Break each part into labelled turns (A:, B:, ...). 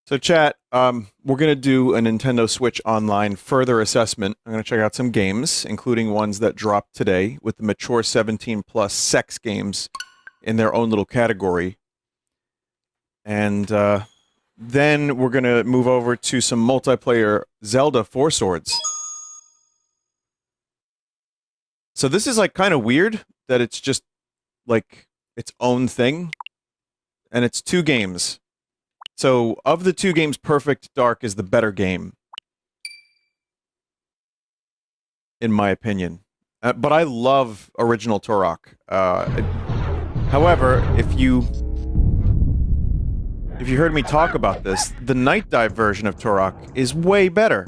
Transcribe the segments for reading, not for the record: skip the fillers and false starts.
A: So chat, we're going to do a Nintendo Switch Online further assessment. I'm going to check out some games, including ones that dropped today with the mature 17 plus sex games in their own little category. And then we're going to move over to some multiplayer Zelda Four Swords. So this is like kind of weird that it's just like its own thing. And it's two games. So, of the two games, Perfect Dark is the better game. In my opinion. But I love original Turok. However, if you heard me talk about this, the Night Dive version of Turok is way better.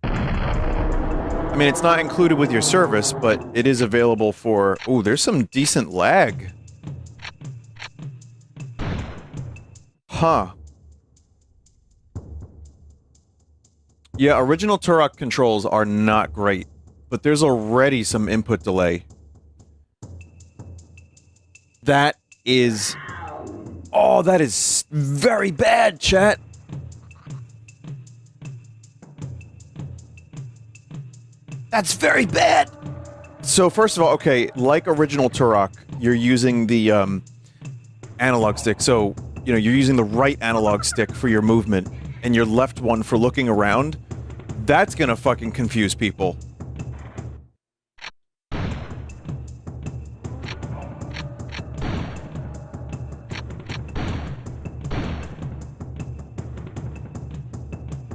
A: I mean, it's not included with your service, but it is available for... Ooh, there's some decent lag. Huh. Yeah, original Turok controls are not great, but there's already some input delay. That is... Oh, that is very bad, chat! That's very bad! So, first of all, okay, like original Turok, you're using the, analog stick, so, you know, you're using the right analog stick for your movement, and your left one for looking around. That's gonna fucking confuse people.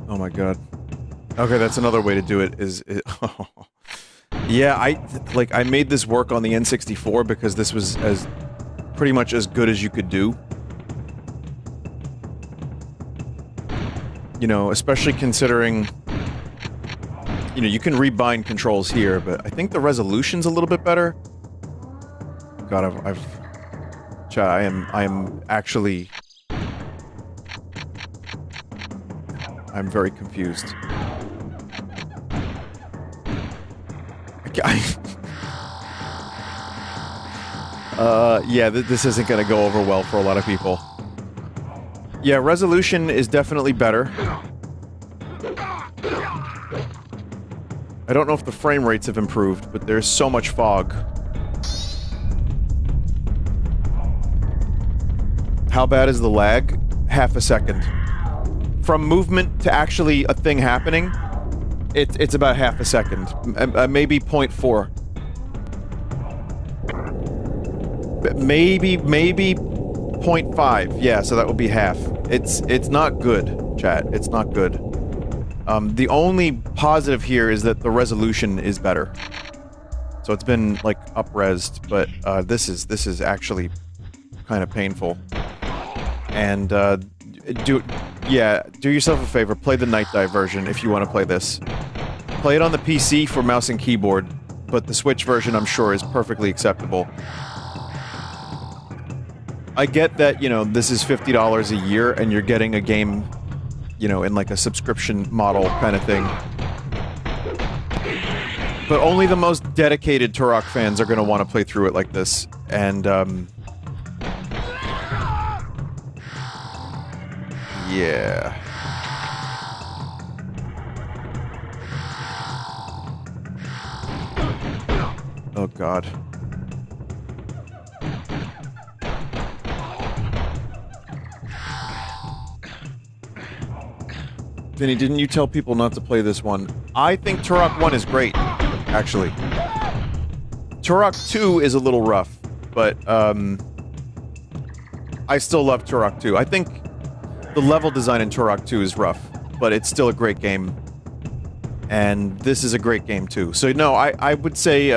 A: Oh my god. Okay, that's another way to do it, oh. Yeah, I made this work on the N64 because this was pretty much as good as you could do. You know, especially considering... You know, you can rebind controls here, but I think the resolution's a little bit better. God, Chat, I am actually... I'm very confused. Yeah, this isn't gonna go over well for a lot of people. Yeah, resolution is definitely better. I don't know if the frame rates have improved, but there's so much fog. How bad is the lag? Half a second. From movement to actually a thing happening, it's about half a second. Maybe 0.4. Maybe 0.5. Yeah, so that would be half. It's not good, chat. It's not good. The only positive here is that the resolution is better. So it's been, like, up-resed, but, this is actually kind of painful. And, do yourself a favor, play the Night Dive version if you want to play this. Play it on the PC for mouse and keyboard, but the Switch version, I'm sure, is perfectly acceptable. I get that, you know, this is $50 a year, and you're getting a game... you know, in like a subscription model kind of thing. But only the most dedicated Turok fans are gonna want to play through it like this, and, yeah. Oh god. Vinny, didn't you tell people not to play this one? I think Turok 1 is great, actually. Turok 2 is a little rough, but, I still love Turok 2. I think the level design in Turok 2 is rough, but it's still a great game. And this is a great game, too. So, no, I would say,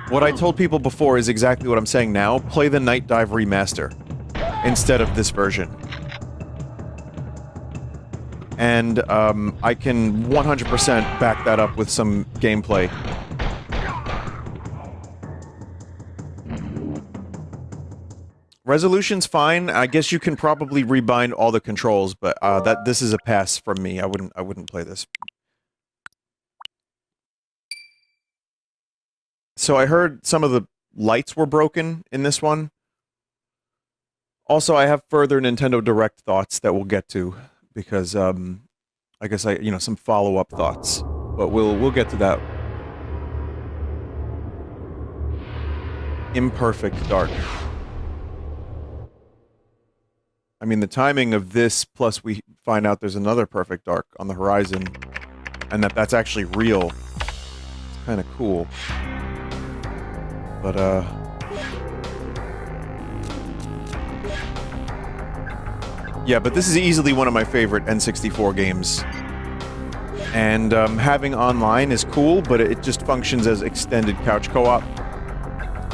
A: what I told people before is exactly what I'm saying now. Play the Night Dive remaster instead of this version. And, I can 100% back that up with some gameplay. Resolution's fine. I guess you can probably rebind all the controls, but, this is a pass from me. I wouldn't play this. So I heard some of the lights were broken in this one. Also, I have further Nintendo Direct thoughts that we'll get to. because I guess some follow-up thoughts, but we'll get to that. Imperfect Dark. I mean, the timing of this, plus we find out there's another Perfect Dark on the horizon, and that's actually real. It's kind of cool. But, yeah, but this is easily one of my favorite N64 games. And, having online is cool, but it just functions as extended couch co-op.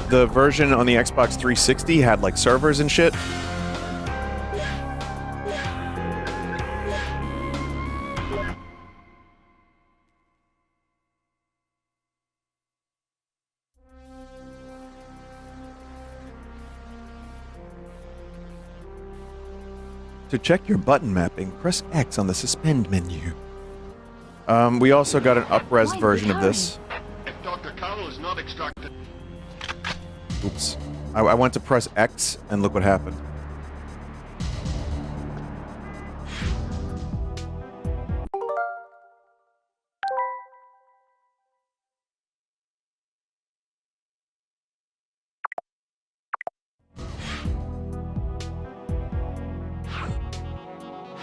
A: The version on the Xbox 360 had, like, servers and shit. To check your button mapping, press X on the suspend menu. We also got an up-res version of this.
B: If Dr. Carroll is not extracted...
A: Oops. I went to press X, and look what happened.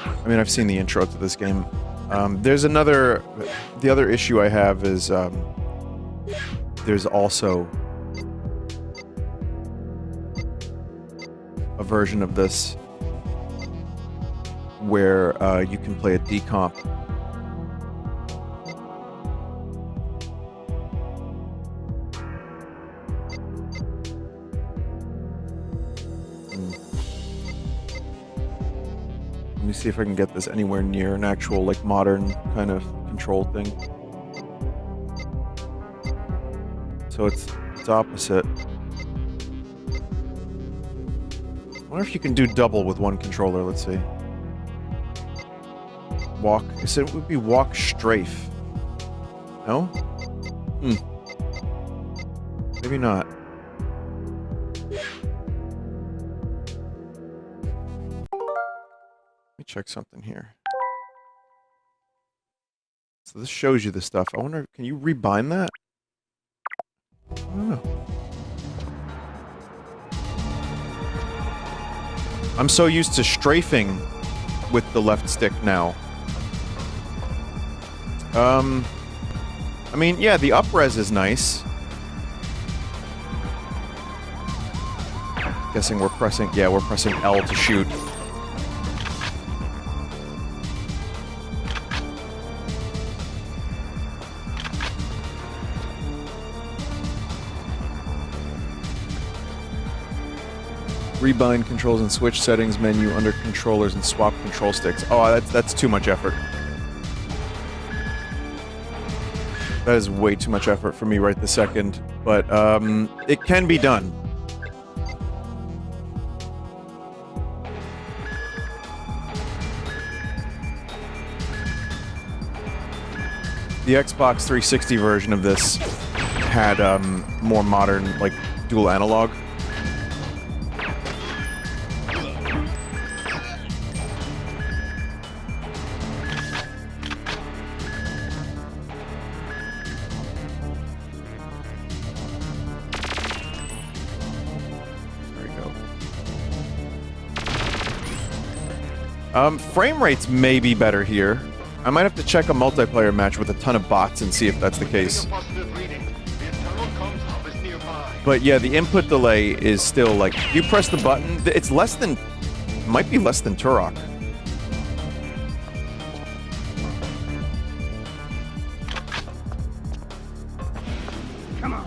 A: I mean, I've seen the intro to this game. There's another... The other issue I have is, there's also a version of this where, you can play a decomp. Let me see if I can get this anywhere near an actual, like, modern kind of control thing. So it's opposite. I wonder if you can do double with one controller, let's see. Walk, so it would be walk strafe. No? Maybe not. Let me check something here. So this shows you the stuff. I wonder, can you rebind that? I don't know. I'm so used to strafing with the left stick now. I mean, yeah, the up-res is nice. Guessing we're pressing L to shoot. Rebind controls and switch settings menu under controllers and swap control sticks. Oh, that's too much effort. That is way too much effort for me right this second, but it can be done. The Xbox 360 version of this had more modern, like, dual analog. Frame rates may be better here. I might have to check a multiplayer match with a ton of bots and see if that's the case. But yeah, the input delay is still, like, you press the button, it's less than... might be less than Turok.
C: Come on.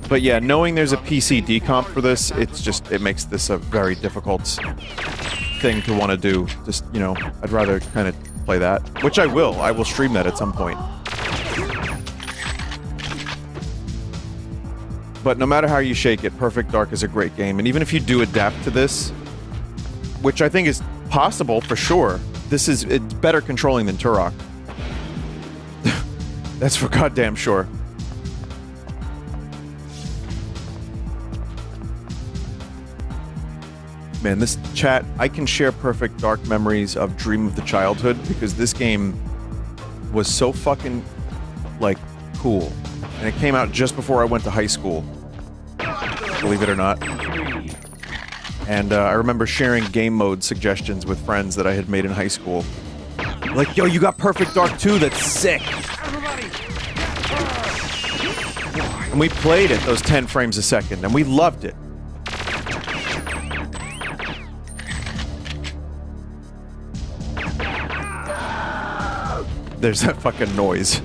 A: But yeah, knowing there's a PC decomp for this, it makes this a very difficult thing to want to do. Just, you know, I'd rather kind of play that. Which I will. I will stream that at some point. But no matter how you shake it, Perfect Dark is a great game. And even if you do adapt to this, which I think is possible for sure, it's better controlling than Turok. That's for goddamn sure. Man, this chat, I can share perfect dark memories of Dream of the Childhood because this game was so fucking, like, cool. And it came out just before I went to high school. Believe it or not. And I remember sharing game mode suggestions with friends that I had made in high school. Like, yo, you got Perfect Dark 2, that's sick! And we played it, those 10 frames a second, and we loved it. There's that fucking noise.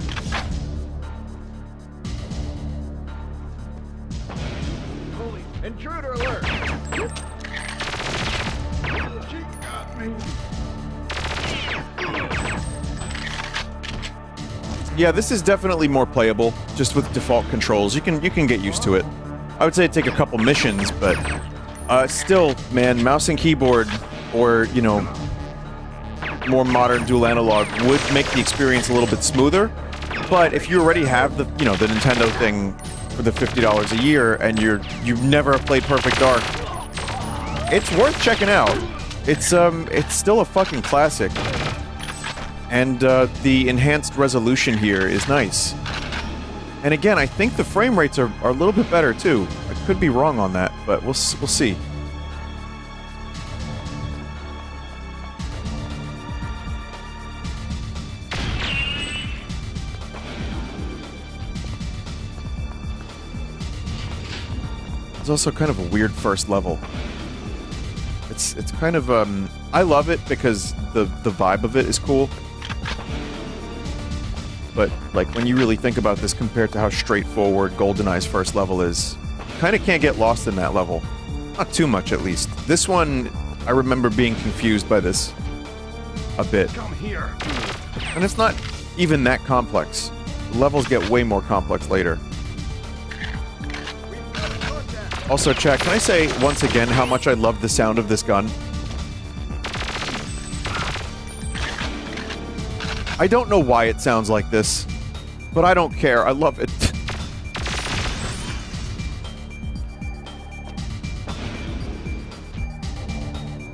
C: Holy intruder alert! She got me.
A: Yeah, this is definitely more playable, just with default controls. You can get used to it. I would say it'd take a couple missions, but still, man, mouse and keyboard, or, you know, more modern dual analog would make the experience a little bit smoother. But if you already have the, you know, the Nintendo thing for the $50 a year, and you've never played Perfect Dark, it's worth checking out. It's still a fucking classic. And the enhanced resolution here is nice. And again, I think the frame rates are a little bit better too. I could be wrong on that, but we'll see. It's also kind of a weird first level. It's kind of I love it because the vibe of it is cool. But like when you really think about this compared to how straightforward GoldenEye's first level is, kind of can't get lost in that level. Not too much at least. This one, I remember being confused by this a bit.
C: Come here.
A: And it's not even that complex. The levels get way more complex later. Also, chat, can I say once again how much I love the sound of this gun? I don't know why it sounds like this, but I don't care. I love it.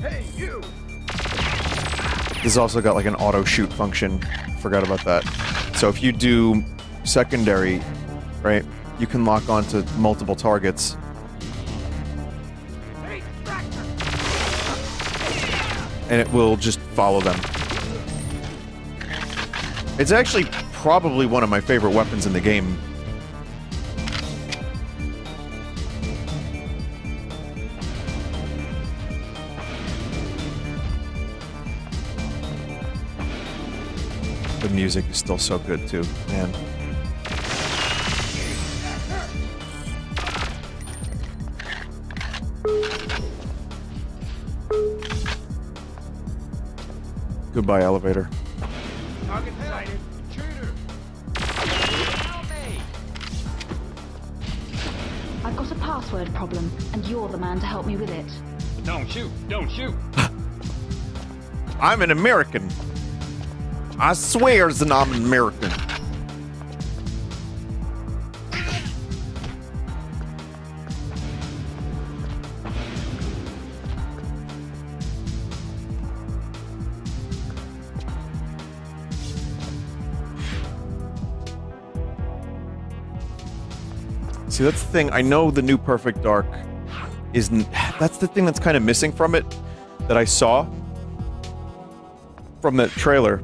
C: Hey, you!
A: This has also got like an auto shoot function. Forgot about that. So if you do secondary, right, you can lock onto multiple targets. And it will just follow them. It's actually probably one of my favorite weapons in the game. The music is still so good too, man. Goodbye, elevator.
C: Target sighted. Intruder! Help me!
D: I've got a password problem, and you're the man to help me with it.
C: Don't shoot! Don't shoot!
A: I'm an American. I swear that I'm an American. See, that's the thing. I know the new Perfect Dark isn't... That's the thing that's kind of missing from it that I saw from that trailer.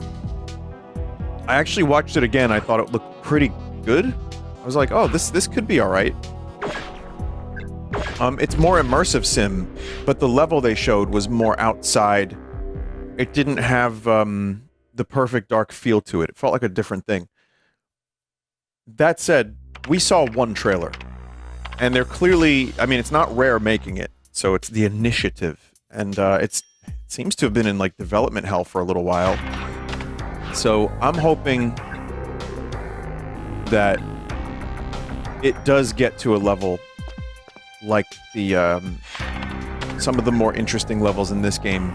A: I actually watched it again. I thought it looked pretty good. I was like, oh, this could be alright. It's more immersive sim, but the level they showed was more outside. It didn't have the Perfect Dark feel to it. It felt like a different thing. That said, we saw one trailer, and they're clearly, I mean, it's not Rare making it, so it's the initiative, and it seems to have been in, like, development hell for a little while. So I'm hoping that it does get to a level like the, some of the more interesting levels in this game.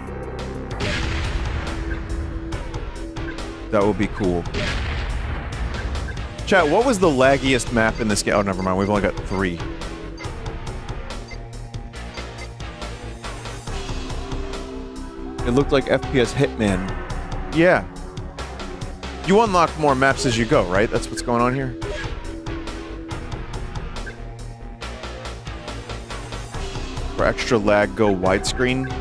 A: That would be cool. Chat, what was the laggiest map in this game? Oh, never mind. We've only got 3. It looked like FPS Hitman. Yeah. You unlock more maps as you go, right? That's what's going on here? For extra lag, go widescreen.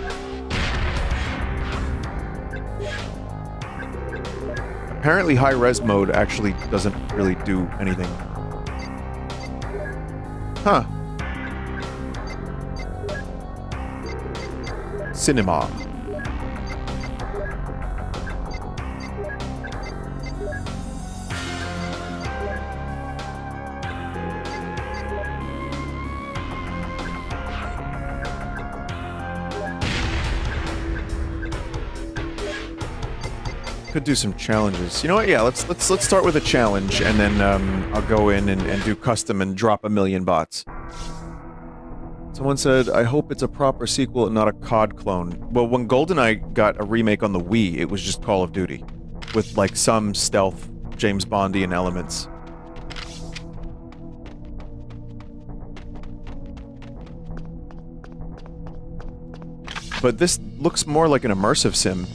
A: Apparently high-res mode actually doesn't really do anything. Huh. Cinema. Could do some challenges. You know what? Yeah, let's start with a challenge, and then I'll go in and do custom and drop 1,000,000 bots. Someone said, I hope it's a proper sequel and not a COD clone. Well, when GoldenEye got a remake on the Wii, it was just Call of Duty. With, like, some stealth James Bondian elements. But this looks more like an immersive sim.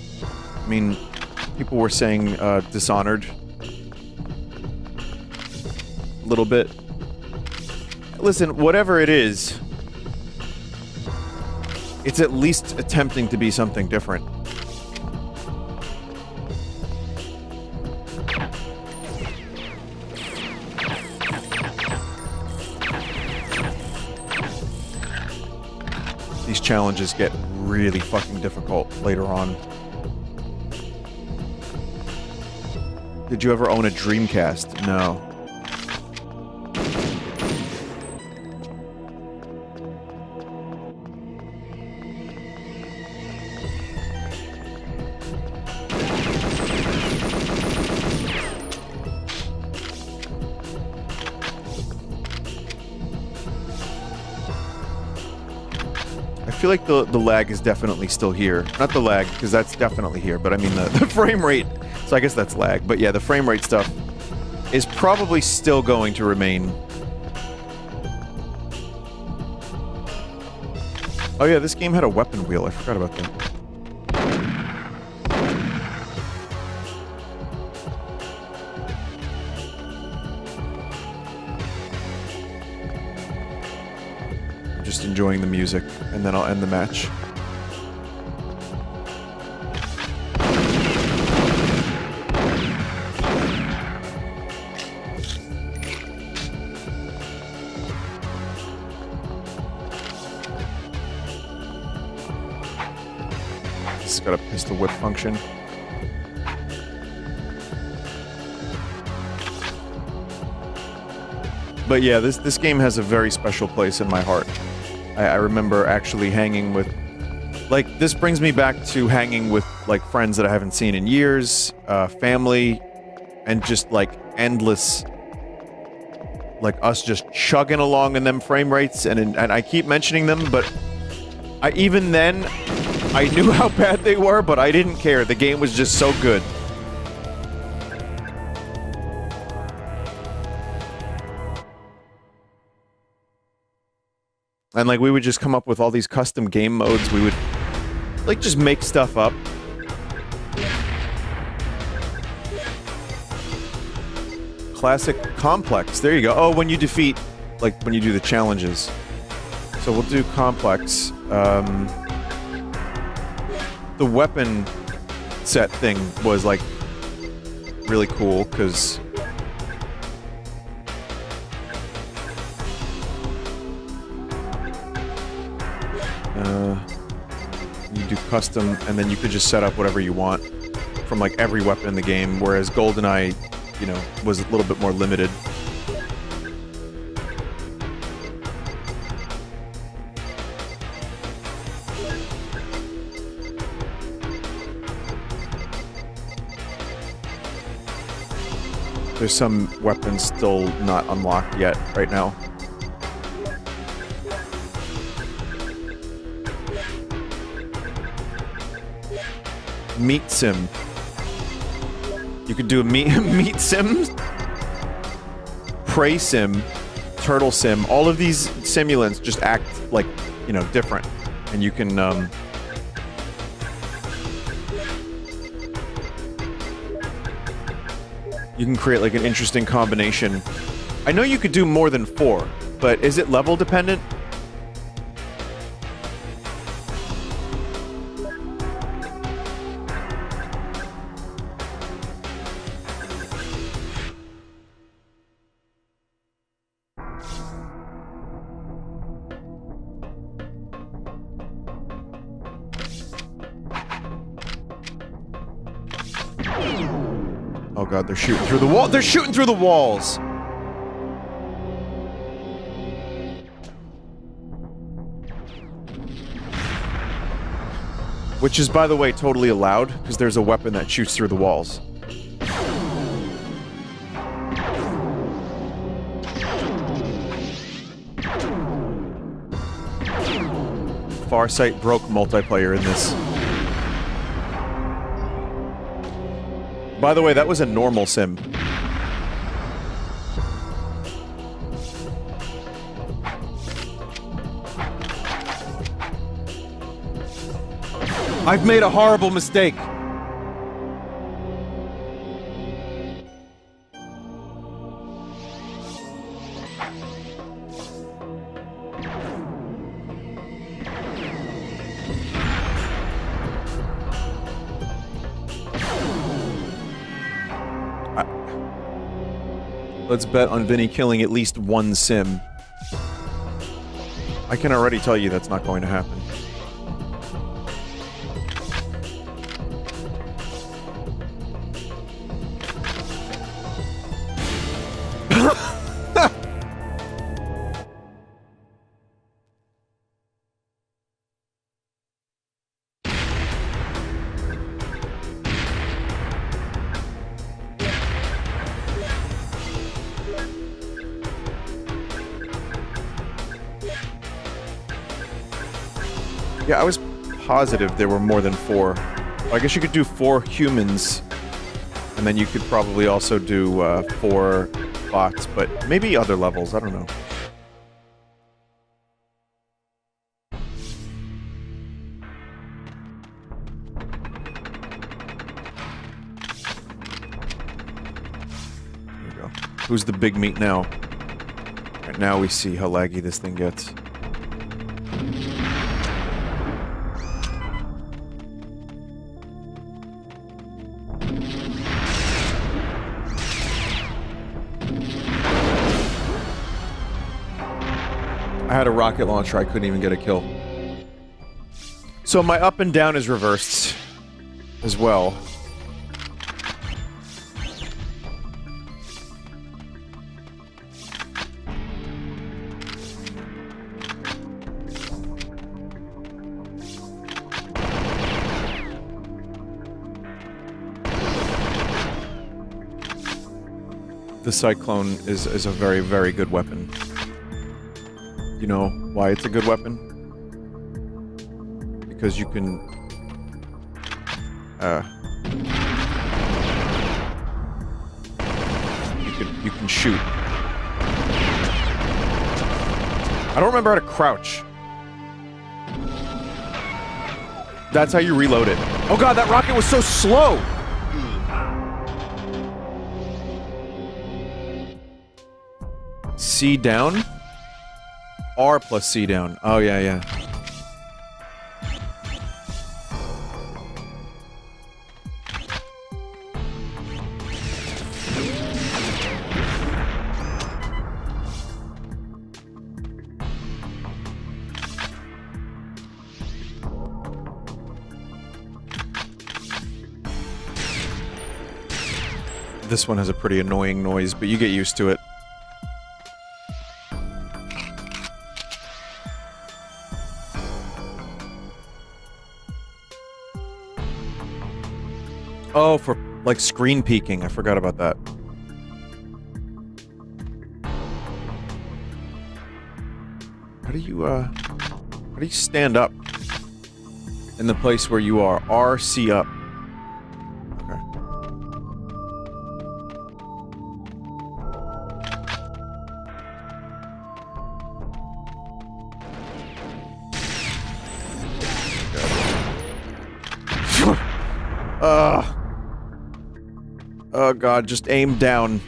A: I mean, people were saying, Dishonored. A little bit. Listen, whatever it is, it's at least attempting to be something different. These challenges get really fucking difficult later on. Did you ever own a Dreamcast? No. I feel like the lag is definitely still here. Not the lag, because that's definitely here, but I mean the frame rate. So I guess that's lag. But yeah, the frame rate stuff is probably still going to remain. Oh yeah, this game had a weapon wheel. I forgot about that. I'm just enjoying the music, and then I'll end the match. Got a pistol whip function. But yeah, this game has a very special place in my heart. I remember actually hanging with... Like, this brings me back to hanging with, like, friends that I haven't seen in years, family, and just, like, endless... Like, us just chugging along in them frame rates, and I keep mentioning them, but... even then... I knew how bad they were, but I didn't care. The game was just so good. And, like, we would just come up with all these custom game modes. We would, like, just make stuff up. Classic Complex. There you go. Oh, when you defeat, like, when you do the challenges. So we'll do Complex. The weapon set thing was, like, really cool, because... you do custom, and then you could just set up whatever you want from, like, every weapon in the game, whereas GoldenEye, you know, was a little bit more limited. There's some weapons still not unlocked yet, right now. Meat sim. You could do a meat sim, prey sim, turtle sim. All of these simulants just act like, you know, different, and you can You can create like an interesting combination. I know you could do more than 4, but is it level dependent? Oh god, they're shooting through the wall. They're shooting through the walls. Which is, by the way, totally allowed, because there's a weapon that shoots through the walls. Farsight broke multiplayer in this. By the way, that was a normal sim. I've made a horrible mistake. Let's bet on Vinny killing at least one sim. I can already tell you that's not going to happen. Yeah, I was positive there were more than 4. I guess you could do 4 humans, and then you could probably also do 4 bots, but maybe other levels, I don't know. There we go. Who's the big meat now? Right now we see how laggy this thing gets. I had a rocket launcher, I couldn't even get a kill. So my up and down is reversed as well. The Cyclone is a very, very good weapon. You know why it's a good weapon? Because you can... You can shoot. I don't remember how to crouch. That's how you reload it. Oh god, that rocket was so slow! C down? R plus C down. Oh, yeah, yeah. This one has a pretty annoying noise, but you get used to it. Oh, for, like, screen peeking. I forgot about that. How do you stand up in the place where you are? R, C up. Okay. Oh god, just aim down.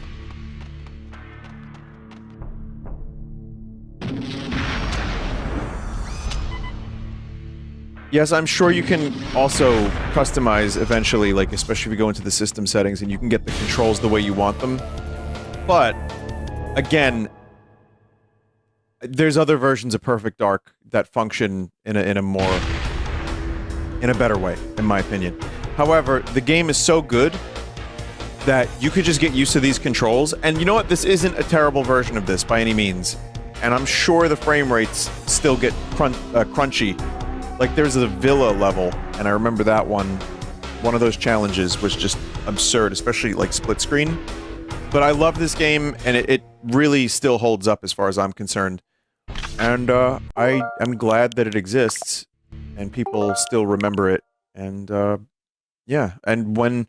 A: Yes, I'm sure you can also customize eventually, like, especially if you go into the system settings and you can get the controls the way you want them. But, again, there's other versions of Perfect Dark that function in a better way, in my opinion. However, the game is so good that you could just get used to these controls, and you know what? This isn't a terrible version of this by any means. And I'm sure the frame rates still get crunchy. Like, there's a villa level, and I remember that one. One of those challenges was just absurd, especially, like, split screen. But I love this game, and it really still holds up as far as I'm concerned. And, I am glad that it exists, and people still remember it, and, yeah. And when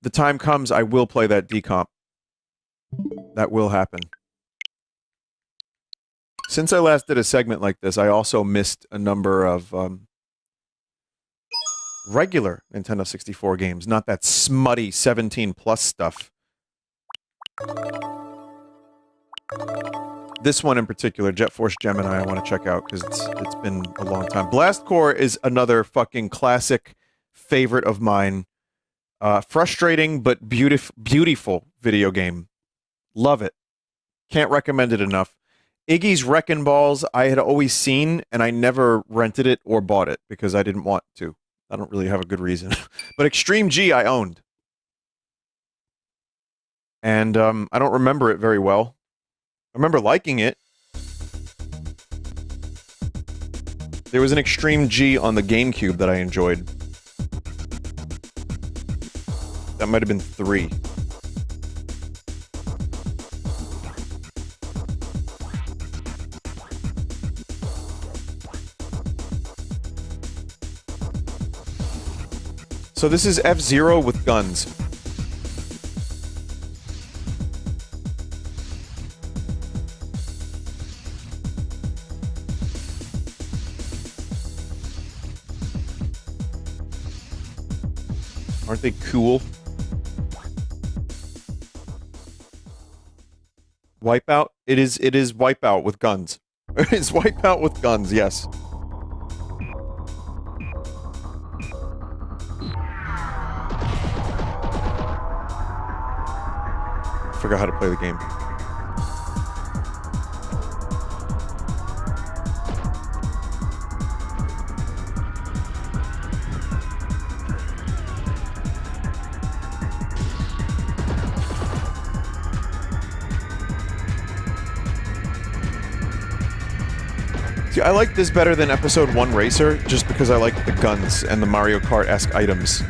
A: the time comes, I will play that decomp. That will happen. Since I last did a segment like this, I also missed a number of, regular Nintendo 64 games, not that smutty 17+ stuff. This one in particular, Jet Force Gemini, I want to check out, because it's been a long time. Blast Corps is another fucking classic favorite of mine. Frustrating, but beautiful video game. Love it. Can't recommend it enough. Iggy's Wreckin' Balls I had always seen, and I never rented it or bought it, because I didn't want to. I don't really have a good reason. But Extreme G I owned. And, I don't remember it very well. I remember liking it. There was an Extreme G on the GameCube that I enjoyed. That might have been 3. So this is F-Zero with guns. Aren't they cool? Wipeout? It is Wipeout with guns. It's Wipeout with guns, yes. Forgot how to play the game. See, I like this better than Episode 1 Racer, just because I like the guns and the Mario Kart-esque items.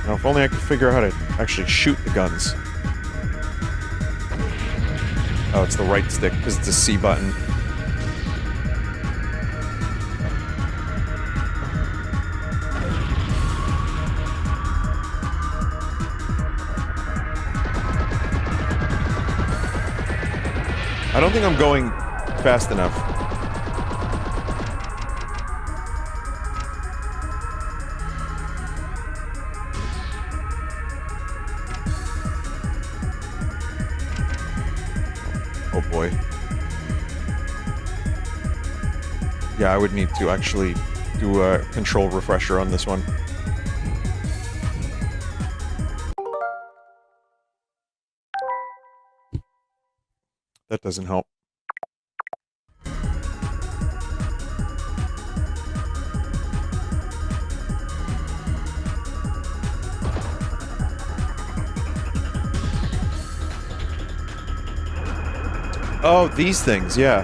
A: Now, if only I could figure out how to actually shoot the guns. Oh, it's the right stick, because it's a C button. I don't think I'm going fast enough. Oh boy. Yeah, I would need to actually do a control refresher on this one. That doesn't help. Oh, these things, yeah.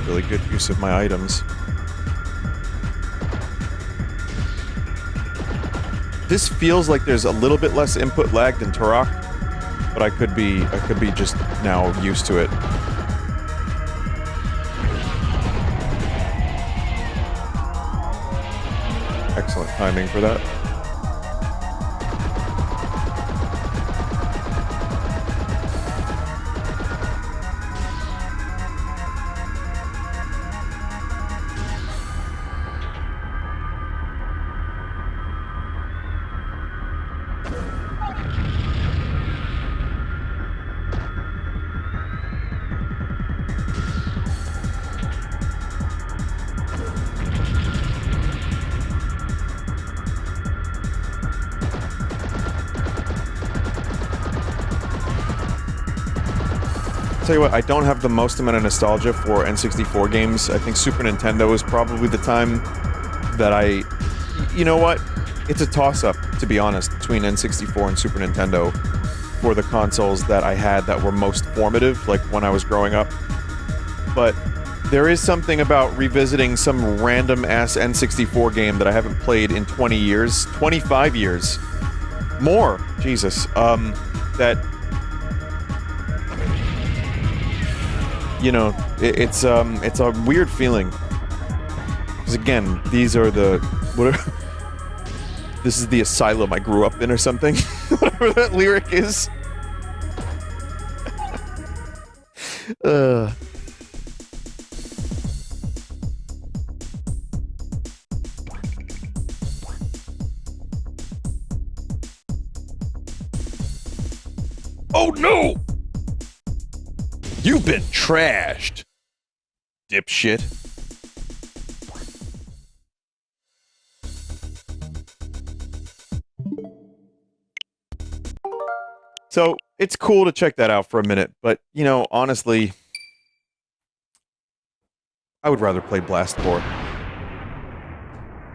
A: Really good use of my items. This feels like there's a little bit less input lag than Turok, but I could be just now used to it. Excellent timing for that. tell you what, I don't have the most amount of nostalgia for N64 games. I think Super Nintendo is probably the time that I... You know what? It's a toss-up, to be honest, between N64 and Super Nintendo for the consoles that I had that were most formative, like when I was growing up. But there is something about revisiting some random-ass N64 game that I haven't played in 20 years, 25 years, more, Jesus, that... You know, it's a weird feeling. Because again, these are the... Whatever, this is the asylum I grew up in or something. Whatever that lyric is. Oh no! You've been trashed, dipshit. So, it's cool to check that out for a minute, but, you know, honestly, I would rather play Blast Corps.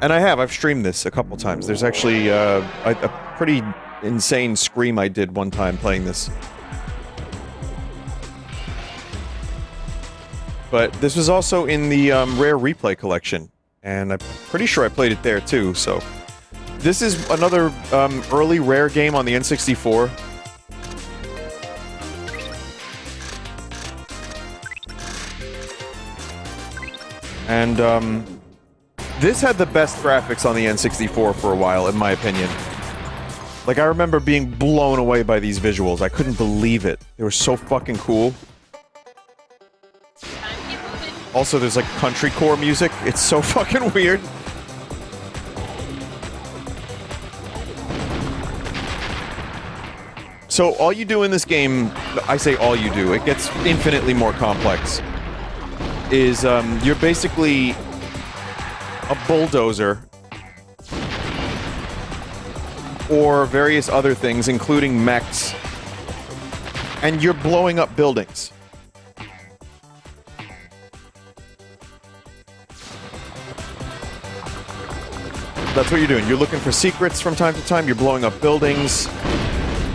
A: And I've streamed this a couple times. There's actually a pretty insane scream I did one time playing this. But this was also in the Rare Replay collection, and I'm pretty sure I played it there too, so... This is another early Rare game on the N64. And, this had the best graphics on the N64 for a while, in my opinion. Like, I remember being blown away by these visuals. I couldn't believe it. They were so fucking cool. Also, there's, like, country core music. It's so fucking weird. So, all you do in this game... I say all you do. It gets infinitely more complex. Is, you're basically a bulldozer or various other things, including mechs, and you're blowing up buildings. That's what you're doing. You're looking for secrets from time to time, you're blowing up buildings.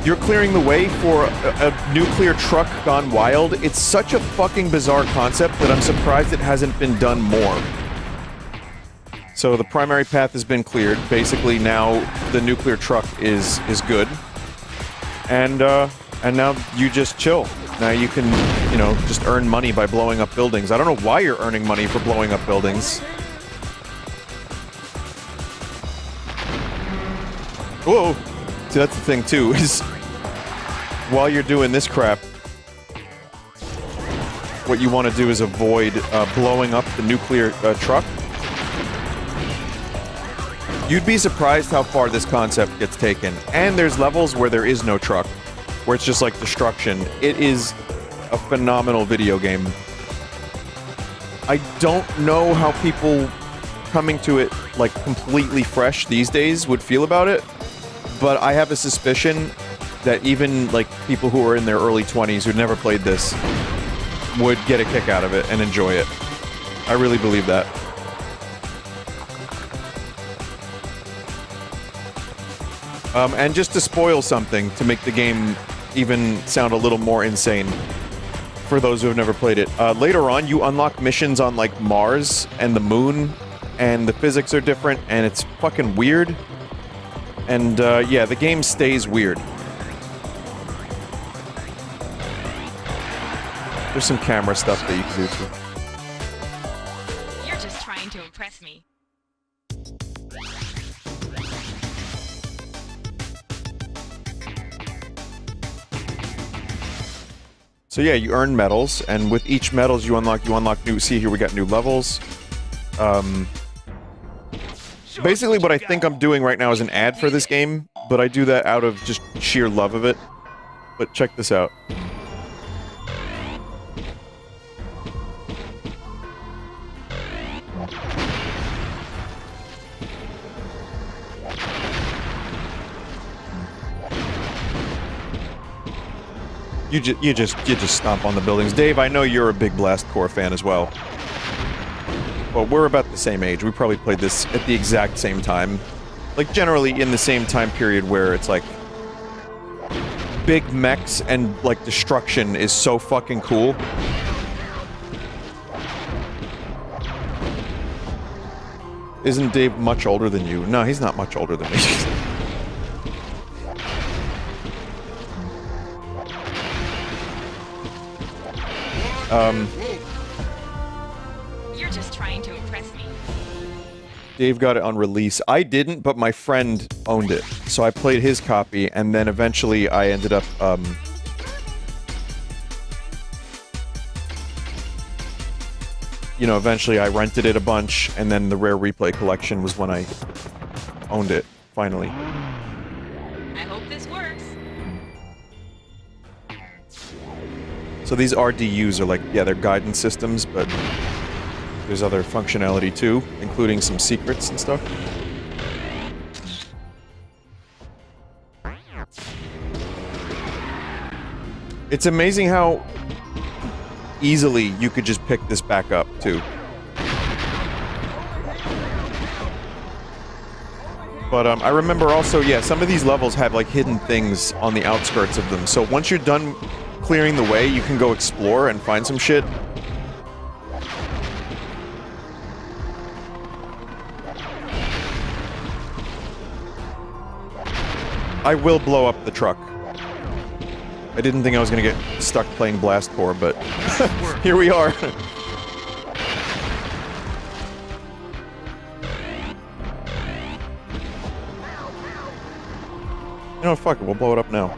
A: You're clearing the way for a nuclear truck gone wild. It's such a fucking bizarre concept that I'm surprised it hasn't been done more. So the primary path has been cleared. Basically now the nuclear truck is good. And now you just chill. Now you can, you know, just earn money by blowing up buildings. I don't know why you're earning money for blowing up buildings. Whoa! See, that's the thing, too, is while you're doing this crap, what you want to do is avoid blowing up the nuclear truck. You'd be surprised how far this concept gets taken. And there's levels where there is no truck, where it's just like destruction. It is a phenomenal video game. I don't know how people coming to it, like, completely fresh these days would feel about it. But I have a suspicion that even, like, people who are in their early 20s who'd never played this would get a kick out of it and enjoy it. I really believe that. And just to spoil something, to make the game even sound a little more insane, for those who have never played it, later on you unlock missions on, like, Mars and the Moon, and the physics are different, and it's fucking weird. And, yeah, the game stays weird. There's some camera stuff that you can do, too.
E: You're just trying to impress me.
A: So, yeah, you earn medals, and with each medals you unlock new... See, here we got new levels. Basically, what I think I'm doing right now is an ad for this game, but I do that out of just sheer love of it. But check this out. You just stomp on the buildings. Dave, I know you're a big Blast Corps fan as well. Well, we're about the same age. We probably played this at the exact same time. Like, generally in the same time period where it's like... big mechs and, like, destruction is so fucking cool. Isn't Dave much older than you? No, he's not much older than me.
E: You're just trying to impress me.
A: Dave got it on release. I didn't, but my friend owned it. So I played his copy, and then eventually I ended up, you know, eventually I rented it a bunch, and then the Rare Replay collection was when I owned it, finally.
E: I hope this works.
A: So these RDUs are like, yeah, they're guidance systems, but there's other functionality too, including some secrets and stuff. It's amazing how easily you could just pick this back up, too. But, I remember also, yeah, some of these levels have, like, hidden things on the outskirts of them. So once you're done clearing the way, you can go explore and find some shit. I will blow up the truck. I didn't think I was gonna get stuck playing Blast Corps, but here we are. You know, fuck it, we'll blow it up now.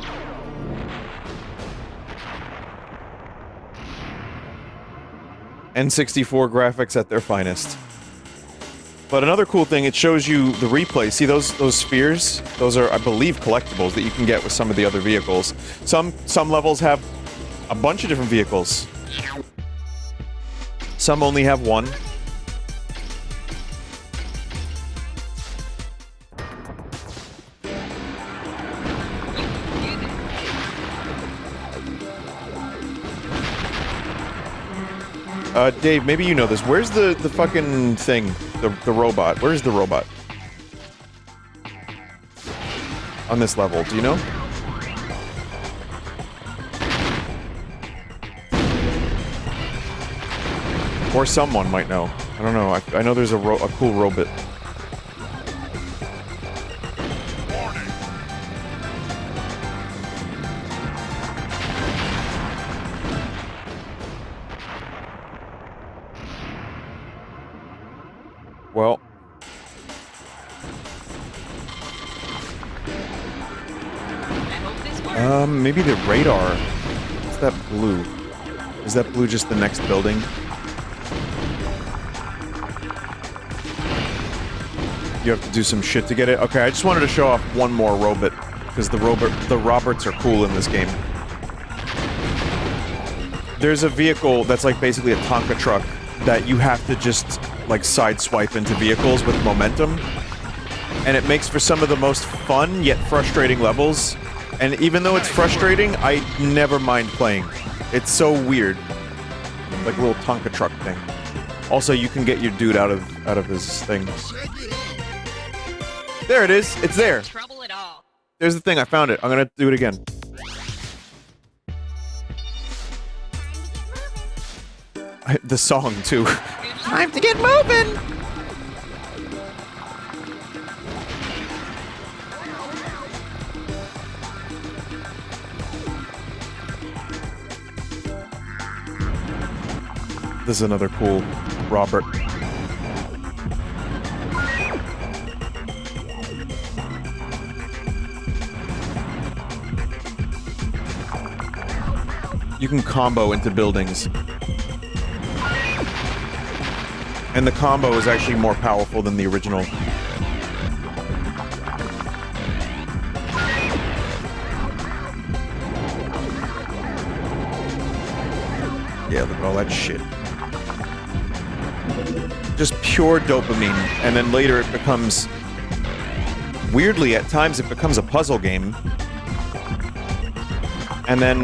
A: N64 graphics at their finest. But another cool thing, it shows you the replay. See those spheres? Those are, I believe, collectibles that you can get with some of the other vehicles. Some levels have a bunch of different vehicles. Some only have one. Dave, maybe you know this. Where's the fucking thing? The robot. Where's the robot? On this level, do you know? Or someone might know. I don't know. I know there's a cool robot. Well. Maybe the radar. What's that blue? Is that blue just the next building? You have to do some shit to get it? Okay, I just wanted to show off one more robot, because the Roberts are cool in this game. There's a vehicle that's like basically a Tonka truck that you have to just like sideswipe into vehicles with momentum, and it makes for some of the most fun yet frustrating levels. And even though it's frustrating, I never mind playing. It's so weird, like a little Tonka truck thing. Also, you can get your dude out of his thing. There it is. It's there.
E: Trouble at all.
A: There's the thing. I found it. I'm gonna do it again. The song too. Time to get moving. This is another cool Robert. You can combo into buildings. And the combo is actually more powerful than the original. Yeah, look at all that shit. Just pure dopamine, and then later it becomes... Weirdly, at times it becomes a puzzle game. And then,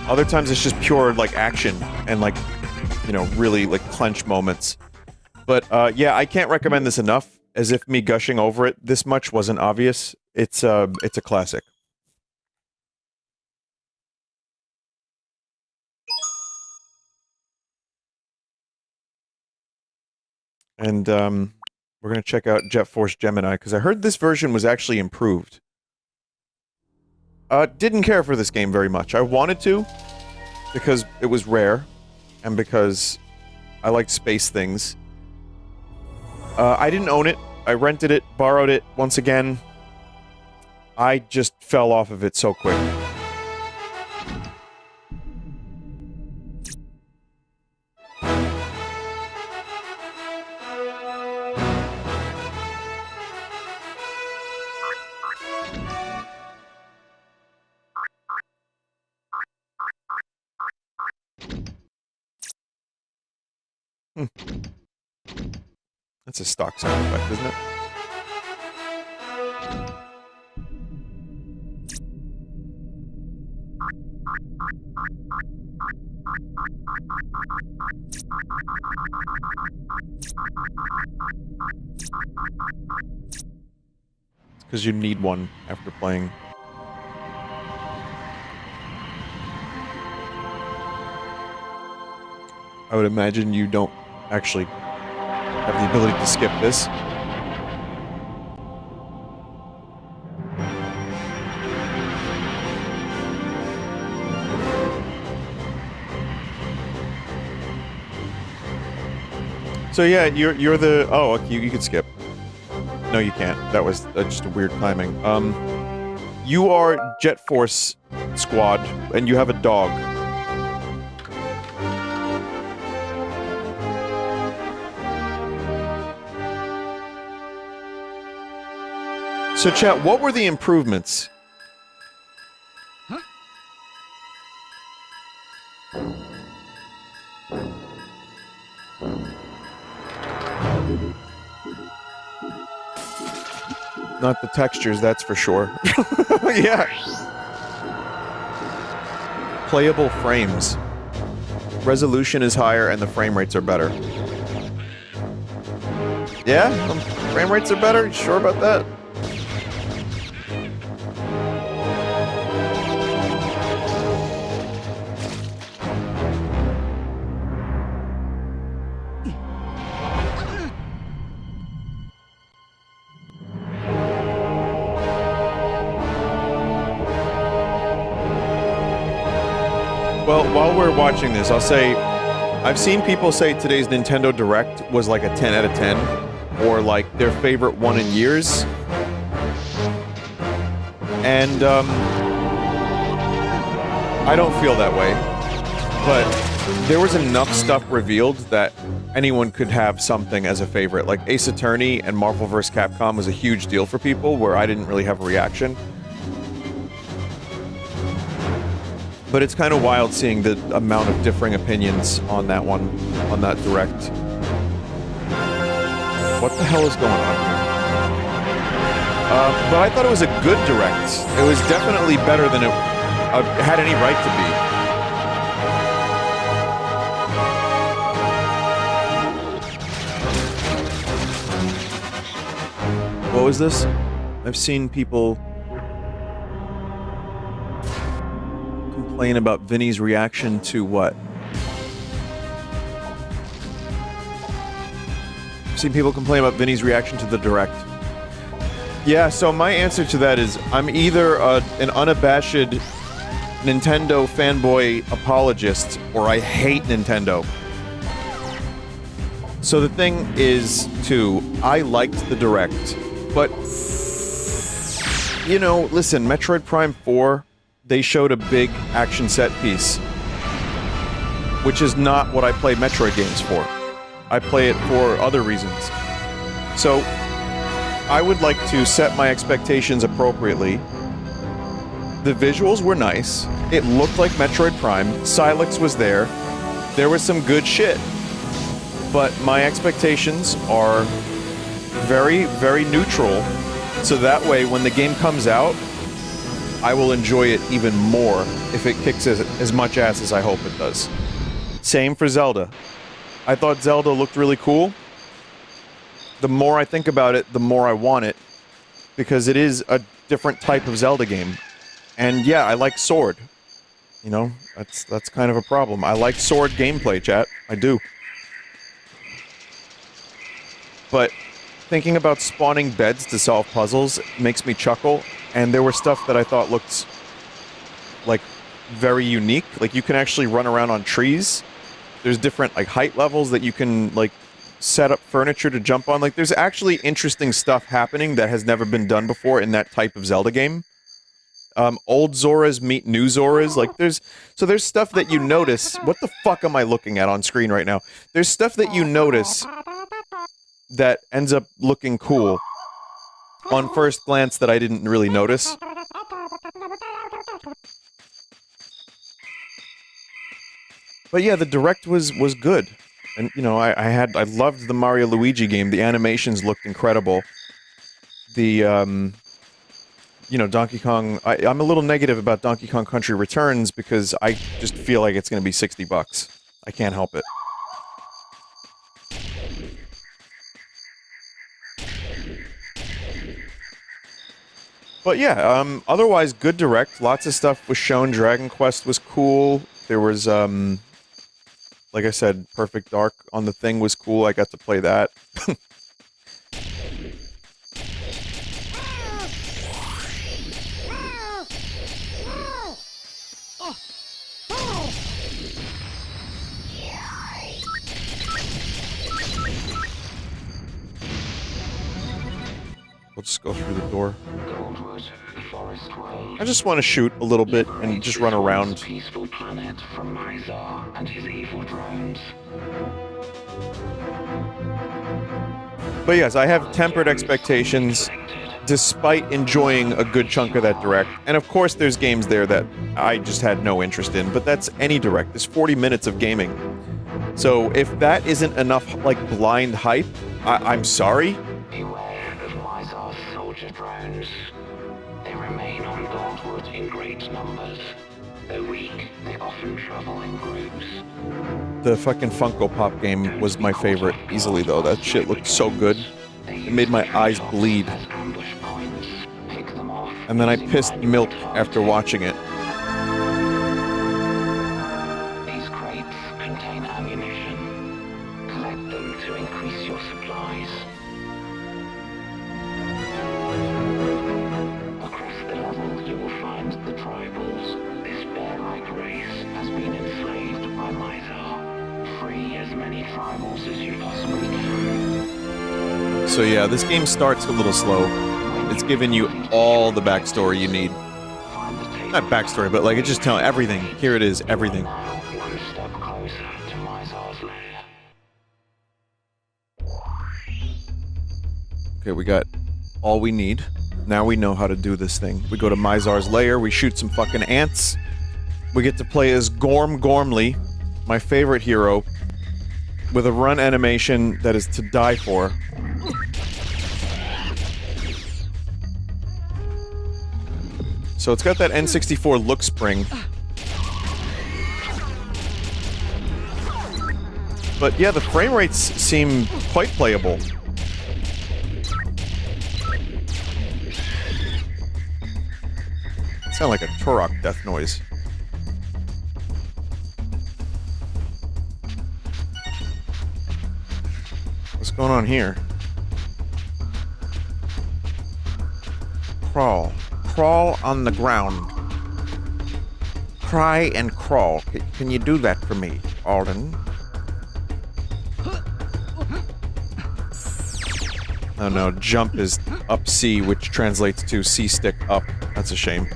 A: Other times it's just pure, like, action and, like, you know, really, like, clench moments. But, yeah, I can't recommend this enough. As if me gushing over it this much wasn't obvious. It's a classic. And, we're gonna check out Jet Force Gemini, because I heard this version was actually improved. Didn't care for this game very much. I wanted to, because it was rare, and because I liked space things. I didn't own it. I rented it, borrowed it, once again. I just fell off of it so quick. That's a stock sound effect, isn't it? It's because you need one after playing. I would imagine you don't actually have the ability to skip this. So yeah, you're the... Oh, okay, you could skip. No, you can't. That was just a weird timing. You are Jet Force Squad, and you have a dog. So, chat, what were the improvements? Not the textures, that's for sure. Yeah. Playable frames. Resolution is higher and the frame rates are better. Yeah? Frame rates are better? You sure about that? Well, while we're watching this, I'll say, I've seen people say today's Nintendo Direct was like a 10 out of 10, or like their favorite one in years. And, I don't feel that way. But there was enough stuff revealed that anyone could have something as a favorite. Like Ace Attorney and Marvel vs. Capcom was a huge deal for people, where I didn't really have a reaction. But it's kind of wild seeing the amount of differing opinions on that one, on that Direct. What the hell is going on here? But I thought it was a good Direct. It was definitely better than it had any right to be. What was this? I've seen people complain about Vinny's reaction to what? I've seen people complain about Vinny's reaction to the Direct. Yeah, so my answer to that is I'm either an unabashed Nintendo fanboy apologist, or I hate Nintendo. So the thing is, too, I liked the Direct, but, you know, listen, Metroid Prime 4, they showed a big action set piece, which is not what I play Metroid games for. I play it for other reasons. So, I would like to set my expectations appropriately. The visuals were nice. It looked like Metroid Prime. Sylix was there. There was some good shit. But my expectations are very, very neutral. So that way, when the game comes out, I will enjoy it even more if it kicks as much ass as I hope it does. Same for Zelda. I thought Zelda looked really cool. The more I think about it, the more I want it, because it is a different type of Zelda game. And yeah, I like sword. You know, that's kind of a problem. I like sword gameplay, chat. I do. But thinking about spawning beds to solve puzzles makes me chuckle, and there were stuff that I thought looked, like, very unique. Like, you can actually run around on trees. There's different, like, height levels that you can, like, set up furniture to jump on. Like, there's actually interesting stuff happening that has never been done before in that type of Zelda game. Old Zoras meet new Zoras. Like, there's stuff that you notice. What the fuck am I looking at on screen right now? There's stuff that you notice that ends up looking cool on first glance that I didn't really notice. But yeah, the Direct was good. And, you know, I loved the Mario Luigi game. The animations looked incredible. The, you know, Donkey Kong... I'm a little negative about Donkey Kong Country Returns because I just feel like it's gonna be $60. I can't help it. But yeah, otherwise, good Direct. Lots of stuff was shown. Dragon Quest was cool. There was, like I said, Perfect Dark on the thing was cool. I got to play that. We'll just go through the door. I just want to shoot a little bit and just run around.
F: Peaceful planet from Mizar and his evil drones.
A: But yes, I have tempered expectations despite enjoying a good chunk of that Direct. And of course there's games there that I just had no interest in, but that's any Direct. There's 40 minutes of gaming. So if that isn't enough, like, blind hype, I'm sorry.
F: Beware of Mizar's soldier drones. They remain on Goldwood in great numbers. Though weak, they often travel in groups.
A: The fucking Funko Pop game was my favorite easily, though. That shit looked so good. It made my eyes bleed. And then I pissed milk after watching it.
F: These crates contain ammunition. Collect them to increase your supplies. Across the level, you will find the tribals. This bear-like race has been enslaved by Mizar. Free as many tribals as you possibly can.
A: So yeah, this game starts a little slow. It's giving you all the backstory you need. Not backstory, but like it's just telling everything. Here it is, everything.
F: One step closer to Mizar's lair.
A: Okay, we got all we need. Now we know how to do this thing. We go to Mizar's lair, we shoot some fucking ants. We get to play as Gormley, my favorite hero, with a run animation that is to die for. So it's got that N64 look spring. But yeah, the frame rates seem quite playable. Sound like a Turok death noise. What's going on here? Crawl. Crawl on the ground. Cry and crawl. Can you do that for me, Alden? Oh no, jump is up C, which translates to C stick up. That's a shame.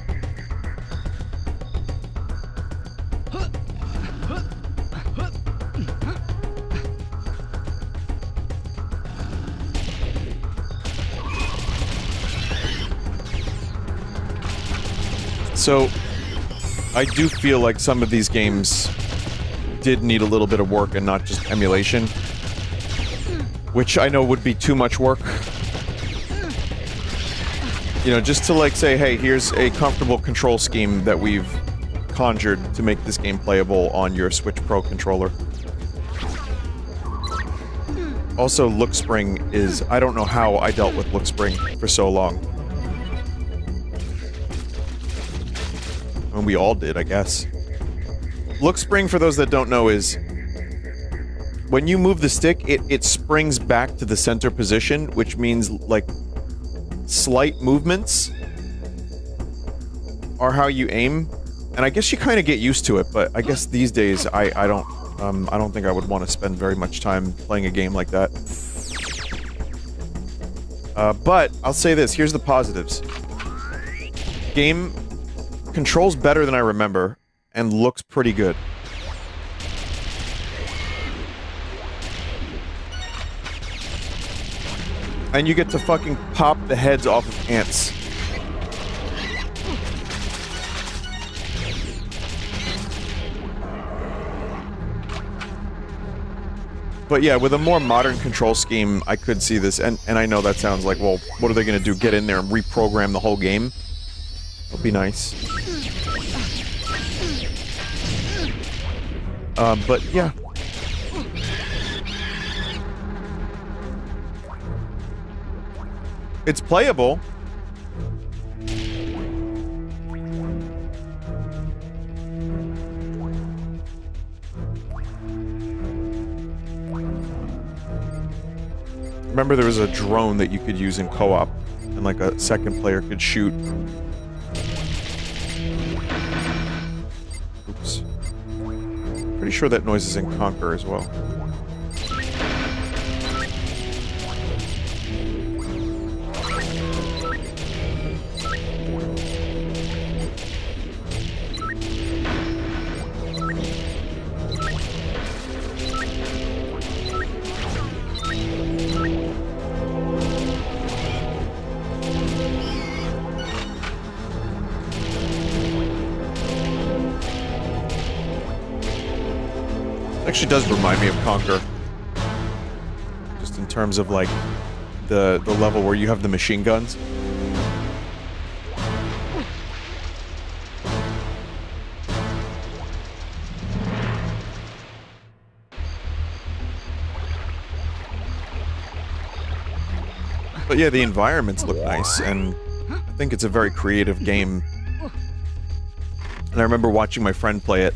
A: So, I do feel like some of these games did need a little bit of work and not just emulation. Which I know would be too much work. You know, just to like say, hey, here's a comfortable control scheme that we've conjured to make this game playable on your Switch Pro controller. Also, Look Spring is... I don't know how I dealt with Look Spring for so long. I mean, we all did, I guess. Look Spring, for those that don't know, is... when you move the stick, it springs back to the center position, which means, like, slight movements are how you aim. And I guess you kind of get used to it, but I guess these days, I don't think I would want to spend very much time playing a game like that. But, I'll say this, here's the positives. Game controls better than I remember, and looks pretty good. And you get to fucking pop the heads off of ants. But yeah, with a more modern control scheme, I could see this, and I know that sounds like, well, what are they gonna do? Get in there and reprogram the whole game? That'd be nice. But yeah. It's playable. Remember there was a drone that you could use in co-op, and like a second player could shoot. Oops. Pretty sure that noise is in Conquer as well. Actually does remind me of Conquer. Just in terms of like the level where you have the machine guns. But yeah, the environments look nice, and I think it's a very creative game. And I remember watching my friend play it.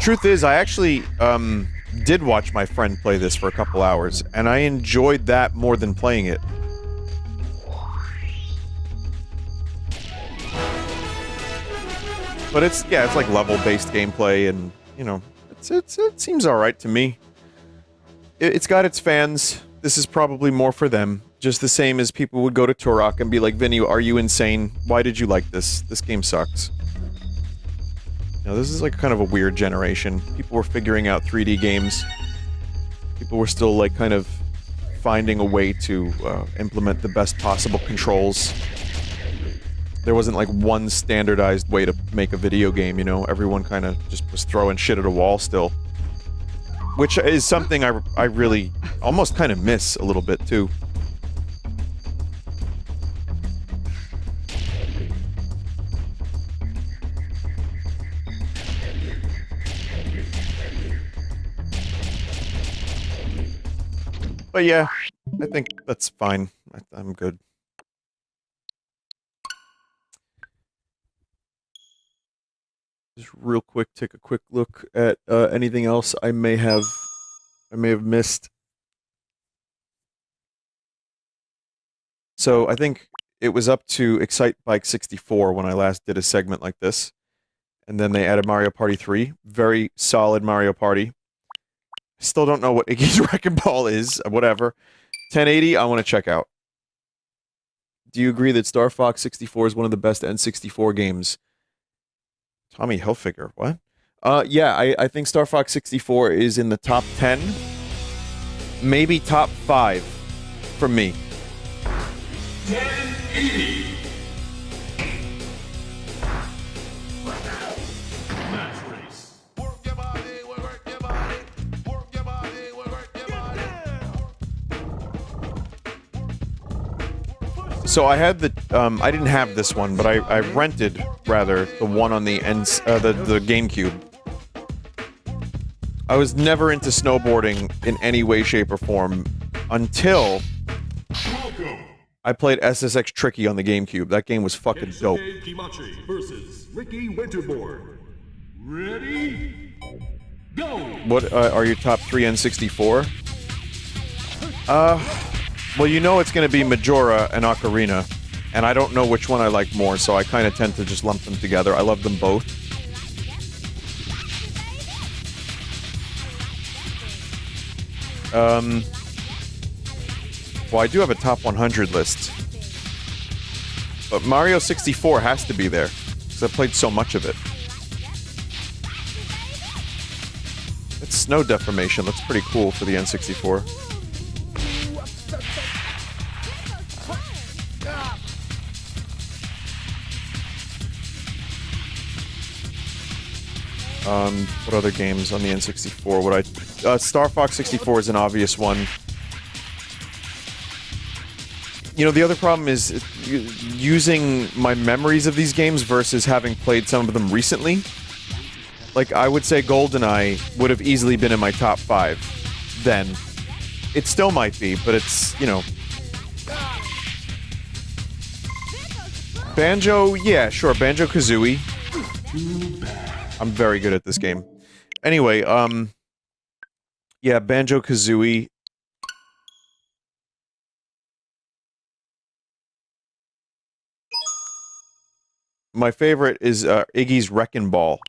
A: Truth is, I actually, did watch my friend play this for a couple hours, and I enjoyed that more than playing it. But it's, yeah, it's like level-based gameplay, and, you know, it seems alright to me. It's got its fans. This is probably more for them. Just the same as people would go to Turok and be like, Vinny, are you insane? Why did you like this? This game sucks. You know, this is like kind of a weird generation. People were figuring out 3D games. People were still like kind of finding a way to implement the best possible controls. There wasn't like one standardized way to make a video game, you know? Everyone kind of just was throwing shit at a wall still. Which is something I really almost kind of miss a little bit too. But yeah, I think that's fine. I'm good. Just real quick, take a quick look at anything else I may have missed. So I think it was up to Excite Bike 64 when I last did a segment like this. And then they added Mario Party 3. Very solid Mario Party. Still don't know what Iggy's Wrecking Ball is. Whatever. 1080, I want to check out. Do you agree that Star Fox 64 is one of the best N64 games? Tommy Hilfiger, what? Yeah, I think Star Fox 64 is in the top 10. Maybe top 5 for me.
G: 1080. Match race. Work your body, work your body. Work your body, work your body.
A: So I had the, I didn't have this one, but I rented, rather, the one on the the GameCube. I was never into snowboarding in any way, shape, or form until I played SSX Tricky on the GameCube. That game was fucking dope.
G: Kimachi versus Ricky Winterboard. Ready? Go!
A: What are your top 3 N64? Well, you know it's gonna be Majora and Ocarina, and I don't know which one I like more, so I kind of tend to just lump them together. I love them both. Well, I do have a top 100 list. But Mario 64 has to be there, because I played so much of it. It's snow deformation. Looks pretty cool for the N64. What other games on the N64 would I... Star Fox 64 is an obvious one. You know, the other problem is using my memories of these games versus having played some of them recently. Like, I would say GoldenEye would have easily been in my top 5 then. It still might be, but it's, you know... Banjo, yeah, sure, Banjo-Kazooie. I'm very good at this game. Anyway, yeah, Banjo-Kazooie. My favorite is Iggy's Wreckin' Ball.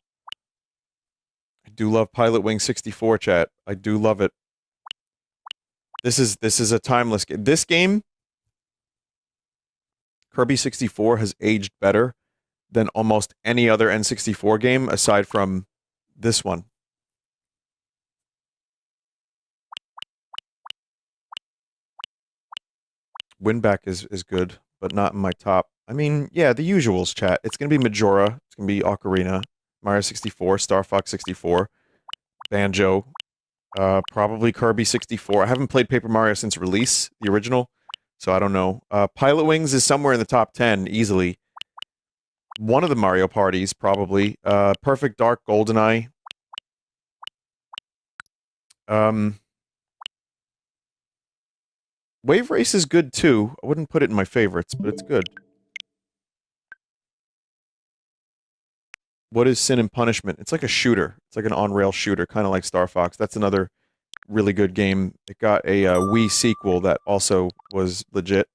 A: I do love Pilot Wing 64, chat. I do love it. This is a timeless game. This game, Kirby 64, has aged better than almost any other N64 game aside from this one. Winback is good, but not in my top. I mean, yeah, the usuals, chat. It's gonna be Majora, it's gonna be Ocarina, Mario 64, Star Fox 64, Banjo, probably Kirby 64. I haven't played Paper Mario since release, the original, so I don't know. Pilot Wings is somewhere in the top 10, easily. One of the Mario parties, probably. Perfect Dark, GoldenEye. Wave Race is good, too. I wouldn't put it in my favorites, but it's good. What is Sin and Punishment? It's like a shooter. It's like an on-rail shooter, kind of like Star Fox. That's another really good game. It got a Wii sequel that also was legit.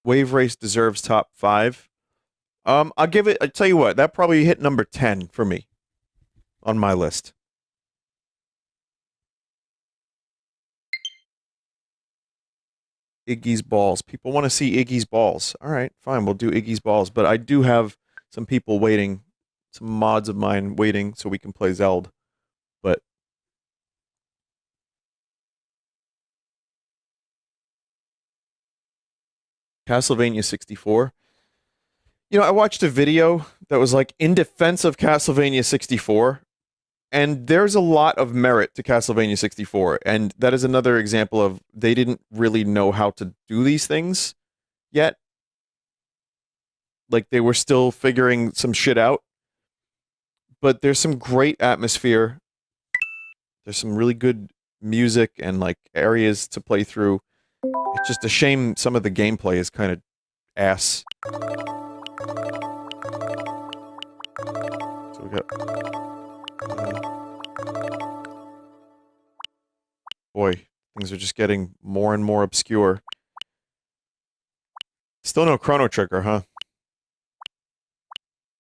A: Wave Race deserves top 5. I'll give it, I'll tell you what, that probably hit number 10 for me on my list. Iggy's Balls. People want to see Iggy's Balls. Alright, fine, we'll do Iggy's Balls. But I do have some people waiting, some mods of mine waiting so we can play Zelda. But Castlevania 64. You know, I watched a video that was like in defense of Castlevania 64, and there's a lot of merit to Castlevania 64, and that is another example of they didn't really know how to do these things yet. Like, they were still figuring some shit out. But there's some great atmosphere. There's some really good music and, like, areas to play through. It's just a shame some of the gameplay is kind of ass. So we got... boy, things are just getting more and more obscure. Still no Chrono Trigger, huh?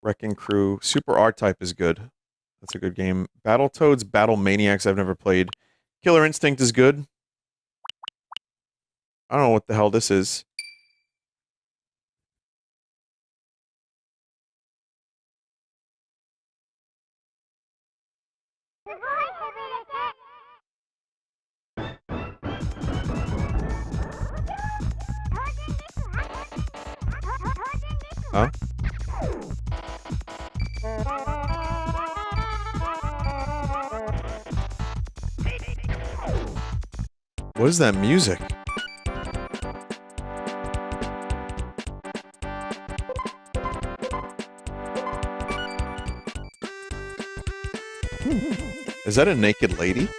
A: Wrecking Crew. Super R-Type is good. That's a good game. Battletoads, Battle Maniacs I've never played. Killer Instinct is good. I don't know what the hell this is. Huh? What is that music? Is that a naked lady?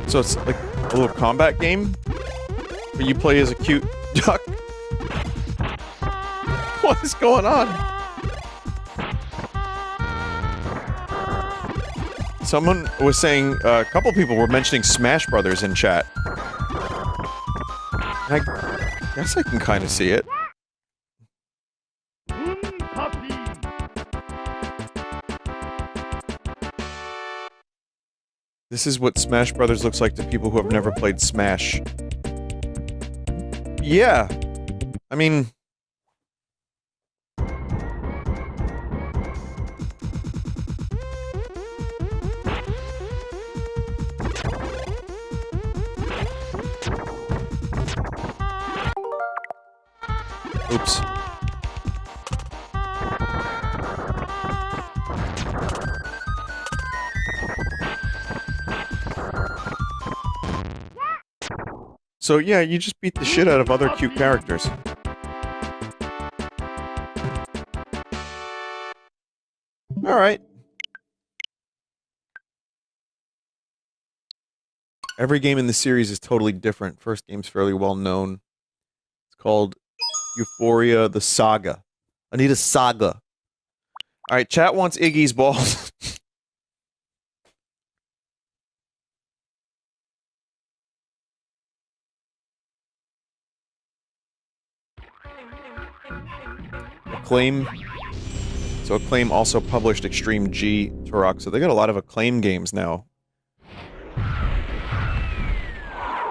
A: So it's like a little combat game where you play as a cute duck. What is going on? Someone was saying, a couple people were mentioning Smash Brothers in chat. I guess I can kind of see it.
C: Puppy.
A: This is what Smash Brothers looks like to people who have never played Smash. Yeah. I mean... Oops. So yeah, you just beat the shit out of other cute characters. Alright. Every game in the series is totally different. First game's fairly well known. It's called Euphoria the Saga. I need a saga. Alright, chat wants Iggy's balls. Acclaim. So Acclaim also published Extreme G Turok, so they got a lot of Acclaim games now.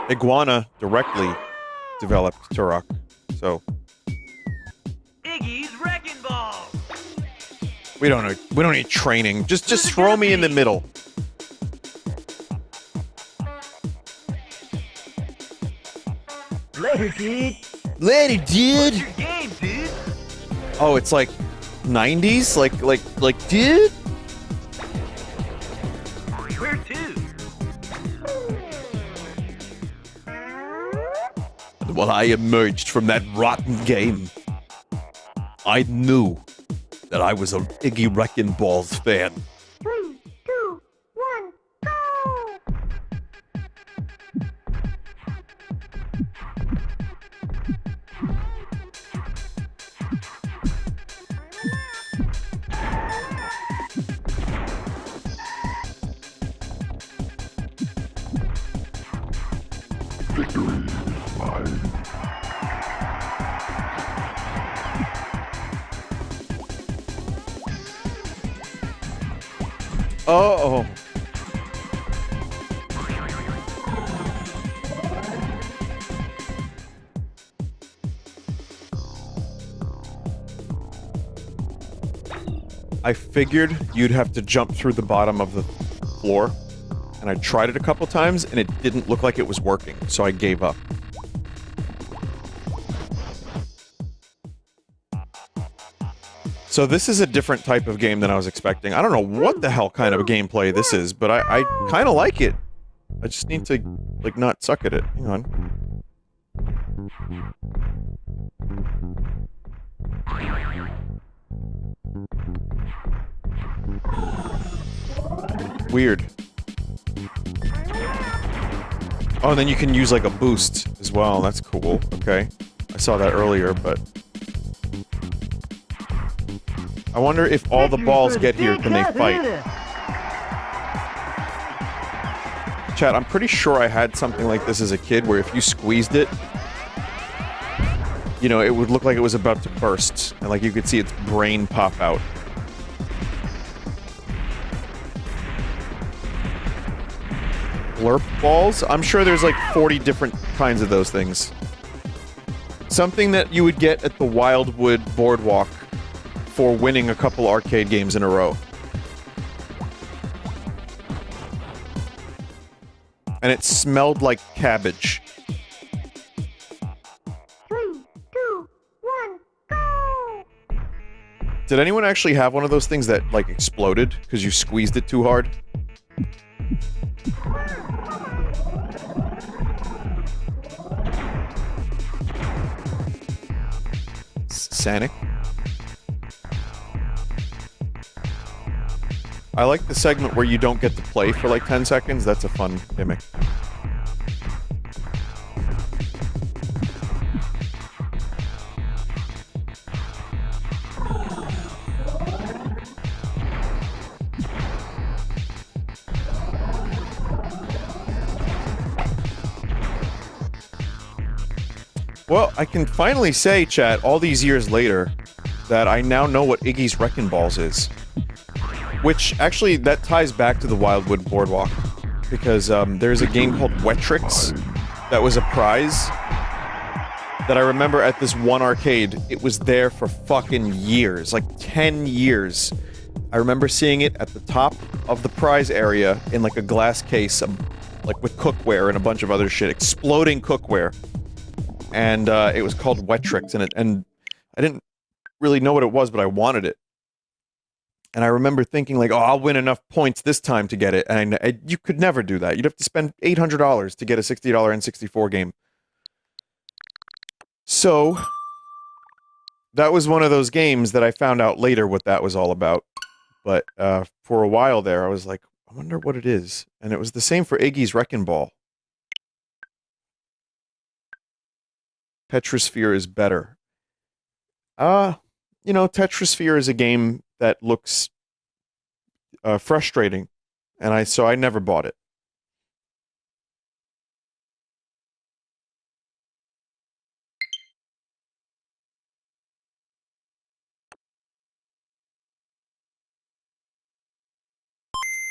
A: Iguana directly developed Turok, so...
H: Iggy's Wrecking Ball!
A: We don't need training. Just throw me in the middle.
H: Later, dude!
A: Later, dude!
H: What's your game, dude?
A: Oh, it's like 90s? Like, dude?
H: Where to?
A: When I emerged from that rotten game, I knew that I was an Iggy Wrecking Balls fan.
I: 3, 2, 1, go!
B: Victory is mine.
A: Oh. I figured you'd have to jump through the bottom of the floor, and I tried it a couple times, and it didn't look like it was working, so I gave up. So this is a different type of game than I was expecting. I don't know what the hell kind of a gameplay this is, but I kind of like it. I just need to, like, not suck at it. Hang on. Weird. Oh, and then you can use, like, a boost as well. That's cool. Okay. I saw that earlier, but... I wonder if all the balls get here, can they fight? Chat, I'm pretty sure I had something like this as a kid, where if you squeezed it, you know, it would look like it was about to burst, and like you could see its brain pop out. Blurp balls? I'm sure there's like 40 different kinds of those things. Something that you would get at the Wildwood Boardwalk for winning a couple arcade games in a row. And it smelled like cabbage. Did anyone actually have one of those things that, like, exploded because you squeezed it too hard? Sanic? I like the segment where you don't get to play for like 10 seconds. That's a fun gimmick. Well, I can finally say, chat, all these years later, that I now know what Iggy's Wrecking Balls is. Which, actually, that ties back to the Wildwood Boardwalk. Because, there's a game called Wetrix that was a prize that I remember at this one arcade. It was there for fucking years. Like, 10 years. I remember seeing it at the top of the prize area in, like, a glass case, like, with cookware and a bunch of other shit. Exploding cookware. And, it was called Wetrix, and I didn't really know what it was, but I wanted it. And I remember thinking, like, oh, I'll win enough points this time to get it, and you could never do that. You'd have to spend $800 to get a $60 N64 game. So, that was one of those games that I found out later what that was all about. But, for a while there, I was like, I wonder what it is. And it was the same for Iggy's Wrecking Ball. Tetrasphere is better. You know, Tetrasphere is a game that looks frustrating, and so I never bought it.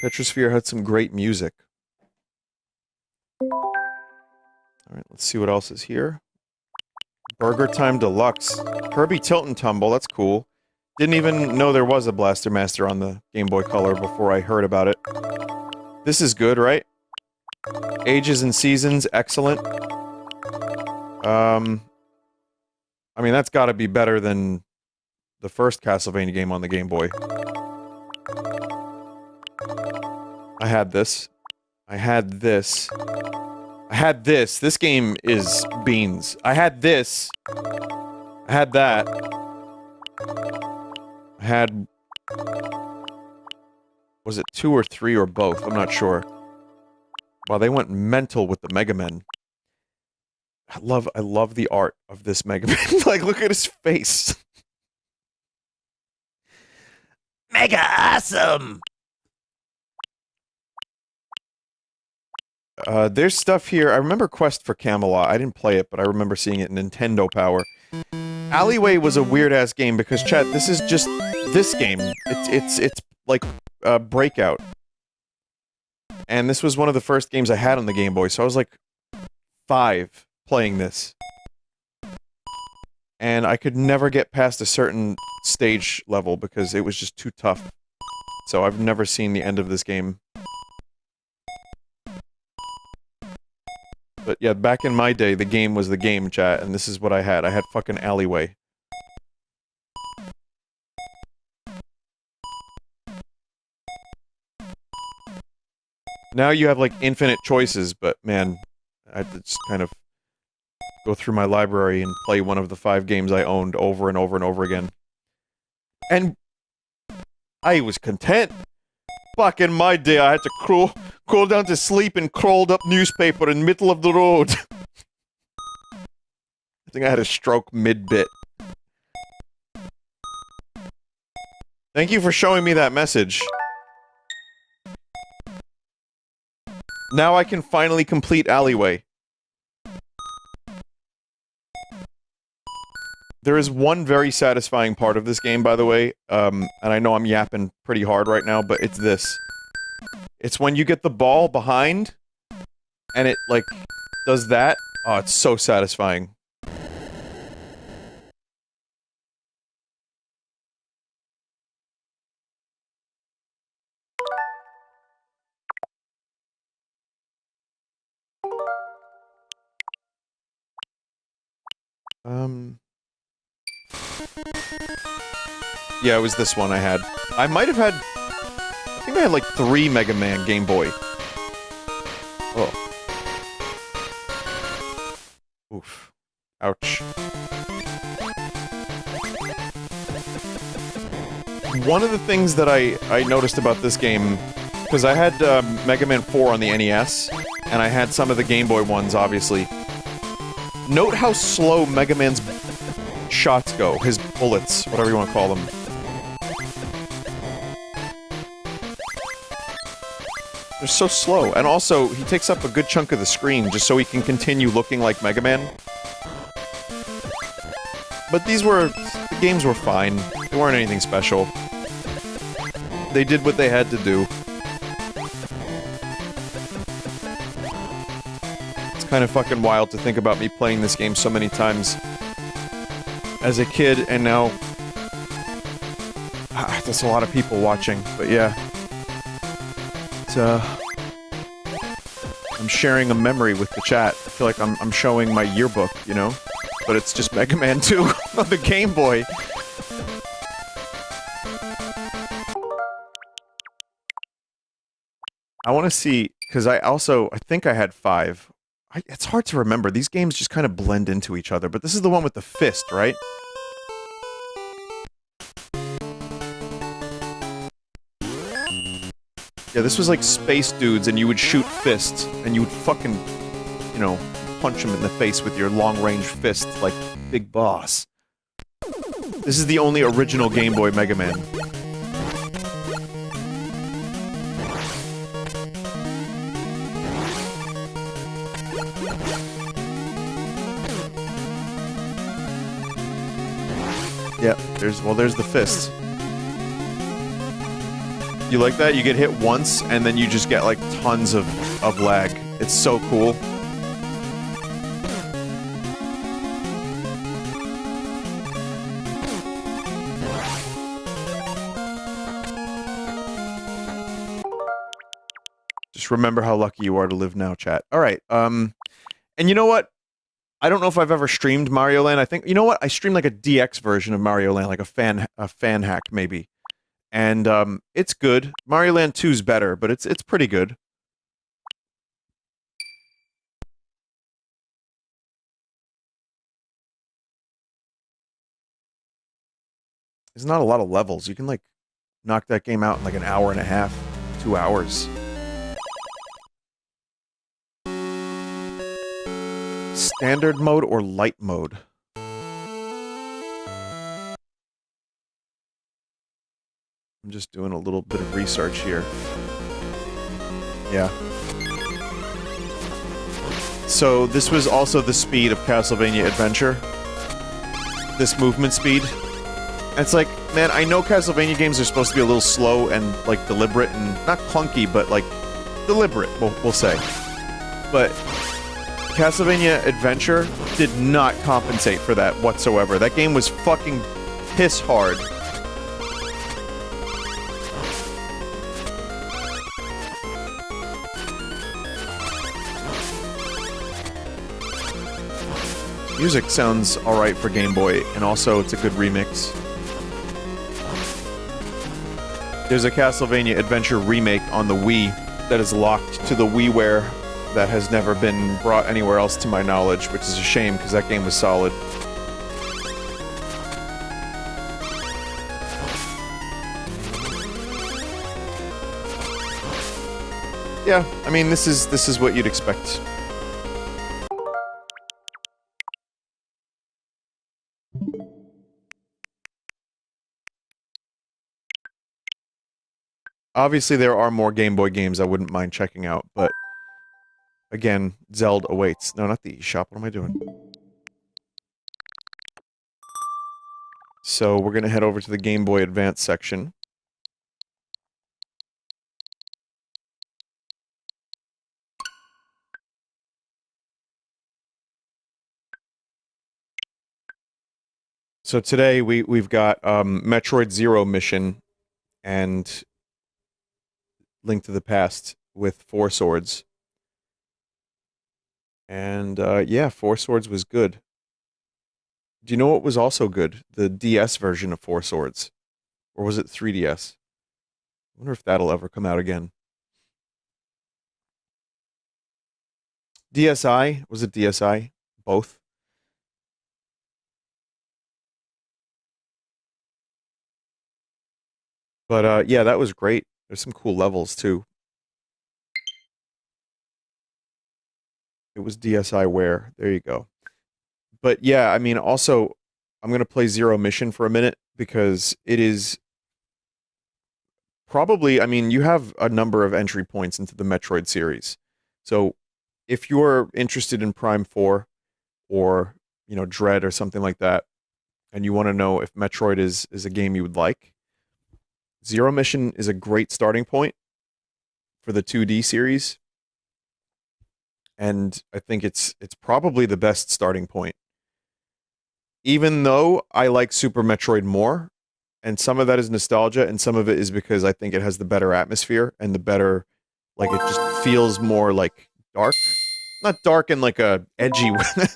A: Tetrasphere had some great music. Alright, let's see what else is here. Burger Time Deluxe. Kirby Tilt and Tumble, that's cool. Didn't even know there was a Blaster Master on the Game Boy Color before I heard about it. This is good, right? Ages and Seasons, excellent. I mean, that's gotta be better than the first Castlevania game on the Game Boy. I had this. I had this. I had this. This game is beans. I had this. I had that. I had... Was it 2 or 3 or both? I'm not sure. Wow, they went mental with the Mega Men. I love the art of this Mega Man. Like, look at his face. Mega awesome! There's stuff here. I remember Quest for Camelot. I didn't play it, but I remember seeing it in Nintendo Power. Alleyway was a weird-ass game because, chat, this is just this game. It's like, Breakout. And this was one of the first games I had on the Game Boy, so I was like 5 playing this. And I could never get past a certain stage level because it was just too tough. So I've never seen the end of this game. But yeah, back in my day, the game was the game, chat, and this is what I had. I had fucking Alleyway. Now you have, like, infinite choices, but man, I had to just kind of go through my library and play one of the 5 games I owned over and over and over again. And I was content. Back in my day, I had to crawl down to sleep in crawled up newspaper in middle of the road. I think I had a stroke mid-bit. Thank you for showing me that message. Now I can finally complete Alleyway. There is one very satisfying part of this game, by the way, and I know I'm yapping pretty hard right now, but it's this. It's when you get the ball behind, and it, like, does that. Oh, it's so satisfying. Yeah, it was this one I had. I might have had... I think I had like 3 Mega Man Game Boy. Oh. Oof. Ouch. One of the things that I noticed about this game, because I had Mega Man 4 on the NES, and I had some of the Game Boy ones, obviously. Note how slow Mega Man's shots go, his bullets, whatever you want to call them. They're so slow, and also, he takes up a good chunk of the screen just so he can continue looking like Mega Man. But the games were fine. They weren't anything special. They did what they had to do. It's kind of fucking wild to think about me playing this game so many times as a kid, and now... there's a lot of people watching, but yeah. I'm sharing a memory with the chat. I feel like I'm showing my yearbook, you know? But it's just Mega Man 2 on the Game Boy. I want to see, because I think I had 5. It's hard to remember. These games just kind of blend into each other, but this is the one with the fist, right? Yeah, this was like Space Dudes, and you would shoot fists, and you would fucking, you know, punch them in the face with your long-range fist, like Big Boss. This is the only original Game Boy Mega Man. Yeah, there's the fist. You like that? You get hit once, and then you just get, like, tons of lag. It's so cool. Just remember how lucky you are to live now, chat. Alright, and you know what? I don't know if I've ever streamed Mario Land. I think, you know what? I streamed, like, a DX version of Mario Land, like a fan hack, maybe. And, it's good. Mario Land 2's better, but it's pretty good. There's not a lot of levels. You can, like, knock that game out in, like, an hour and a half, 2 hours. Standard mode or light mode? I'm just doing a little bit of research here. Yeah. So, this was also the speed of Castlevania Adventure. This movement speed. And it's like, man, I know Castlevania games are supposed to be a little slow and, like, deliberate and not clunky, but, like, deliberate, we'll say. But Castlevania Adventure did not compensate for that whatsoever. That game was fucking piss hard. Music sounds alright for Game Boy, and also it's a good remix. There's a Castlevania Adventure remake on the Wii that is locked to the WiiWare that has never been brought anywhere else to my knowledge, which is a shame because that game was solid. Yeah, I mean, this is what you'd expect. Obviously, there are more Game Boy games I wouldn't mind checking out, but... Again, Zelda awaits. No, not the eShop. What am I doing? So, we're gonna head over to the Game Boy Advance section. So today, we've got, Metroid Zero Mission, and... Link to the Past with Four Swords. And, yeah, Four Swords was good. Do you know what was also good? The DS version of Four Swords. Or was it 3DS? I wonder if that'll ever come out again. DSi? Was it DSi? Both? But yeah, that was great. There's some cool levels too. It was DSiWare. There you go. But yeah, I mean, also, I'm going to play Zero Mission for a minute because it is probably, I mean, you have a number of entry points into the Metroid series. So if you're interested in Prime 4 or, you know, Dread or something like that, and you want to know if Metroid is a game you would like, Zero Mission is a great starting point for the 2D series. And I think it's probably the best starting point. Even though I like Super Metroid more, and some of that is nostalgia, and some of it is because I think it has the better atmosphere and the better, like, it just feels more like dark. Not dark in like a edgy way,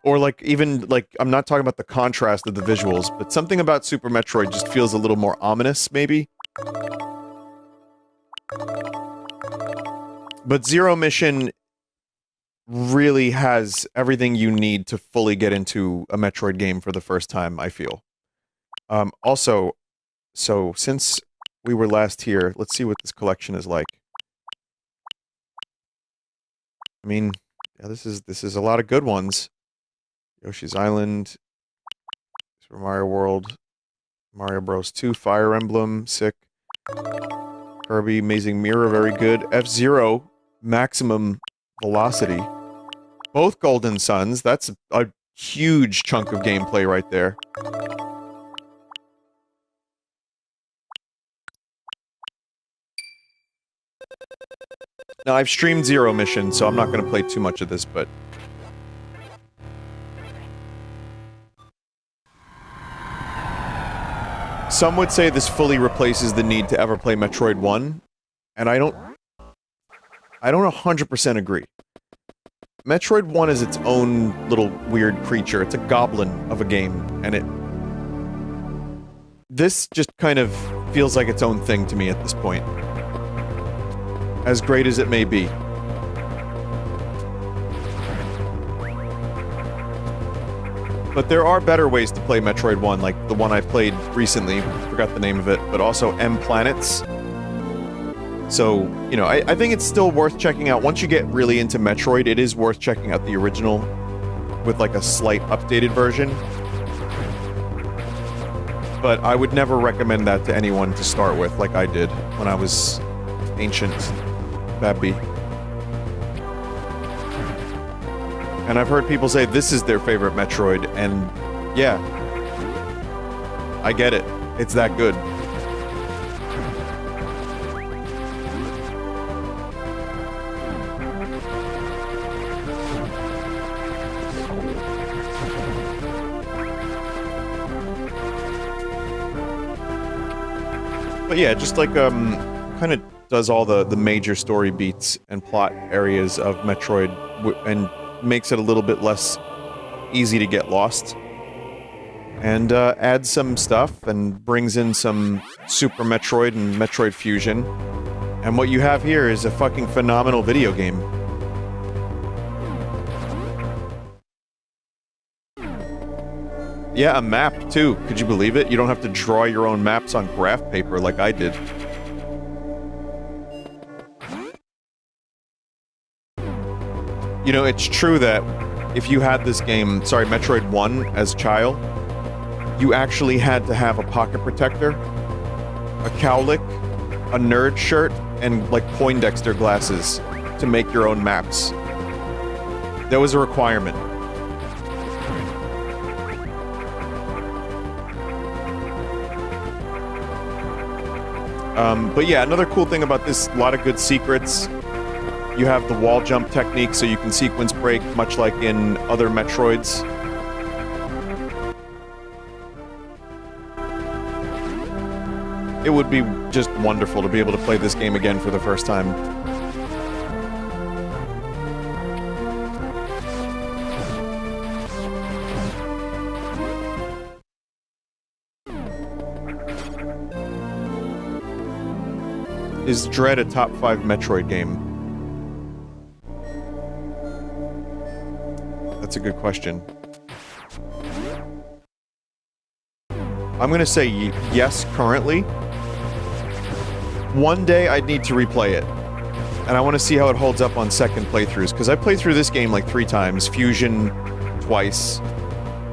A: or like even like, I'm not talking about the contrast of the visuals, but something about Super Metroid just feels a little more ominous, maybe. But Zero Mission really has everything you need to fully get into a Metroid game for the first time, I feel. Also, so since we were last here, let's see what this collection is like. I mean, yeah, this is a lot of good ones. Yoshi's Island, Super Mario World, Mario Bros. 2, Fire Emblem, sick. Kirby, Amazing Mirror, very good. F-Zero, Maximum Velocity. Both Golden Suns, that's a huge chunk of gameplay right there. Now, I've streamed Zero Mission, so I'm not going to play too much of this, but... Some would say this fully replaces the need to ever play Metroid 1, and I don't 100% agree. Metroid 1 is its own little weird creature. It's a goblin of a game, and this just kind of feels like its own thing to me at this point. As great as it may be. But there are better ways to play Metroid 1, like the one I played recently, forgot the name of it, but also M Planets. So, you know, I think it's still worth checking out. Once you get really into Metroid, it is worth checking out the original with like a slight updated version. But I would never recommend that to anyone to start with, like I did when I was ancient Babby. And I've heard people say this is their favorite Metroid, and yeah, I get it. It's that good. But yeah, just like, kind of does all the major story beats and plot areas of Metroid, and makes it a little bit less easy to get lost. And adds some stuff, and brings in some Super Metroid and Metroid Fusion. And what you have here is a fucking phenomenal video game. Yeah, a map, too. Could you believe it? You don't have to draw your own maps on graph paper like I did. You know, it's true that if you had this game, sorry, Metroid 1 as a child, you actually had to have a pocket protector, a cowlick, a nerd shirt, and, like, Poindexter glasses to make your own maps. That was a requirement. But yeah, another cool thing about this, a lot of good secrets. You have the wall jump technique, so you can sequence break, much like in other Metroids. It would be just wonderful to be able to play this game again for the first time. Is Dread a top 5 Metroid game? That's a good question. I'm gonna say yes currently. One day I'd need to replay it. And I want to see how it holds up on second playthroughs, because I played through this game like 3 times, Fusion twice,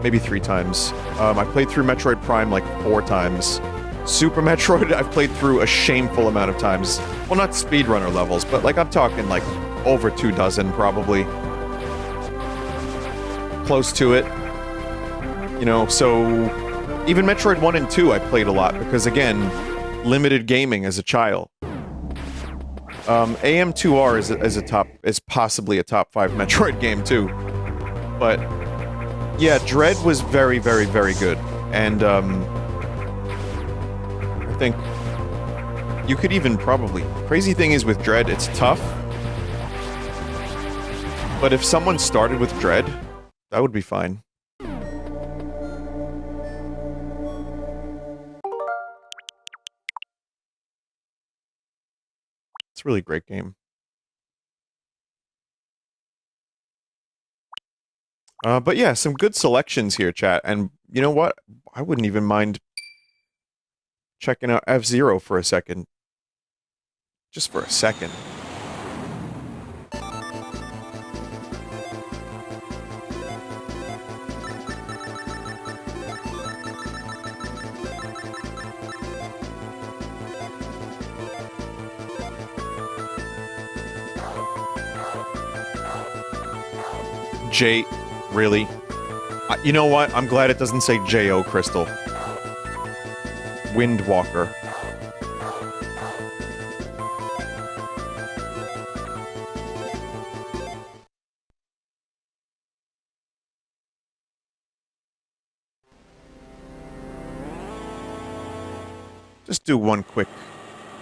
A: maybe 3 times. I played through Metroid Prime like 4 times. Super Metroid I've played through a shameful amount of times. Well, not speedrunner levels, but like I'm talking like over 24 probably. Close to it. You know, so even Metroid 1 and 2 I played a lot, because again, limited gaming as a child. AM2R is possibly a top 5 Metroid game too. But yeah, Dread was very, very, very good. And I think you could even probably... Crazy thing is with Dread, it's tough. But if someone started with Dread, that would be fine. It's a really great game. But yeah, some good selections here, chat. And you know what? I wouldn't even mind checking out F-Zero for a second. Just for a second. J... Really? You know what? I'm glad it doesn't say J.O. Crystal. Windwalker. Just do one quick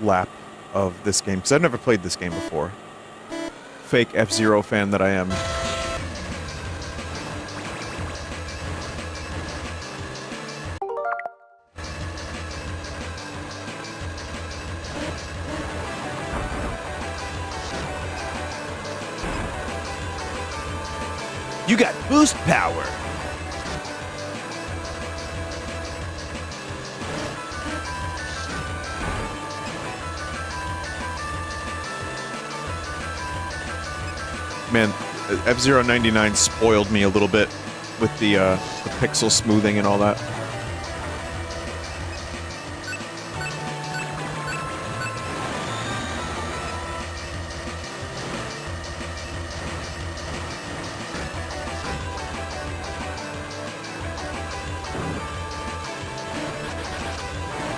A: lap of this game, because I've never played this game before. Fake F-Zero fan that I am.
H: You got boost power.
A: Man, F-Zero 99 spoiled me a little bit with the pixel smoothing and all that.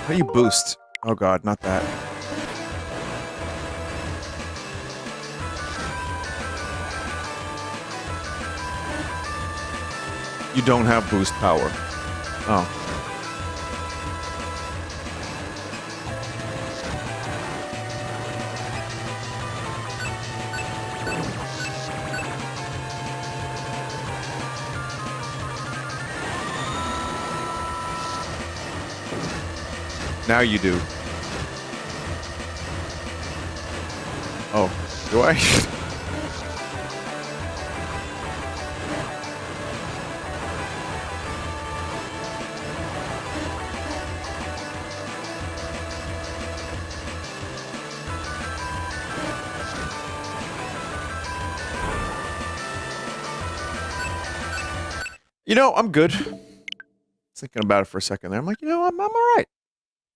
A: How do you boost? Oh god, not that. You don't have boost power. Oh. Now you do. Oh, do I? You know, I'm good. Thinking about it for a second there. I'm like, you know, I'm alright.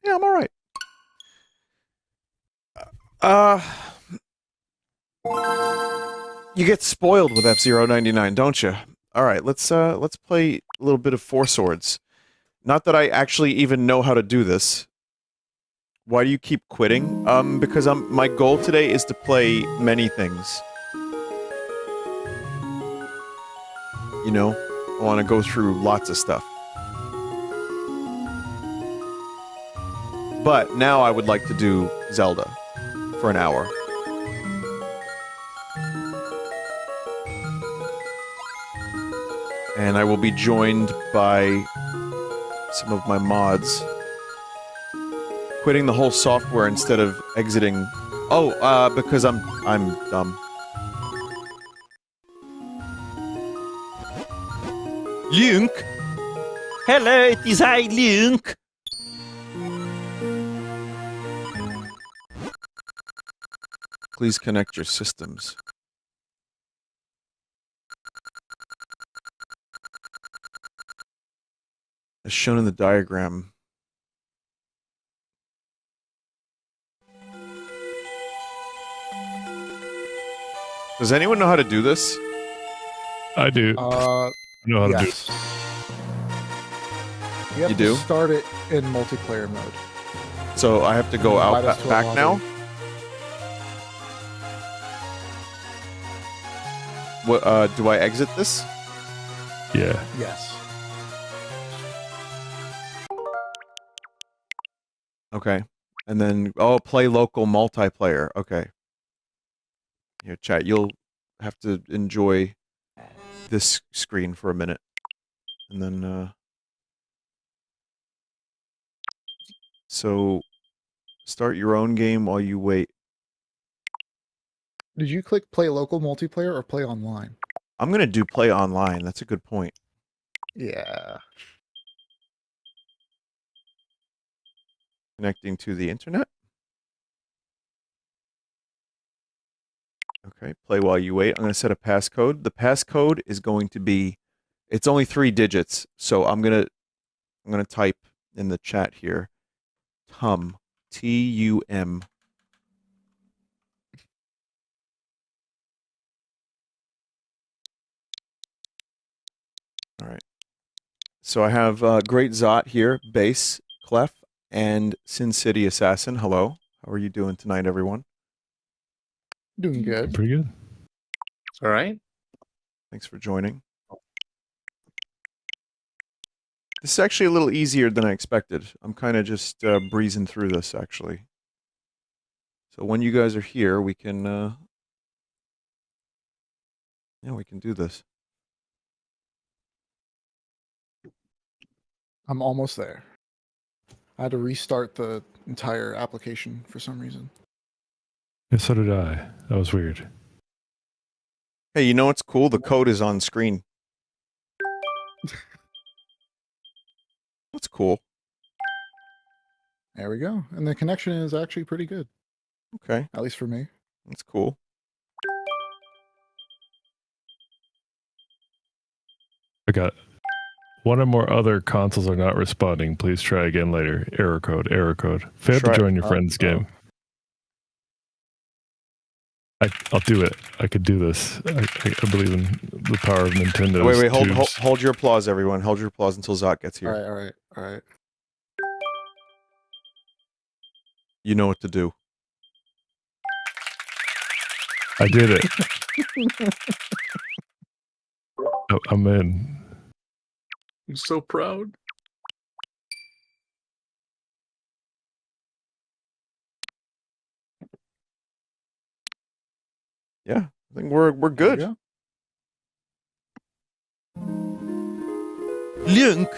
A: Yeah, I'm alright. You get spoiled with F-Zero 99, don't you? Alright, let's play a little bit of Four Swords. Not that I actually even know how to do this. Why do you keep quitting? Because my goal today is to play many things. You know? I want to go through lots of stuff. But now I would like to do Zelda for an hour. And I will be joined by some of my mods. quitting the whole software instead of exiting? Oh, because I'm dumb. Link.
H: Hello, it is I, Link.
A: Please connect your systems. As shown in the diagram. Does anyone know how to do this?
J: I do.
K: Uh,
J: know how to do
K: yes. You have
A: You
K: to
A: do?
K: start it in multiplayer mode.
A: So I have to go out
K: Invite us to a
A: back
K: lobby.
A: now? What, do I exit this?
J: Yeah.
K: Yes.
A: Okay. And then, oh, play local multiplayer. Okay. Here, chat, you'll have to enjoy this screen for a minute. And then, so, start your own game while you wait.
K: Did you click play local multiplayer or play online?
A: I'm gonna do play online. That's a good point.
K: Yeah.
A: Connecting to the internet. Okay, play while you wait. I'm gonna set a passcode. The passcode is going to be, it's only 3 digits, so I'm gonna type in the chat here, TUM, TUM. All right. So I have Great Zot here, Bass, Clef, and Sin City Assassin. Hello. How are you doing tonight, everyone?
K: Doing good.
J: Pretty good.
L: All right.
A: Thanks for joining. This is actually a little easier than I expected. I'm kind of just breezing through this, actually. So when you guys are here, we can, yeah, we can do this.
K: I'm almost there. I had to restart the entire application for some reason.
J: Yeah, so did I. That was weird.
A: Hey, you know what's cool? The code is on screen. That's cool.
K: There we go. And the connection is actually pretty good.
A: Okay.
K: At least for me.
A: That's cool.
J: I got one or more other consoles are not responding. Please try again later. Error code, error code. Failed to join your friend's game. I'll do it. I could do this. I believe in the power of Nintendo.
A: Wait, hold your applause, everyone. Hold your applause until Zot gets here.
K: All right.
A: You know what to do.
J: I did it. Oh, I'm in.
L: I'm so proud.
A: Yeah, I think we're good.
K: Yeah.
H: Link.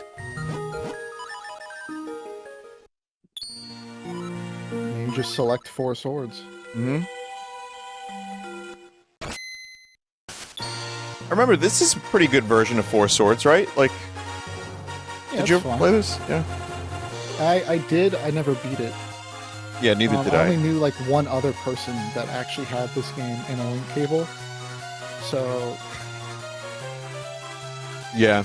K: You just select 4 swords.
A: Mm-hmm. I remember this is a pretty good version of 4 Swords, right? Like,
K: Yeah,
A: did you
K: it's
A: ever
K: fine.
A: play this? Yeah.
K: I did. I never beat it.
A: Yeah, neither did
K: I
A: I.
K: only knew like one other person that actually had this game in a link cable. So
A: Yeah.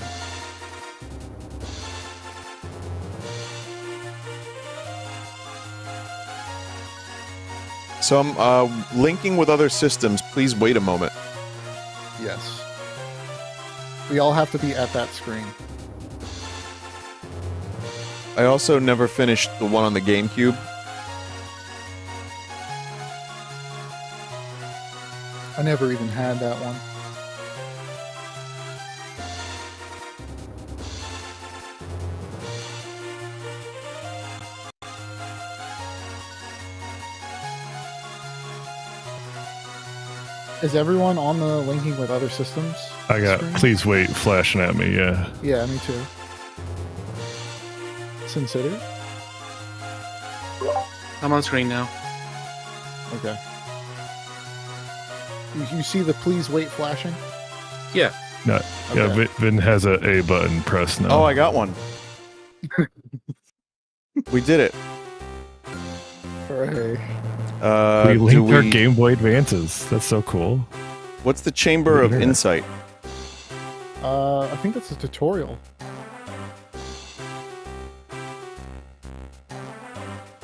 A: So I'm linking with other systems. Please wait a moment.
K: yes. We all have to be at that screen.
A: I also never finished the one on the GameCube.
K: I never even had that one. Is everyone on the linking with other systems?
J: I got
K: screen?
J: please wait flashing at me. Yeah.
K: Yeah, me too. Sin City?
L: I'm on screen now.
K: Okay. You see the please wait flashing?
L: Yeah.
J: No, yeah,
K: Okay.
J: Vin has a A button pressed now.
A: Oh, I got one. We did it.
K: Hooray.
J: we
A: do
J: linked our
A: we-
J: Game Boy Advances. That's so cool.
A: What's the Chamber of
J: Yeah.
A: Insight?
K: I think that's a tutorial.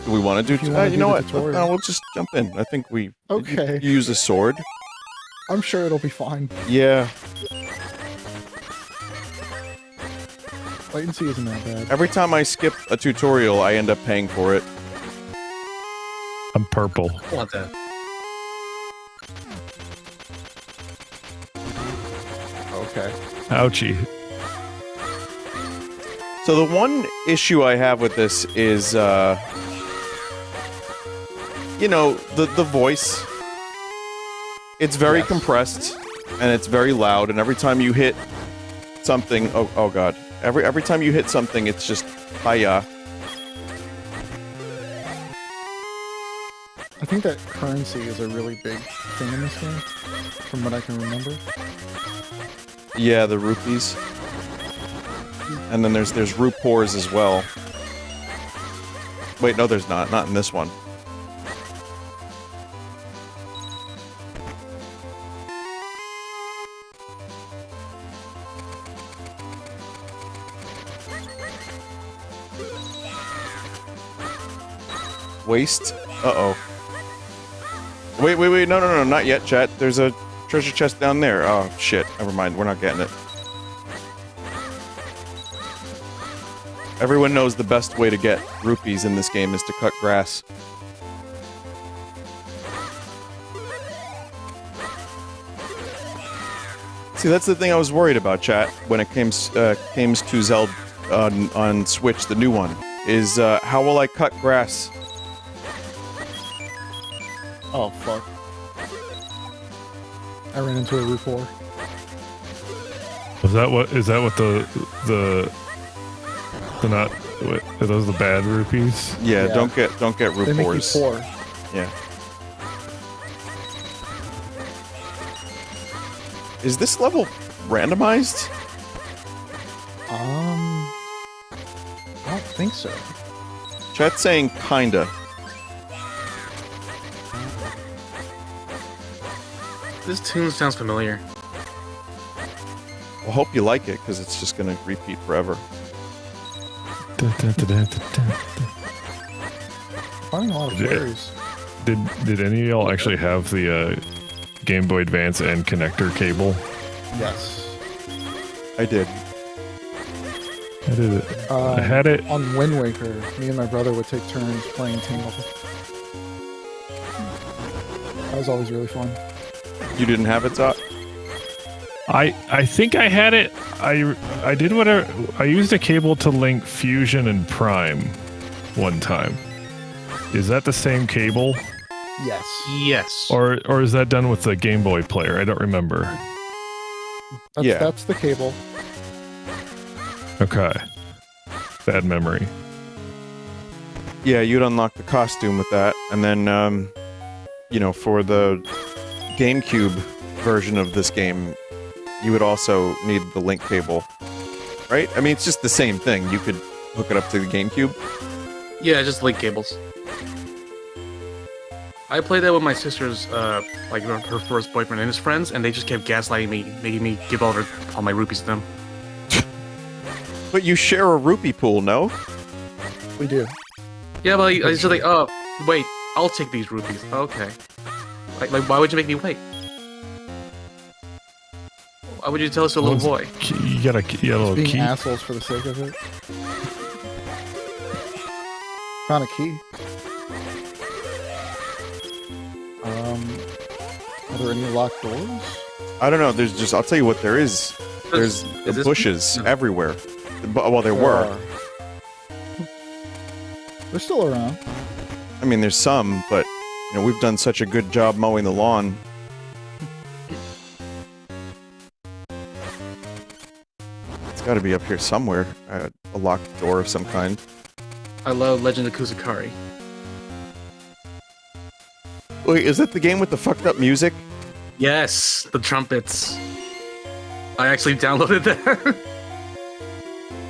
A: Do we want to
K: If you
A: do?
K: wanna
A: You
K: do
A: know
K: the
A: what?
K: tutorial.
A: No, we'll just jump in. I think we.
K: Okay.
A: You use a sword.
K: I'm sure it'll be fine.
A: Yeah.
K: Latency isn't that bad.
A: Every time I skip a tutorial, I end up paying for it.
J: I'm purple.
L: I want that.
K: Okay.
J: Ouchie.
A: So the one issue I have with this is, you know, the voice. It's very
K: Yes.
A: compressed, and it's very loud, and every time you hit something, oh god, every time you hit something, it's just hiya.
K: I think that currency is a really big thing in this game, from what I can remember.
A: Yeah, the rupees. And then there's rupees as well. Wait, no, there's not. Not in this one. Waste? Uh-oh. Wait, no, not yet, chat. There's a treasure chest down there. Oh, shit. Never mind, we're not getting it. Everyone knows the best way to get rupees in this game is to cut grass. See, that's the thing I was worried about, chat, when it came to Zelda on Switch, the new one, is how will I cut grass?
K: Oh, fuck. I ran into a RuPaul.
J: Is that what the not what, are those the bad rupees?
A: Yeah,
K: Yeah.
A: don't get
K: They make you
A: rupees.
K: poor.
A: Yeah. Is this level randomized?
K: I don't think so.
A: Chat's saying kinda.
L: This tune sounds familiar.
A: I hope you like it, because it's just gonna repeat forever.
K: Finding a lot of
J: Yeah.
K: fairies.
J: Did any of y'all actually have the Game Boy Advance and connector cable?
K: Yes.
A: I did.
J: I did it. I had it.
K: On Wind Waker, me and my brother would take turns playing Tangle. That was always really fun.
A: You didn't have it, Zot?
J: I think I had it. I did whatever. I used a cable to link Fusion and Prime one time. Is that the same cable?
K: Yes.
L: Yes.
J: Or is that done with the Game Boy player? I don't remember.
K: That's the cable.
J: Okay. Bad memory.
A: Yeah, you'd unlock the costume with that, and then, you know, for the GameCube version of this game, you would also need the link cable, right? I mean, it's just the same thing. You could hook it up to the GameCube.
L: Yeah, just link cables. I played that with my sister's, like her first boyfriend and his friends, and they just kept gaslighting me, making me give all my rupees to them.
A: But you share a rupee pool, no?
K: We do.
L: Yeah, but I just like, oh, wait, I'll take these rupees. Okay. Like, why would you make me wait? Why would you tell us to a little boy?
J: You got a little
K: Being
J: key.
K: assholes for the sake of it. Found a key. Are there any locked doors?
A: I don't know. There's just. I'll tell you what there is. There's
L: Is this-
A: bushes
L: No.
A: everywhere. Well, there were.
K: They're still around.
A: I mean, there's some, but you know, we've done such a good job mowing the lawn. It's got to be up here somewhere. A locked door of some kind.
L: I love Legend of Kusakari.
A: Wait, is that the game with the fucked up music?
L: Yes, the trumpets. I actually downloaded that.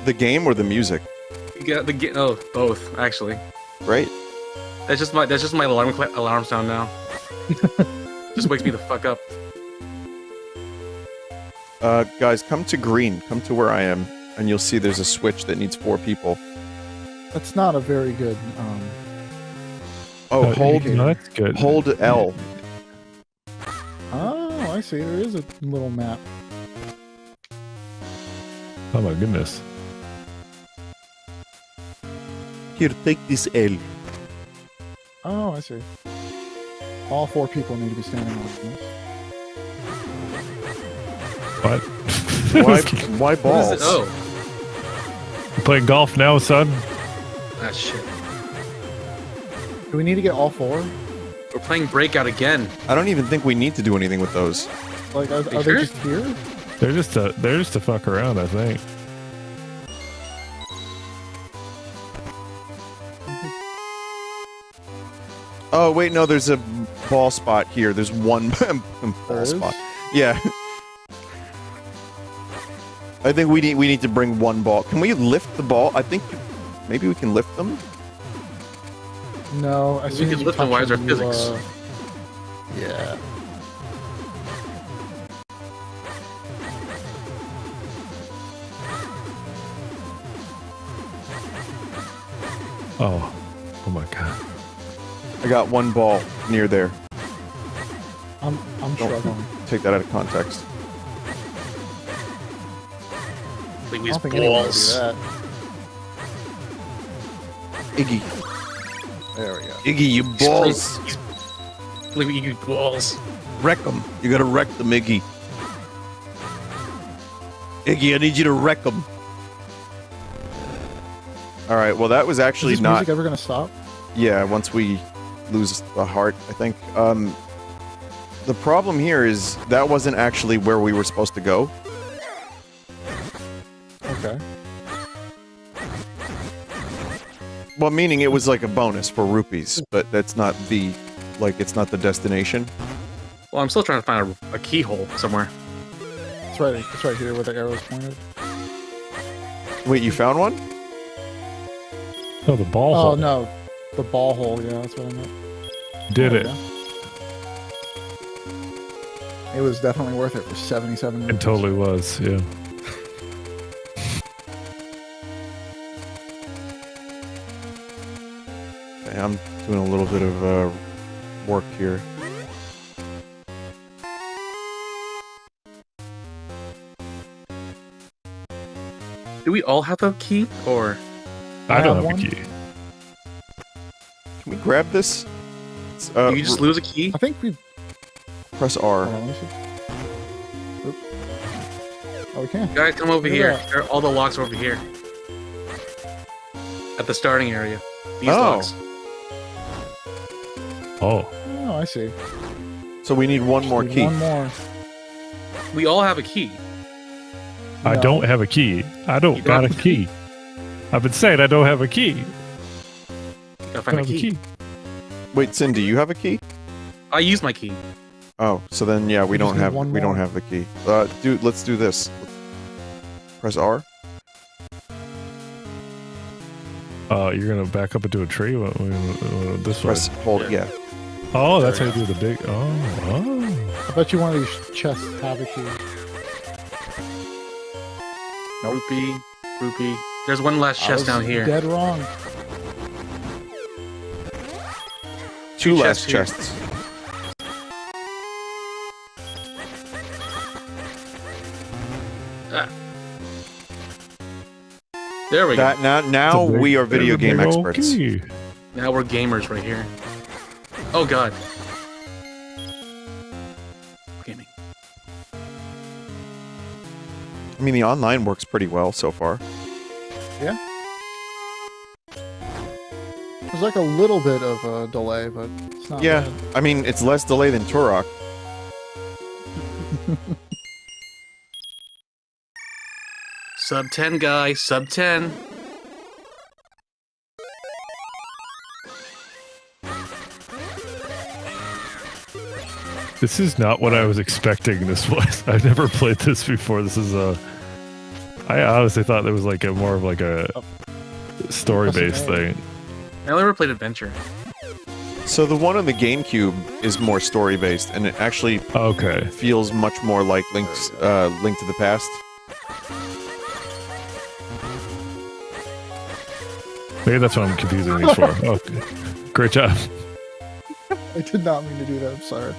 A: The game or the music?
L: Yeah, oh, both actually.
A: Right.
L: That's just my alarm sound now. Just wakes me the fuck up.
A: Guys, come to green. Come to where I am, and you'll see there's a switch that needs 4 people.
K: That's not a very good.
A: Oh, hold.
J: No, that's good.
A: Hold L.
K: Oh, I see. There is a little map.
J: Oh my goodness.
A: Here, take this L.
K: Oh, I see. All 4 people need to be standing on this.
J: What?
A: Why balls?
L: What is it? Oh,
J: You playing golf now, son?
L: ah shit.
K: Do we need to get all 4?
L: We're playing Breakout again.
A: I don't even think we need to do anything with those.
K: Like, are they
L: sure?
K: just here?
J: They're just to fuck around, I think.
A: Oh wait, no, there's a ball spot here. There's one ball spot. Yeah. I think we need to bring 1 ball. Can we lift the ball? I think maybe we can lift them.
K: No, as
L: We
K: soon
L: can
K: as you
L: lift them,
K: touch
L: why is there
K: them,
L: physics?
K: Yeah.
J: Oh my god.
A: I got 1 ball near there.
K: I'm struggling.
A: Take that out of context.
L: Like
K: I
L: these
K: don't think anyone will do
L: balls.
K: that.
A: Iggy.
K: There we go.
A: Iggy, you balls.
L: Like you balls.
A: Wreck them. You gotta wreck them, Iggy. Iggy, I need you to wreck them. Alright, well that was actually
K: Is this
A: not...
K: music ever gonna stop?
A: Yeah, once we lose the heart, I think. The problem here is that wasn't actually where we were supposed to go.
K: Okay.
A: Well, meaning it was like a bonus for rupees, but that's not the... Like, it's not the destination.
L: Well, I'm still trying to find a keyhole somewhere.
K: It's right here where the arrow's pointed.
A: Wait, you found one?
J: Oh, the ball
K: Oh,
J: hole.
K: no. The ball hole, yeah, that's what I meant.
J: Did
K: There
J: it.
K: we go. It was definitely worth it for 77 minutes.
J: It totally was, yeah.
A: Okay, I'm doing a little bit of work here.
L: Do we all have a key, or
J: I don't
K: have
J: have
K: one.
J: a key.
A: Can we grab this?
L: do you just lose a key?
K: I think we...
A: Press R.
K: Hold on, let me see. Oop. Oh, we can.
L: Guys, come over
K: Look at
L: here.
K: that.
L: There are all the locks are over here. At the starting area. These
A: Oh.
L: locks.
J: Oh.
K: Oh, I see.
A: So we need 1 more
K: Need
A: key.
K: 1 more.
L: We all have a key.
J: I
K: No.
J: don't have a key. I don't
L: You
J: got a
L: don't-
J: key. I've been saying I don't have a key.
L: You gotta
J: I
L: find
J: don't
L: a
J: have
L: key.
A: Wait, Sin, do you have a key?
L: I use my key.
A: Oh, so then yeah, we
K: We just
A: don't
K: need
A: have
K: 1
A: we don't
K: more.
A: have the key. Dude, let's do this. Press R.
J: You're gonna back up into a tree? This way.
A: Press hold. Yeah.
J: Oh, that's how you do the big. Oh.
K: I bet you one of these chests have a key.
L: Rupee. There's one last
K: I
L: chest
K: was
L: down here.
K: Dead wrong.
A: 2 less
L: chests here.
A: chests.
L: Ah. There we go.
A: That now
J: It's a big-
A: we are video
J: it's a
A: game
J: big old
A: experts.
J: key.
L: Now we're gamers right here. Oh god. Gaming.
A: I mean, the online works pretty well so far.
K: Yeah. There's like a little bit of a delay, but it's not
A: Yeah,
K: bad.
A: I mean, it's less delay than Turok.
L: Sub 10 guy, sub 10.
J: This is not what I was expecting this was. I've never played this before. This is I honestly thought there was like a more of like a story-based thing.
L: I never played Adventure.
A: So the one on the GameCube is more story-based, and it actually feels much more like Link to the Past.
J: Maybe that's what I'm confusing these for. Oh, great job.
K: I did not mean to do that. I'm sorry.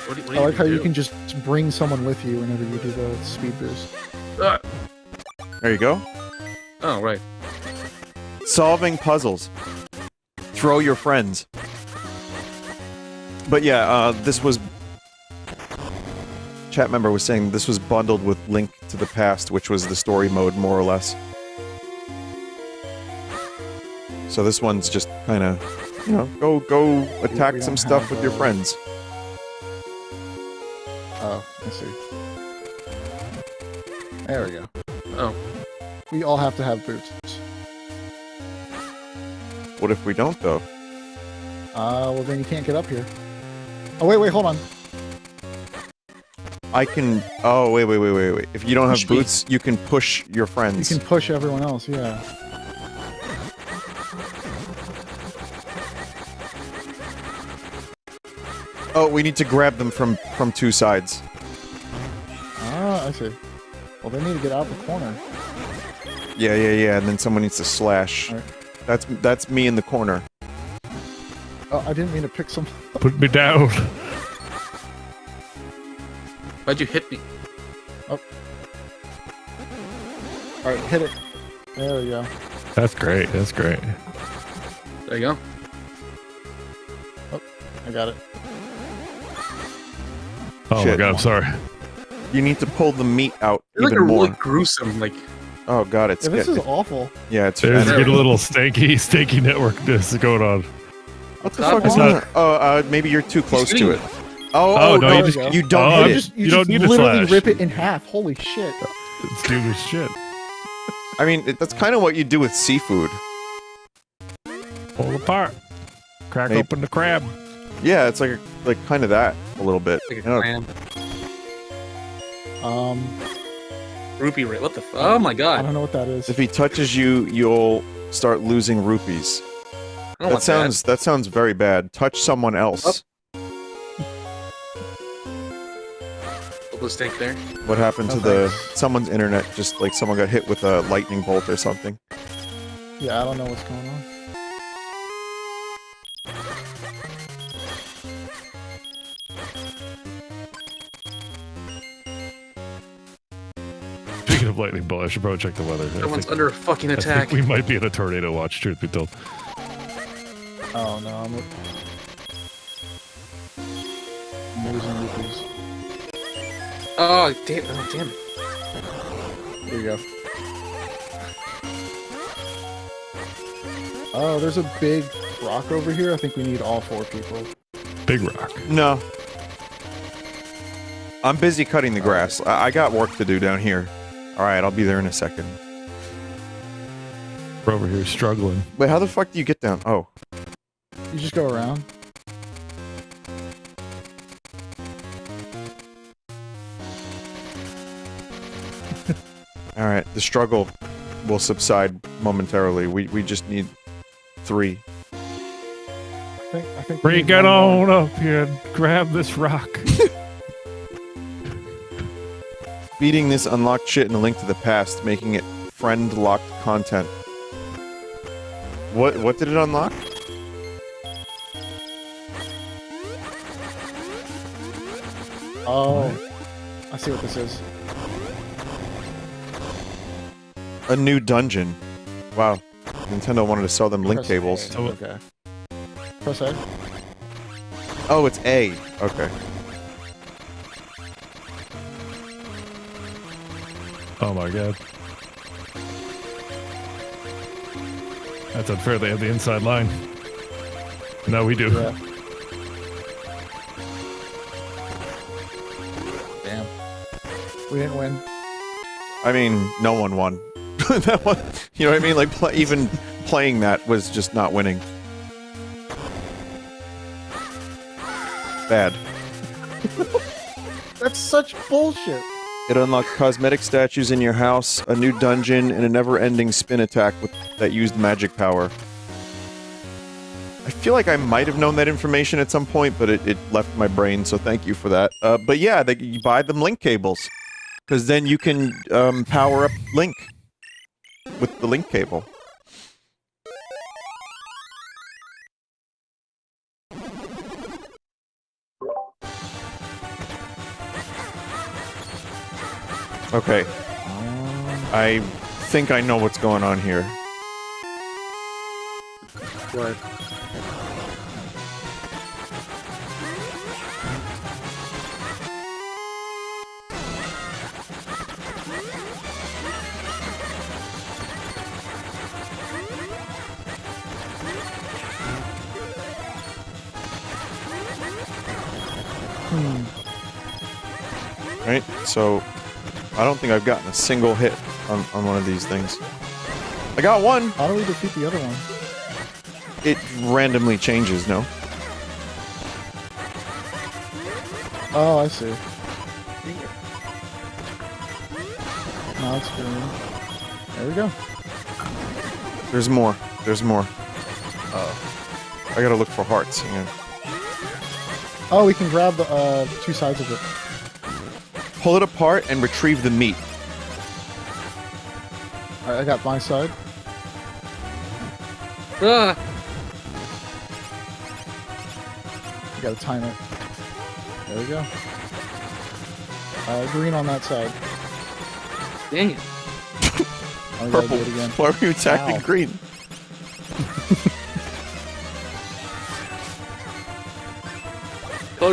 L: What
K: I like how
L: do?
K: you can just bring someone with you whenever you do the speed boost.
A: There you go.
L: Oh, right.
A: Solving puzzles. Throw your friends. But yeah, this was... Chat member was saying this was bundled with Link to the Past, which was the story mode, more or less. So this one's just kind of, you know, go attack some stuff with your friends.
K: Oh, I see. There we go.
L: Oh.
K: We all have to have boots.
A: What if we don't, though?
K: Well then you can't get up here. Oh, wait, hold on.
A: I can... Oh, wait. If you don't have boots, you can push your friends.
K: You can push everyone else, yeah.
A: Oh, we need to grab them from two sides.
K: Ah, I see. Well, they need to get out the corner.
A: Yeah, and then someone needs to slash.
K: Right.
A: That's me in the corner.
K: Oh, I didn't mean to pick some...
J: Put me down.
L: Why'd you hit me?
K: Oh. Alright, hit it. There we go.
J: That's great. That's great.
L: There you go.
K: Oh, I got it.
J: Oh my god, I'm sorry.
A: You need to pull the meat out
L: It's like
A: even
L: a
A: more.
L: really gruesome, like...
A: Oh god, it's...
K: Yeah, this is awful.
A: Yeah, it's...
J: There's a little stanky network this is going on.
A: What the fuck is that? Oh, maybe you're too close to it.
J: Oh, no,
A: you don't hit it.
J: You don't need to
K: literally
J: slash.
K: rip it in half. Holy shit.
J: It's stupid shit.
A: I mean, that's kind of what you do with seafood.
J: Pull apart. Crack
A: Maybe.
J: open the crab.
A: Yeah, it's like kind of that a little bit.
L: Like a
A: You know,
L: clam.
K: Rupee
L: rate. What the Oh my god.
K: I don't know what that is.
A: if he touches you, you'll start losing rupees.
L: I don't want
A: That sounds very bad. Touch someone else.
L: Little stink there.
A: What happened to
K: thanks.
A: someone's internet? Just like someone got hit with a lightning bolt or something.
K: Yeah, I don't know what's going on.
J: Speaking of lightning bolt, I should probably check the weather.
L: Someone's under a fucking
J: I
L: attack.
J: think we might be in a tornado watch, truth be told.
K: Oh no, I'm losing rupees.
L: Oh damn it.
K: Here you go. Oh, there's a big rock over here. I think we need all 4 people.
J: Big rock.
A: No. I'm busy cutting the grass. I got work to do down here. Alright, I'll be there in a second.
J: We're over here struggling.
A: Wait, how the fuck do you get down? Oh.
K: You just go around.
A: Alright, the struggle will subside momentarily. We just need 3.
K: I think
J: Bring it on up here and grab this rock.
A: Beating this unlocked shit in A Link to the Past, making it friend-locked content. What did it unlock?
K: Oh, I see what this is.
A: A new dungeon. Wow. Nintendo wanted to sell them link
K: Press
A: tables.
K: A. Okay. Press A.
A: Oh, it's A. Okay.
J: Oh my god. That's unfair, they have the inside line. No, we do.
K: Yeah. Damn. We didn't win.
A: I mean, no one won. That one, you know what I mean? Like, even playing that was just not winning. bad.
K: That's such bullshit.
A: It unlocked cosmetic statues in your house, a new dungeon, and a never-ending spin attack that used magic power. I feel like I might have known that information at some point, but it left my brain, so thank you for that. But yeah, you buy them link cables. Because then you can power up Link with the link cable. Okay. I think I know what's going on here.
L: What?
A: Right? So, I don't think I've gotten a single hit on one of these things. I got one!
K: How do we defeat the other one?
A: It randomly changes, no?
K: Oh, I see. Now it's green. There we go.
A: There's more. There's more. I gotta look for hearts. Hang on.
K: Oh, we can grab the two sides of it.
A: Pull it apart and retrieve the meat.
K: Alright, I got my side.
L: Ah!
K: You gotta time it. There we go. Green on that side.
L: Dang it.
K: Oh, we gotta
A: Purple.
K: do it again.
A: Why were you attacking
K: Ow.
A: green?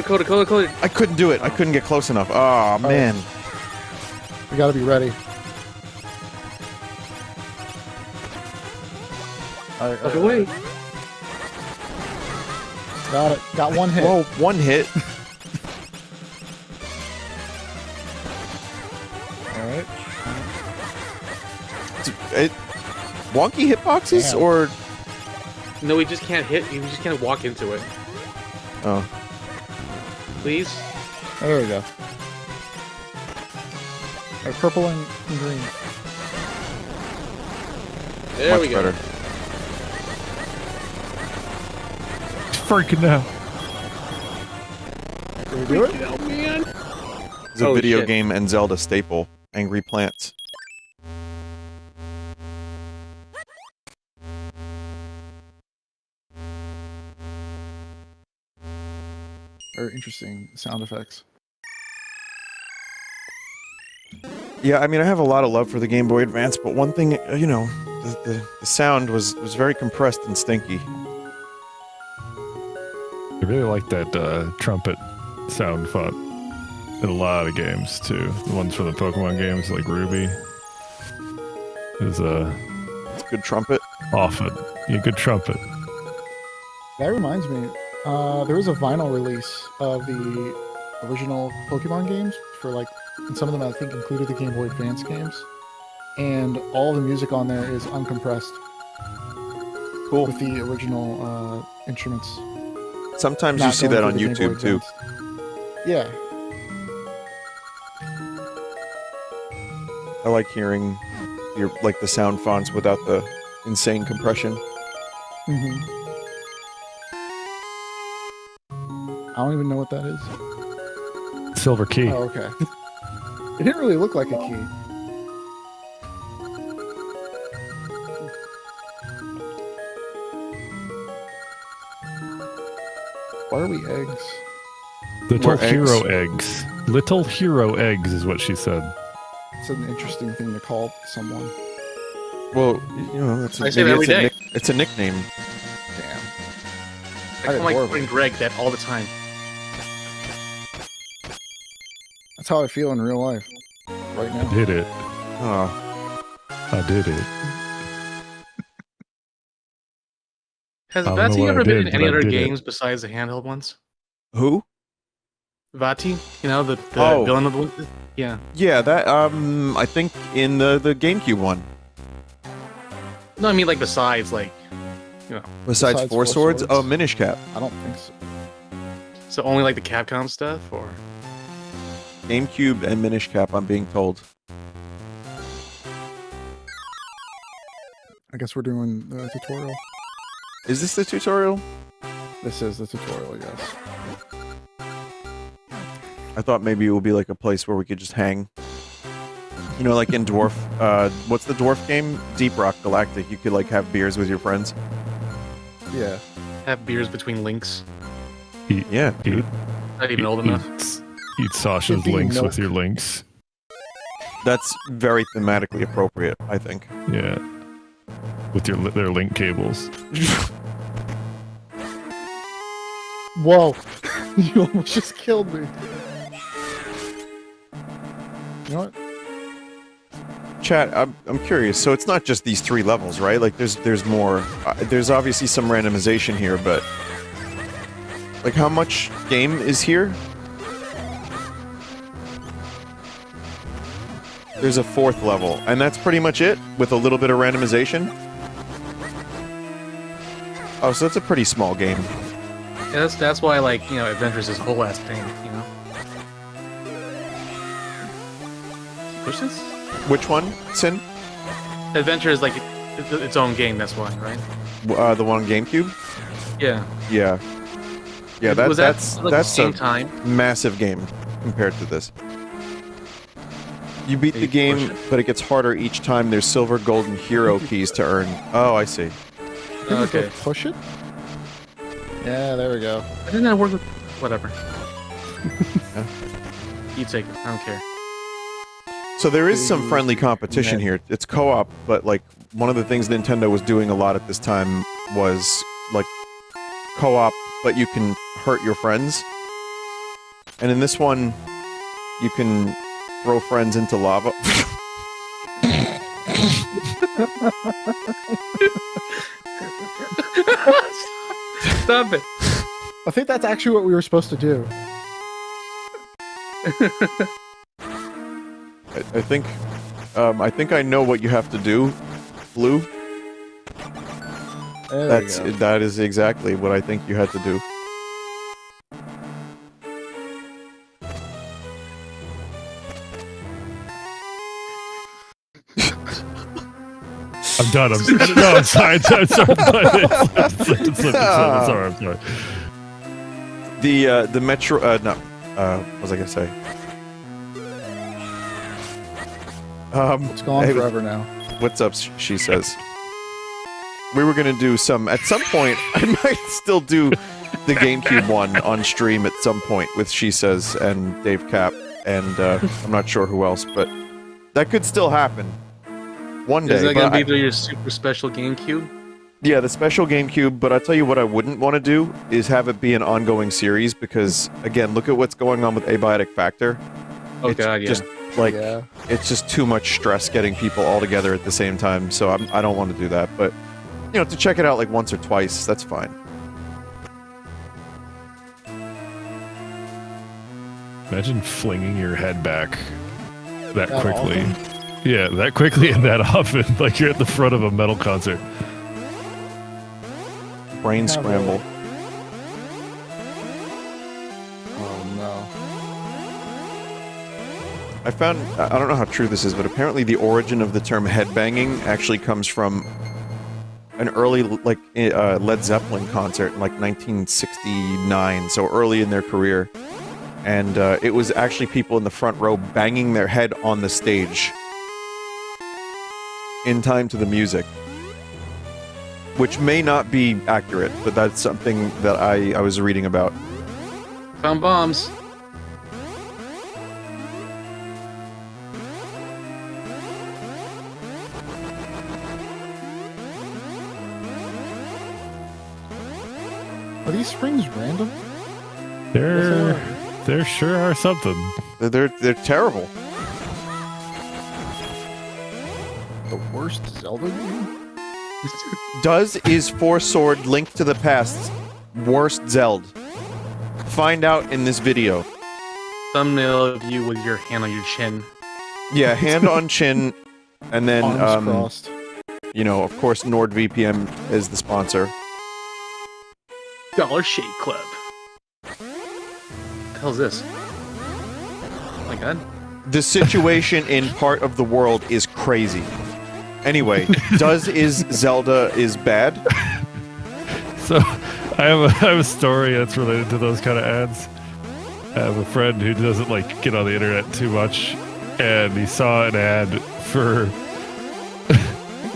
L: Color.
A: I couldn't do it. I couldn't get close enough. Oh, man.
K: We gotta be ready. Alright,
L: Okay, wait.
K: got it. Got one hit.
A: Whoa, one hit.
K: Alright.
A: Wonky hitboxes,
K: Damn.
A: or...
L: No, we just can't hit. You just can't walk into it.
A: Oh.
L: Please?
K: There we go. Alright, purple and green.
L: There
A: Much
L: we go.
A: better.
J: Freaking out.
K: Did we do it?
L: Oh, man.
A: It's a
L: Oh,
A: video
L: shit.
A: game and Zelda staple. Angry plants.
K: Very interesting sound effects.
A: Yeah, I mean, I have a lot of love for the Game Boy Advance, but one thing, you know, the sound was very compressed and stinky.
J: I really like that trumpet sound font in a lot of games too. The ones from the Pokemon games, like Ruby, is
A: It's a good trumpet.
J: often a good trumpet.
K: That reminds me, there was a vinyl release of the original Pokemon games for like, and some of them I think included the Game Boy Advance games, and all the music on there is uncompressed.
A: Cool.
K: With the original instruments.
A: Sometimes you
K: Not
A: see
K: going
A: that on
K: through the Game Boy
A: YouTube too.
K: Advance. Yeah.
A: I like hearing the sound fonts without the insane compression.
K: Mm-hmm. I don't even know what that is.
J: Silver key.
K: Oh, okay. It didn't really look like a key. Why are we eggs?
J: Little
A: We're
J: hero
A: eggs.
J: eggs. Little hero eggs is what she said.
K: It's an interesting thing to call someone.
A: Well, you know, that's
L: I say that every day.
A: It's a nickname.
K: Damn.
L: I call my friend Greg that all the time.
K: That's how I feel in real life. Right now.
J: Did it.
A: Oh.
J: I did it.
L: Has
J: I don't know
L: Vati
J: what I
L: ever been
J: did,
L: in any
J: but I
L: other
J: did it.
L: games besides the handheld ones?
A: Who?
L: Vati? You know, the
A: Oh.
L: villain of the one? Yeah.
A: Yeah, that, I think in the GameCube one.
L: No, I mean, like, besides, like, you know.
A: Besides Four Swords?
K: Swords?
A: Oh, Minish Cap.
K: I don't think so.
L: So only like the Capcom stuff, or
A: GameCube and Minish Cap, I'm being told.
K: I guess we're doing the tutorial.
A: Is this the tutorial?
K: This is the tutorial, yes.
A: I thought maybe it would be like a place where we could just hang. You know, like in Dwarf, what's the Dwarf game? Deep Rock Galactic. You could like have beers with your friends.
K: Yeah.
L: have beers between links.
A: Yeah, dude.
L: Not even old enough.
J: Eat Sasha's links with your links.
A: That's very thematically appropriate, I think.
J: Yeah. With their link cables.
K: Whoa! You almost just killed me. You know what?
A: Chat, I'm curious. So it's not just these 3 levels, right? Like, there's more. There's obviously some randomization here, but like, how much game is here? There's a 4th level, and that's pretty much it, with a little bit of randomization. Oh, so it's a pretty small game.
L: Yeah, that's why, like, you know, Adventures is a whole ass thing, you know? Push this?
A: Which one, Sin?
L: Adventure is like its own game, that's why, right?
A: The one on GameCube?
L: Yeah.
A: Yeah. Yeah,
L: Was
A: that's
L: the same
A: a
L: time?
A: massive game compared to this. You beat the game, but it gets harder each time. There's silver, gold, and hero keys to earn. Oh, I see.
L: Okay.
K: Push it? Yeah, there we go.
L: Why didn't that work with... Whatever. You take it. I don't care.
A: So there is some friendly competition here. It's co-op, but like one of the things Nintendo was doing a lot at this time was like co-op, but you can hurt your friends. And in this one, you can throw friends into lava.
L: Stop it.
K: I think that's actually what we were supposed to do.
A: I think I know what you have to do, Blue. That is exactly what I think you had to do.
J: I'm done. I'm sorry. I'm sorry. I'm sorry.
A: The Metro. No. What was I gonna say?
K: It's gone forever now.
A: What's up? She says. We were gonna do some. At some point, I might still do the GameCube one on stream at some point with She Says and Dave Cap, and I'm not sure who else, but that could still happen. One day.
L: Is that gonna be your super special GameCube?
A: Yeah, the special GameCube, but I'll tell you what I wouldn't want to do is have it be an ongoing series because, again, look at what's going on with Abiotic Factor.
L: Oh,
A: it's
L: God, yeah.
A: Just, like, it's just too much stress getting people all together at the same time, so I don't want to do that, but, you know, to check it out, like, once or twice, that's fine.
J: Imagine flinging your head back that quickly.
K: Often?
J: Yeah, that quickly and that often. Like you're at the front of a metal concert.
A: Brain scramble.
K: Oh no.
A: I found, I don't know how true this is, but apparently the origin of the term headbanging actually comes from an early, like, Led Zeppelin concert in, like, 1969, so early in their career. And it was actually people in the front row banging their head on the stage in time to the music. Which may not be accurate, but that's something that I was reading about.
L: Found bombs.
K: Are these springs random?
J: There sure are something.
A: They're terrible.
K: The worst Zelda game?
A: Is Four Sword Link to the Past's worst Zelda? Find out in this video.
L: Thumbnail of you with your hand on your chin.
A: Yeah, hand on chin, and then,
K: Arms crossed.
A: you know, of course, NordVPN is the sponsor.
L: Dollar Shave Club. the hell is this? Oh my god.
A: The situation in part of the world is crazy. Anyway, is Zelda is bad?
J: So, I have a story that's related to those kind of ads. I have a friend who doesn't like get on the internet too much, and he saw an ad for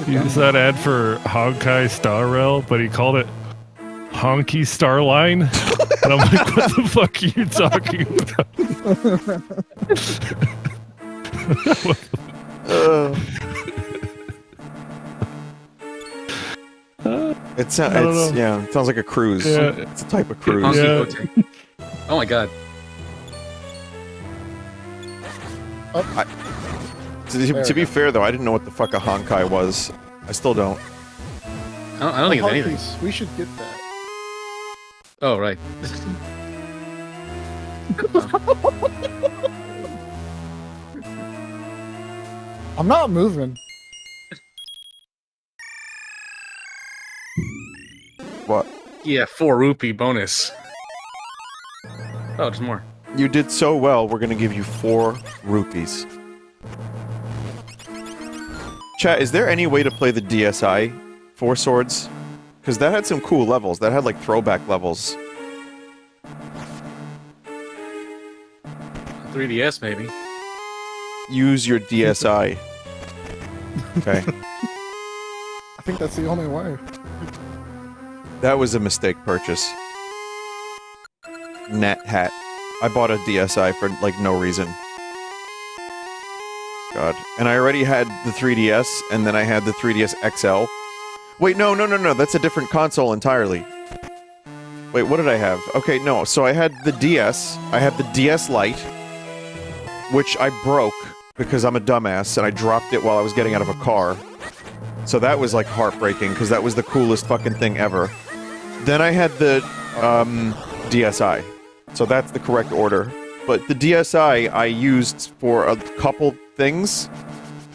J: Honkai Star Rail, but he called it Honky Star Line, and I'm like, what the fuck are you talking about?
A: It sounds like a cruise.
J: Yeah.
A: It's a type of cruise.
J: Yeah.
L: Oh my god.
A: To be fair, though, I didn't know what the fuck a Honkai was. I still don't.
L: I don't think it's anything.
K: We should get that.
L: Oh, right.
K: I'm not moving.
A: What?
L: Yeah, 4 rupee bonus. Oh, there's more.
A: You did so well, we're gonna give you 4 rupees. Chat, is there any way to play the DSi 4 Swords? Because that had some cool levels. That had, like, throwback levels.
L: 3DS, maybe.
A: Use your DSi. Okay.
K: I think that's the only way.
A: That was a mistake purchase. Nat hat. I bought a DSi for, like, no reason. God. And I already had the 3DS, and then I had the 3DS XL. Wait, no, that's a different console entirely. Wait, what did I have? Okay, no, so I had the DS, I had the DS Lite, which I broke because I'm a dumbass, and I dropped it while I was getting out of a car. So that was, like, heartbreaking, because that was the coolest fucking thing ever. Then I had the, DSi. So that's the correct order. But the DSi I used for a couple things,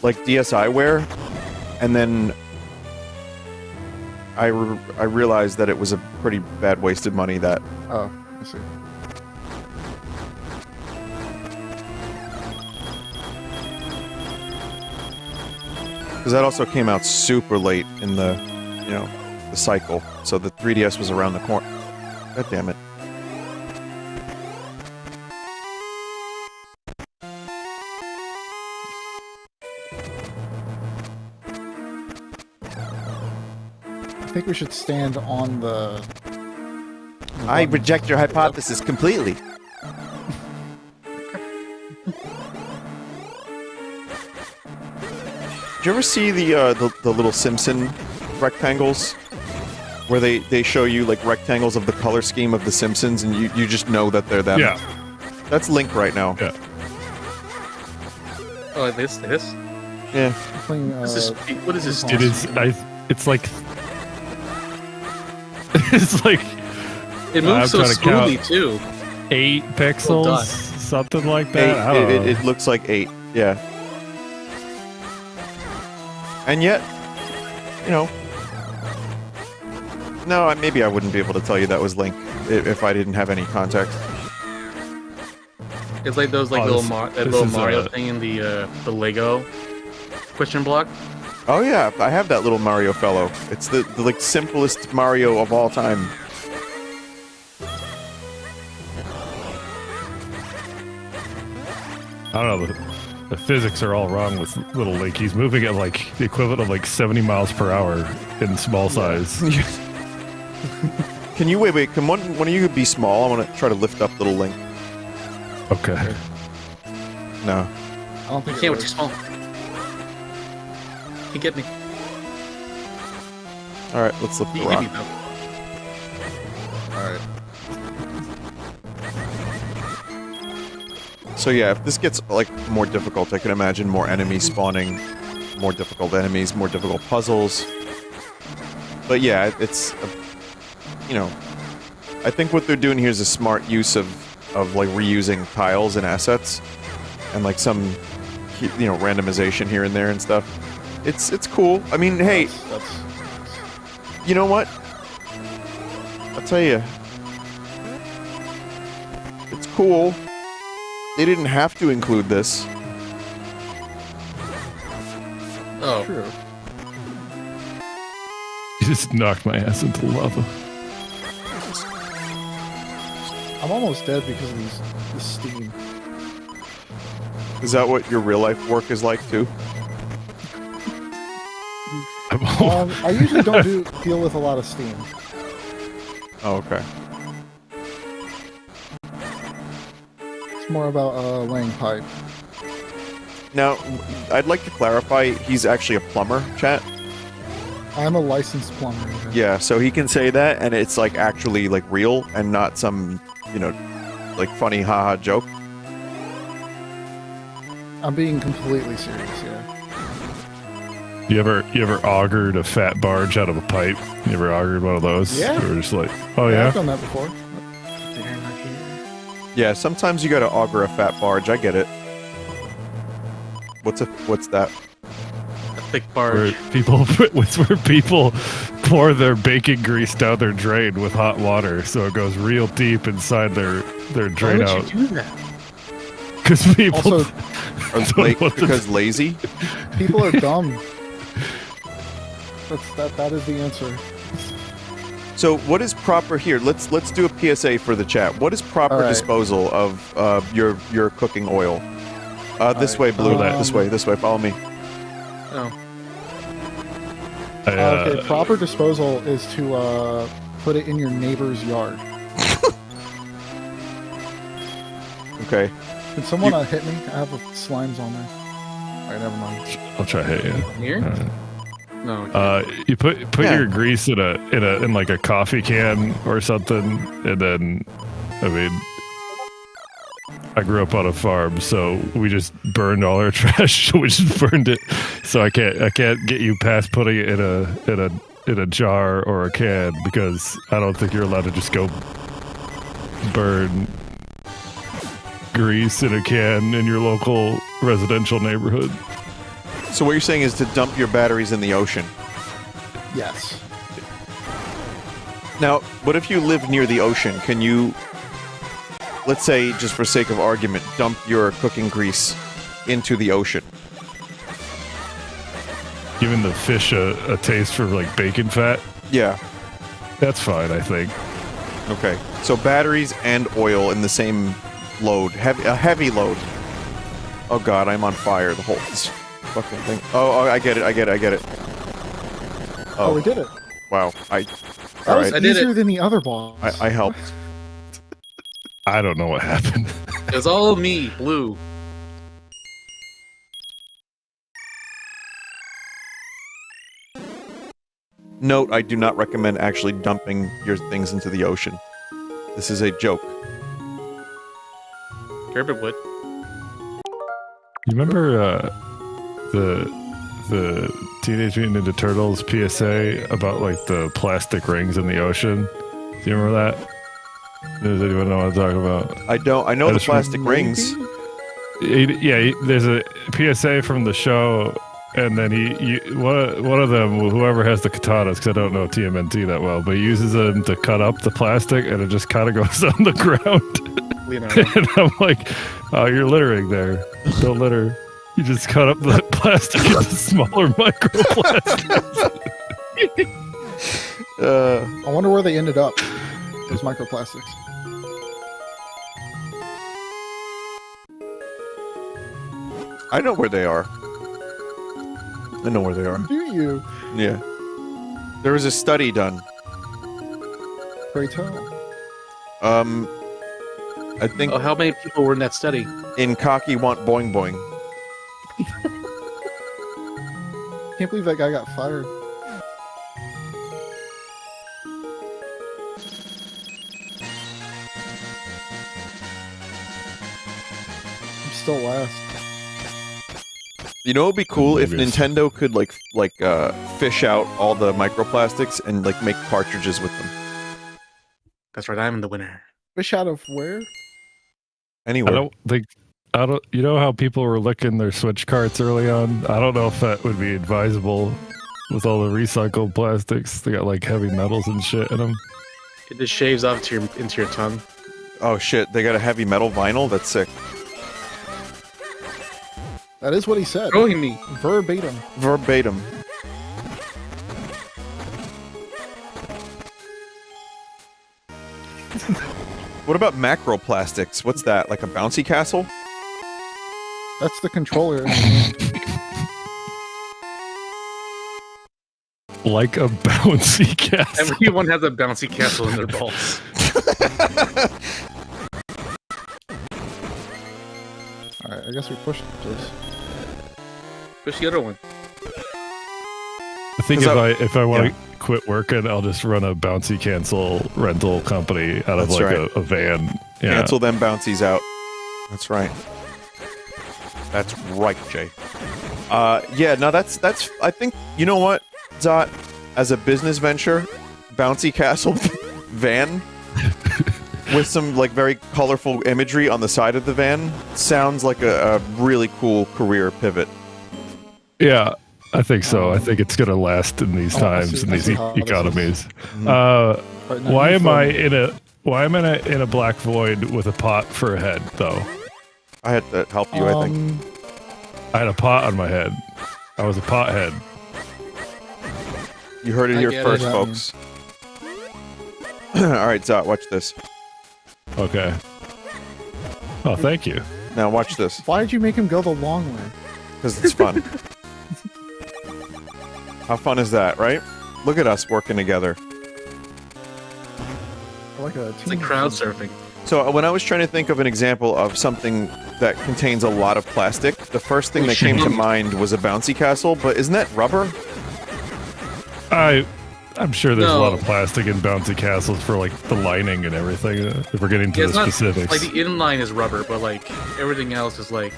A: like DSiWare, and then I realized that it was a pretty bad wasted money that...
K: Oh, I see.
A: Because that also came out super late in the, you know, the cycle. So the 3DS was around the corner. God damn it.
K: I think we should stand on the...
A: I reject your hypothesis completely. Did you ever see the little Simpson rectangles? Where they show you, like, rectangles of the color scheme of the Simpsons, and you just know that they're them?
J: Yeah.
A: That's Link right now.
J: Yeah.
L: Oh, like this?
A: Yeah.
K: Playing,
L: What is this?
J: It is. It's like. It's like.
L: It moves so smoothly too.
J: 8 pixels,
L: Well done.
J: something like that. I don't know.
A: It looks like 8. Yeah. And yet, you know. No, maybe I wouldn't be able to tell you that was Link if I didn't have any context.
L: It's like those like little Mario thing in the Lego question block.
A: Oh yeah, I have that little Mario fellow. It's the like simplest Mario of all time.
J: I don't know. The physics are all wrong with little Link. He's moving at like the equivalent of like 70 miles per hour in small size.
A: Can you wait? Can one of you be small? I want to try to lift up little Link.
J: Okay.
A: No.
K: I don't think
L: You can't with too small. You get me.
A: All right, let's lift the
L: You
A: rock.
L: get me though.
K: Alright.
A: So yeah, if this gets like more difficult, I can imagine more enemies spawning, more difficult enemies, more difficult puzzles. But yeah, it's, you know, I think what they're doing here is a smart use of like reusing tiles and assets, and like some, you know, randomization here and there and stuff. It's cool. I mean, hey, you know what? I'll tell you, it's cool. They didn't have to include this.
L: Oh.
K: True.
J: You just knocked my ass into lava.
K: I'm almost dead because of this steam.
A: Is that what your real life work is like too?
K: I usually don't deal with a lot of steam.
A: Oh, okay.
K: It's more about laying pipe.
A: Now, I'd like to clarify, he's actually a plumber, chat.
K: I'm a licensed plumber.
A: Yeah, so he can say that, and it's like actually like real, and not some, like funny haha joke.
K: I'm being completely serious, yeah.
J: You ever augured a fat barge out of a pipe? You ever augured one of those?
K: Yeah.
J: You were just like, oh yeah?
K: I've done that before.
A: Yeah, sometimes you gotta auger a fat barge, I get it. What's that?
L: A thick barge.
J: Where people pour their bacon grease down their drain with hot water, so it goes real deep inside their drain
L: Why
J: out.
L: would you do that?
J: Because people
K: Also,
A: because lazy?
K: people are dumb. That is the answer.
A: So what is proper here? Let's do a PSA for the chat. What is proper
K: All right.
A: disposal of your cooking oil? This way, Blue. This way. Follow me.
L: Oh.
K: Okay, proper disposal is to put it in your neighbor's yard.
A: Okay.
K: Can someone hit me? I have slimes on there. Alright, never mind.
J: I'll try to hit you.
L: Here? No.
J: You put your grease in like a coffee can or something, and then, I mean, I grew up on a farm, so we just burned all our trash. We just burned it, so I can't get you past putting it in a jar or a can, because I don't think you're allowed to just go burn grease in a can in your local residential neighborhood.
A: So what you're saying is to dump your batteries in the ocean.
K: Yes.
A: Now, what if you live near the ocean? Can you, let's say, just for sake of argument, dump your cooking grease into the ocean?
J: Giving the fish a taste for like bacon fat?
A: Yeah.
J: That's fine, I think.
A: Okay. So batteries and oil in the same load. A heavy load. Oh god, I'm on fire. The whole this fucking thing. Oh, I get it.
K: Oh, we did it.
A: Wow.
K: That was easier than the other boss.
A: I helped.
J: I don't know what happened.
L: It was all me, Blue.
A: Note, I do not recommend actually dumping your things into the ocean. This is a joke.
L: Gerbert would.
J: You remember the Teenage Mutant Ninja Turtles PSA about like the plastic rings in the ocean? Do you remember that? Does anyone know what I'm talking about?
A: I don't. I know the plastic rings.
J: Yeah, there's a PSA from the show, and then one of them, whoever has the katanas, because I don't know TMNT that well, but he uses them to cut up the plastic, and it just kind of goes on the ground. And I'm like, oh, you're littering there. Don't litter. You just cut up the plastic into smaller microplastics.
K: I wonder where they ended up, those microplastics.
A: I know where they are.
K: Do you?
A: Yeah. There was a study done.
K: Pray tell.
A: I think...
L: Oh, how many people were in that study?
A: In Cocky Want Boing Boing.
K: Can't believe that guy got fired. I'm still last.
A: You know, it'd be cool if Nintendo could fish out all the microplastics and like make cartridges with them.
L: That's right, I'm the winner.
K: Fish out of where?
A: Anywhere.
J: You know how people were licking their Switch carts early on? I don't know if that would be advisable with all the recycled plastics. They got like heavy metals and shit in them.
L: It just shaves off into your tongue.
A: Oh shit, they got a heavy metal vinyl? That's sick.
K: That is what he said.
L: Showing me.
K: Verbatim.
A: Verbatim. What about macroplastics? What's that? Like a bouncy castle?
K: That's the controller. In the hand.
J: Like a bouncy castle.
L: Everyone has a bouncy castle in their balls.
K: Alright, I guess we pushed this.
L: Push the other one.
J: I think if I want to quit working, I'll just run a bouncy cancel rental company out of
A: That's
J: like
A: right.
J: a van. Yeah.
A: Cancel them bouncies out. That's right. That's right, Jay. Yeah, no, that's. I think you know what, Zot, as a business venture, bouncy castle van with some like very colorful imagery on the side of the van sounds like a really cool career pivot.
J: Yeah, I think so. I think it's gonna last in these times, in these economies. Why am I in a black void with a pot for a head though?
A: I had to help you, I think.
J: I had a pot on my head. I was a pothead.
A: You heard it here
L: get
A: first,
L: it.
A: folks. Alright, Zot, watch this.
J: Okay. Oh, thank you.
A: Now watch this.
K: Why did you make him go the long way?
A: Because it's fun. How fun is that, right? Look at us working together.
K: Like a
L: It's like crowd surfing.
A: So when I was trying to think of an example of something that contains a lot of plastic, the first thing that came to mind was a bouncy castle, but isn't that rubber?
J: I'm sure there's a
L: No.
J: lot of plastic in bouncy castles for like the lining and everything. If we're getting to
L: Yeah,
J: the
L: it's not
J: specifics.
L: like the inline is rubber, but like everything else is like.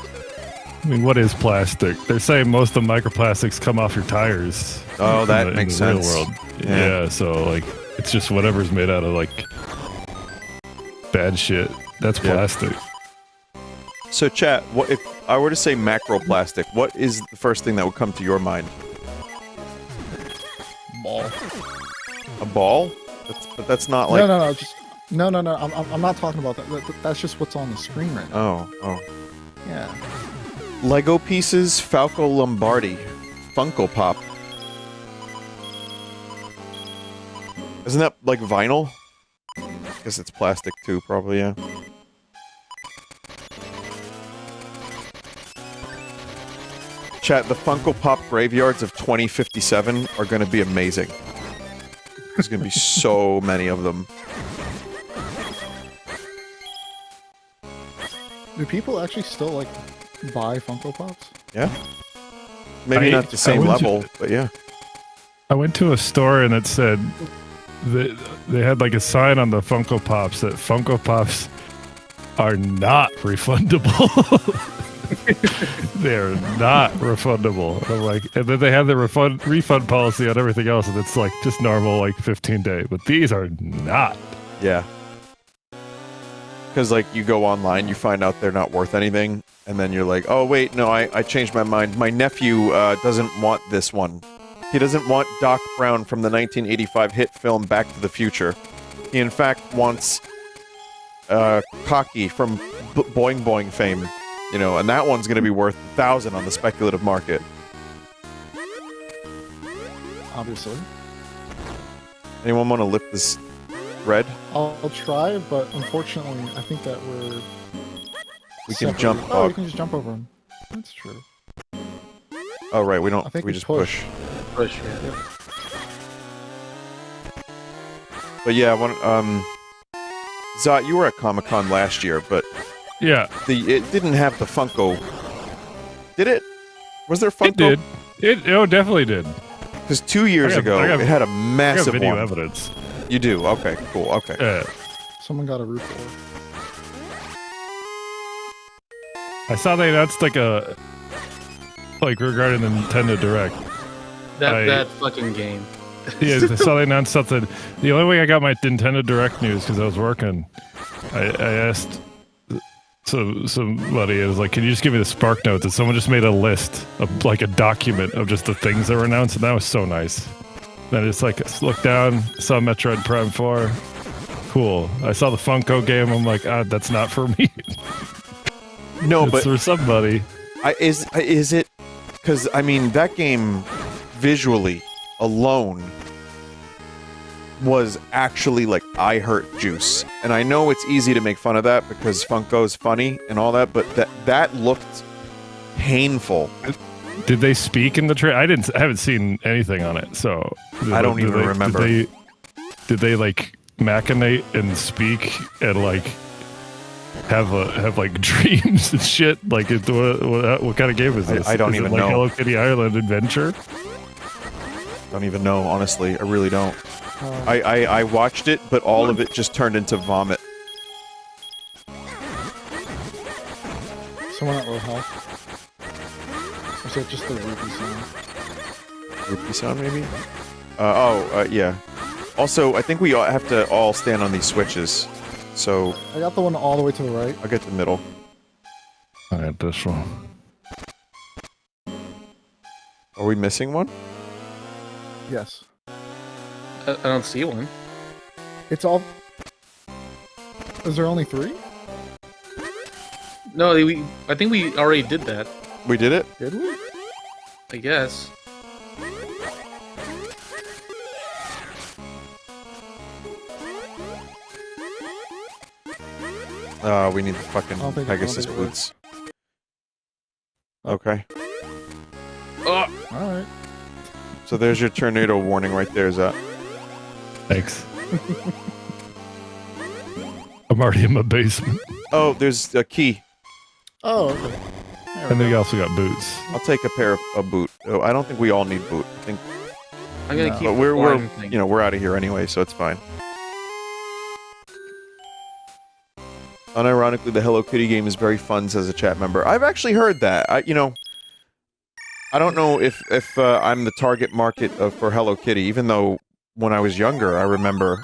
J: I mean, what is plastic? They're saying most of the microplastics come off your tires.
A: Oh, that
J: in
A: makes
J: the real
A: sense.
J: world.
A: Yeah.
J: Yeah, so like it's just whatever's made out of like bad shit. That's
A: Yeah.
J: plastic.
A: So chat, what if I were to say macroplastic, what is the first thing that would come to your mind?
K: Ball.
A: A ball? But that's not like...
K: No. Just no. I'm not talking about that. That's just what's on the screen right now.
A: Oh.
K: Yeah.
A: Lego pieces, Falco Lombardi, Funko Pop. Isn't that like vinyl? I guess it's plastic too, probably, yeah. Chat, the Funko Pop graveyards of 2057 are gonna be amazing. There's gonna be so many of them.
K: Do people actually still like buy Funko Pops?
A: Yeah. Maybe not the same level, but yeah.
J: I went to a store and it said that they had like a sign on the Funko Pops that Funko Pops are not refundable. They're not refundable. I'm like, and then they have the refund policy on everything else, and it's like just normal, like 15-day. But these are not.
A: Yeah. Because, like, you go online, you find out they're not worth anything, and then you're like, oh, wait, no, I changed my mind. My nephew doesn't want this one. He doesn't want Doc Brown from the 1985 hit film Back to the Future. He, in fact, wants Cocky from Boing Boing fame. You know, and that one's going to be worth 1,000 on the speculative market.
K: Obviously.
A: Anyone want to lift this red?
K: I'll try, but unfortunately, I think that
A: We can
K: separate.
A: jump.
K: Oh, we can just jump over them. That's true.
A: Oh, right, we don't.
K: I think
A: we just push.
L: Push, yeah.
A: But yeah, Zot, you were at Comic-Con last year, but
J: Yeah,
A: it didn't have the Funko. Did it? Was there Funko?
J: it did. It definitely did.
A: Because 2 years ago,
J: I got
A: it had a massive
J: video
A: one.
J: evidence.
A: You do? Okay, cool. Okay.
K: Someone got a roof door.
J: I saw they announced like regarding the Nintendo Direct.
L: That fucking game.
J: Yeah, I saw they announced something. The only way I got my Nintendo Direct news because I was working. I asked somebody, I was like, can you just give me the Spark Notes? And someone just made a list of like a document of just the things that were announced, and that was so nice. Then I just like looked down, saw Metroid Prime 4, cool. I saw the Funko game. I'm like, that's not for me.
A: No,
J: it's
A: but
J: for somebody.
A: is it? Because I mean, that game visually alone was actually like I hurt juice, and I know it's easy to make fun of that because Funko's funny and all that, but that looked painful.
J: Did they speak in the trailer? I haven't seen anything on it, so
A: I don't even remember.
J: Did they like machinate and speak and like have like dreams and shit? Like, what kind of game is this?
A: I don't even
J: know.
A: know.
J: Hello Kitty Island Adventure?
A: Don't even know, honestly. I really don't. I watched it, but all of it just turned into vomit.
K: Someone at low health. Or is it just the rupee sound?
A: Rupee sound, maybe? Yeah. Also, I think we have to all stand on these switches. So...
K: I got the one all the way to the right.
A: I'll get the middle.
J: I got this one.
A: Are we missing one?
K: Yes.
L: I don't see one.
K: It's all... Is there only 3?
L: No, I think we already did that.
A: We did it?
K: Did we?
L: I guess.
A: We need the fucking Pegasus boots. Okay.
L: Oh!
K: Alright.
A: So there's your tornado warning right there, Zat.
J: Thanks. I'm already in my basement.
A: Oh, there's a key.
K: Oh, okay.
J: And then you also got boots.
A: I'll take a pair of boot. Oh, I don't think we all need boot. I think...
L: I'm gonna keep
A: but we're out of here anyway, so it's fine. Unironically, the Hello Kitty game is very fun, says a chat member. I've actually heard that. I don't know if I'm the target market for Hello Kitty, even though when I was younger, I remember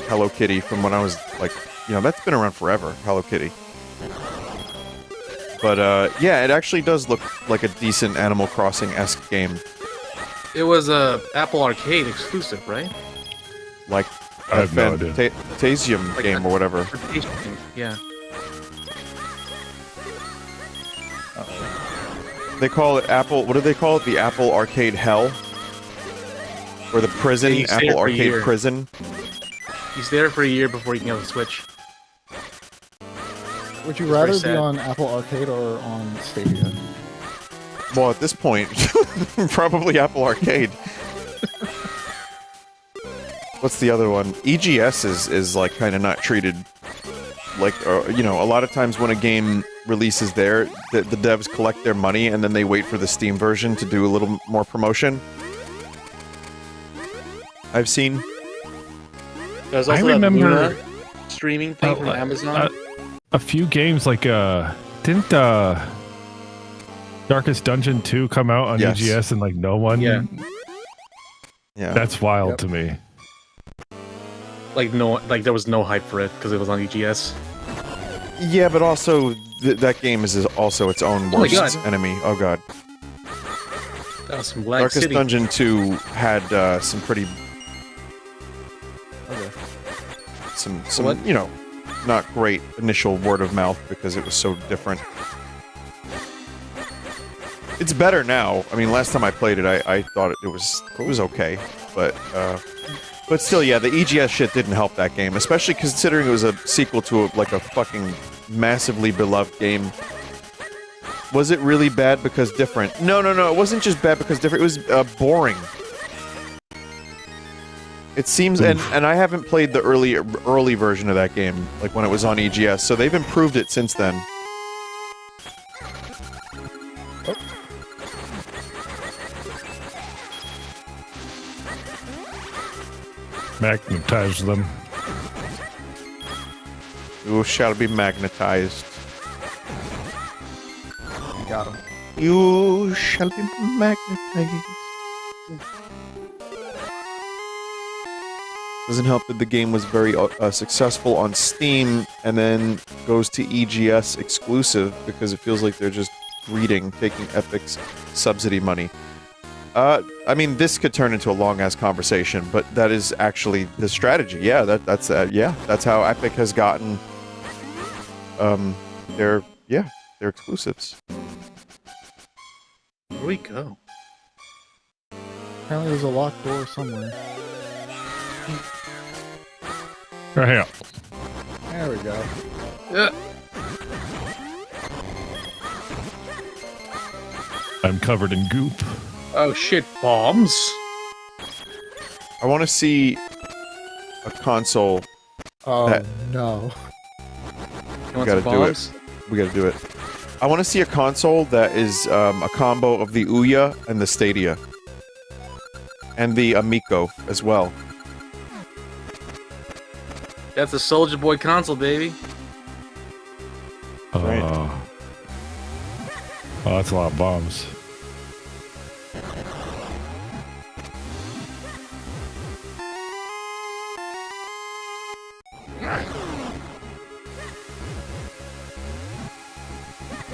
A: Hello Kitty from when I was, like, that's been around forever, Hello Kitty. But, yeah, it actually does look like a decent Animal Crossing-esque game.
L: It was a Apple Arcade exclusive, right?
A: Like
J: I have no idea.
A: Tasium game or whatever.
L: Yeah.
A: They call it Apple... What do they call it? The Apple Arcade Hell? Or the prison?
L: Yeah,
A: Apple Arcade Prison?
L: You stay there for a year before you can get the Switch.
K: Would you rather be on Apple Arcade or on Stadia?
A: Well, at this point, probably Apple Arcade. What's the other one? EGS is like kind of not treated like, a lot of times when a game releases there, the devs collect their money and then they wait for the Steam version to do a little more promotion. I've seen.
L: There's also
J: I remember
L: that Luna streaming thing from Amazon.
J: A few games like didn't Darkest Dungeon 2 come out on EGS and like no one?
L: Yeah.
J: That's wild to me.
L: Like there was no hype for it because it was on EGS.
A: Yeah, but also that game is also its own worst enemy. Oh god.
L: That was some Black
A: Darkest
L: City.
A: Dungeon 2 had some pretty some not great initial word of mouth because it was so different. It's better now. I mean, last time I played it, I thought it was okay, but still, yeah, the EGS shit didn't help that game, especially considering it was a sequel to a fucking massively beloved game. Was it really bad because different? No, it wasn't just bad because different. It was boring. It seems, and I haven't played the early version of that game, like when it was on EGS, so they've improved it since then.
J: Magnetize them.
A: You shall be magnetized.
K: You got him.
A: You shall be magnetized. Doesn't help that the game was very successful on Steam and then goes to EGS exclusive because it feels like they're just greeting, taking Epic's subsidy money. I mean, this could turn into a long-ass conversation, but that is actually the strategy. Yeah, that's how Epic has gotten, their exclusives.
L: Where do we go?
K: Apparently there's a locked door somewhere.
J: Right here.
K: There we go.
J: I'm covered in goop.
L: Oh shit, bombs.
A: I want to see a console.
K: Oh, no.
L: You
A: We gotta do it. We gotta do it. I want to see a console that is a combo of the Ouya and the Stadia. And the Amico as well.
L: That's a Soldier Boy console, baby.
A: Right.
J: Oh, that's a lot of bombs.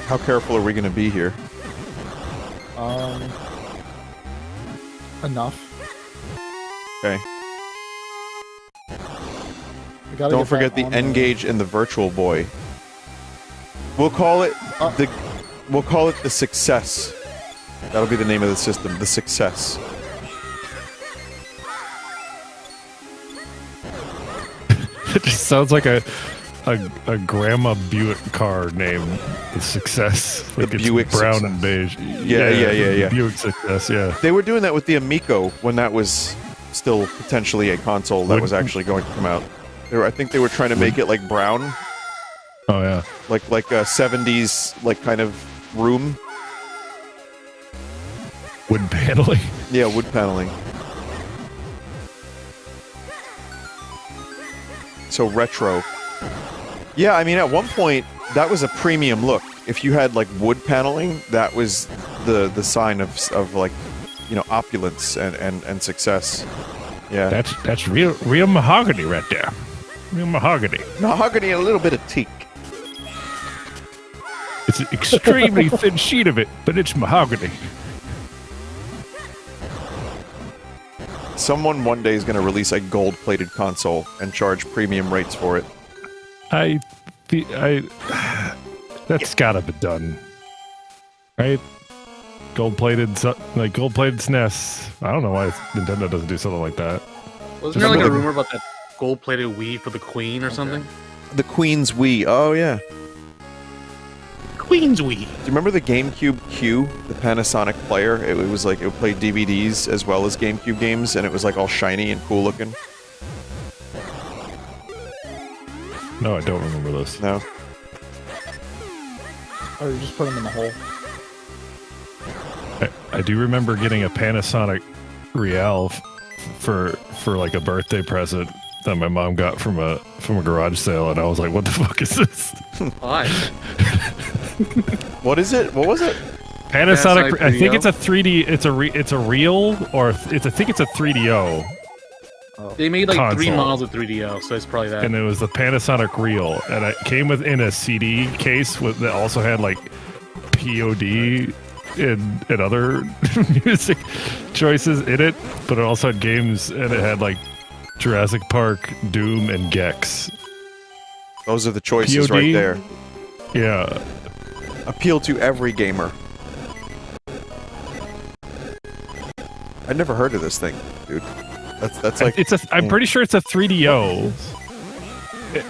A: How careful are we going to be here?
K: Enough.
A: Okay.
K: We gotta
A: Don't
K: get
A: forget
K: that
A: the
K: on
A: N-Gage and the Virtual Boy. We'll call it the Success. That'll be the name of the system, the Success.
J: It just sounds like a Grandma Buick car name. The Success. Like it's
A: Buick
J: brown
A: Success.
J: and beige.
A: Yeah.
J: Buick Success, yeah.
A: They were doing that with the Amico when that was still potentially a console that was actually going to come out. I think they were trying to make it like brown.
J: Oh yeah.
A: Like a 70s like kind of room.
J: Wood paneling.
A: Yeah, wood paneling. So retro. Yeah, I mean at one point that was a premium look. If you had like wood paneling, that was the sign of like, you know, opulence and success. Yeah.
J: That's real mahogany right there. Real mahogany.
A: Mahogany and a little bit of teak.
J: It's an extremely thin sheet of it, but it's mahogany.
A: Someone one day is going to release a gold-plated console and charge premium rates for it.
J: That's gotta be done, right? Gold-plated SNES. I don't know why Nintendo doesn't do something like that.
L: Wasn't there like a rumor about that gold-plated Wii for the Queen or something?
A: The Queen's Wii. Oh yeah.
L: Queen's Wii.
A: Do you remember the GameCube Q, the Panasonic player? It was like it would play DVDs as well as GameCube games, and it was like all shiny and cool looking.
J: No, I don't remember this.
A: No.
K: Oh, you just put them in the hole.
J: I do remember getting a Panasonic Real for like a birthday present that my mom got from a garage sale, and I was like, "What the fuck is this?"
L: Why?
A: What is it? What was it?
J: Panasonic. I think it's a 3D. It's a real, or I think it's a 3DO.
L: They made like
J: console.
L: 3 models of 3DO, so it's probably that.
J: And it was the Panasonic Real, and it came within a CD case that also had like POD and other music choices in it, but it also had games, and it had like Jurassic Park, Doom, and Gex.
A: Those are the choices
J: POD?
A: right there.
J: Yeah.
A: Appeal to every gamer. I'd never heard of this thing, dude. That's like
J: I'm pretty sure it's a 3DO,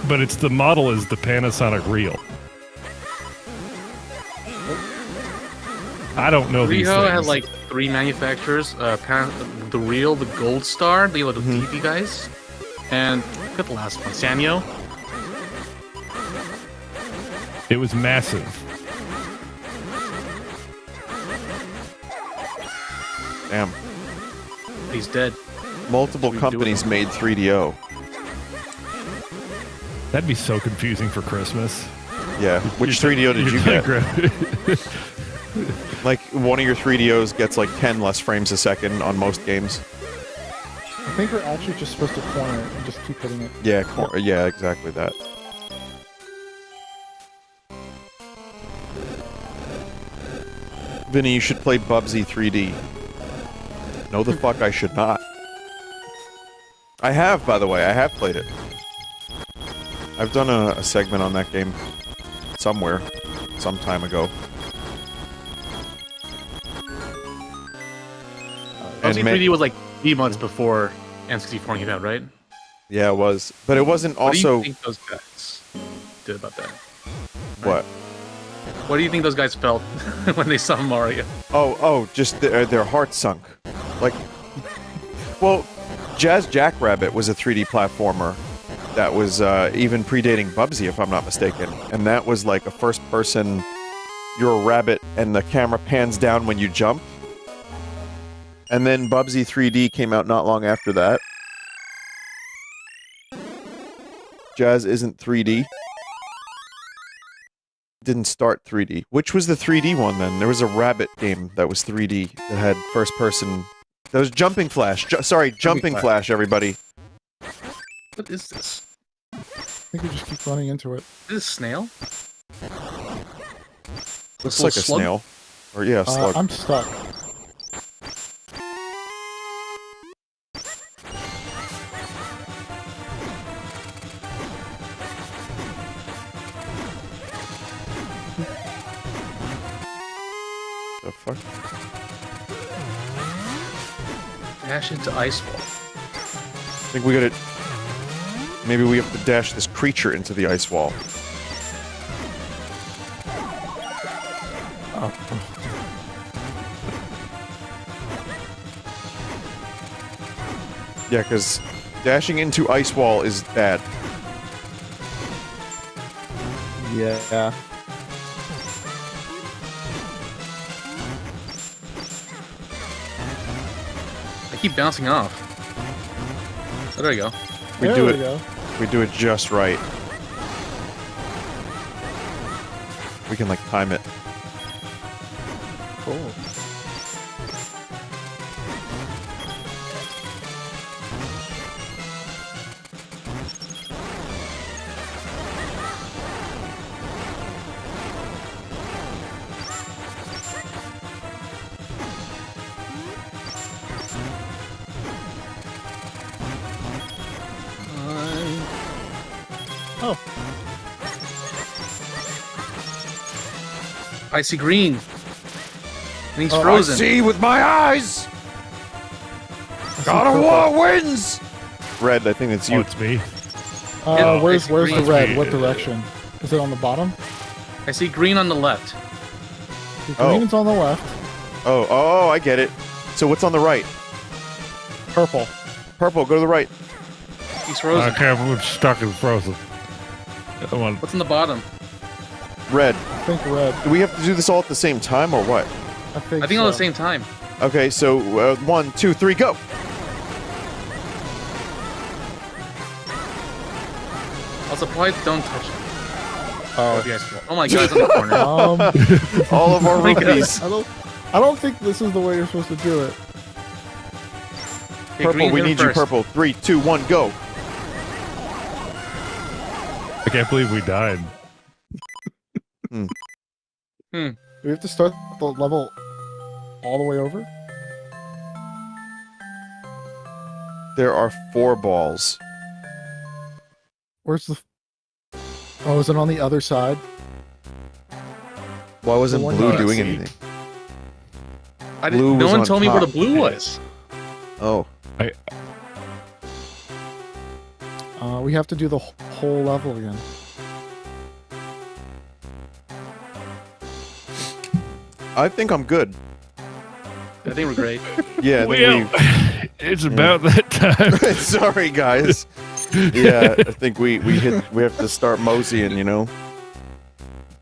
J: but the model is the Panasonic Real. I don't know these
L: Riho
J: things.
L: had like 3 manufacturers. The Real, the Gold Star, the little TV guys, and got the last one, Sanyo.
J: It was massive.
A: Damn.
L: He's dead.
A: Multiple companies made 3DO.
J: That'd be so confusing for Christmas.
A: Yeah. Which 3DO did you get? Like, one of your 3DOs gets like 10 less frames a second on most games.
K: I think we're actually just supposed to corner it and just keep hitting it.
A: Yeah, yeah, exactly that. Vinny, you should play Bubsy 3D. No, the fuck I should not. I have, by the way. I have played it. I've done a segment on that game somewhere, some time ago.
L: Obviously, 3D was like 3 months before N64 came out, right?
A: Yeah, it was. But it wasn't also...
L: What do you think those guys did about that?
A: What?
L: What do you think those guys felt when they saw Mario?
A: Just their hearts sunk. Like... Well, Jazz Jackrabbit was a 3D platformer that was even predating Bubsy, if I'm not mistaken. And that was like a first-person... You're a rabbit, and the camera pans down when you jump. And then Bubsy 3D came out not long after that. Jazz isn't 3D. Didn't start 3D. Which was the 3D one then? There was a rabbit game that was 3D that had first person... That was Jumping Flash. Jumping Flash, everybody.
L: What is this?
K: I think we just keep running into it.
L: Is this a snail?
A: Looks like a snail. Or yeah, a slug.
K: I'm stuck.
A: The fuck?
L: Dash into ice wall.
A: I think we gotta... Maybe we have to dash this creature into the ice wall.
K: Oh.
A: Yeah, because dashing into ice wall is bad.
K: Yeah.
L: I keep bouncing off. Oh, there we go.
A: We do it just right. We can, like, time it.
K: Cool. Oh.
L: I see green. And he's frozen.
A: I see with my eyes! God of War wins! Red, I think it's you.
J: Oh, it's me.
K: Where's the
L: green.
K: red? What direction? Is it on the bottom?
L: I see green on the left.
K: The green is on the left.
A: Oh, I get it. So what's on the right?
K: Purple.
A: Purple, go to the right.
L: He's frozen.
J: Okay, I'm stuck and frozen. Come on.
L: What's on the bottom?
A: Red.
K: I think red.
A: Do we have to do this all at the same time, or what?
K: I think
L: all at the same time.
A: Okay, so 1, 2, 3, go!
L: I'll supply don't touch it.
K: Oh.
L: Oh my god, it's on the corner.
A: All of our
L: Oh my God.
A: rupees.
K: I don't think this is the way you're supposed to do it.
L: Okay,
A: Purple,
L: green,
A: we
L: hit him
A: need you,
L: first.
A: purple. 3, 2, 1, go!
J: I can't believe we died.
K: Do we have to start the level all the way over?
A: There are 4 balls.
K: Where's the... Oh, is it on the other side?
A: Why wasn't
K: The one
A: blue
K: you
A: doing
K: see.
A: anything?
L: No
A: was
L: one
A: on
L: told me where the
A: top.
L: blue was.
A: Oh.
K: We have to do the whole level again.
A: I think I'm good.
L: I think we're great.
A: Yeah,
J: Well, it's about that time.
A: Sorry, guys. Yeah, I think we have to start moseying, you know?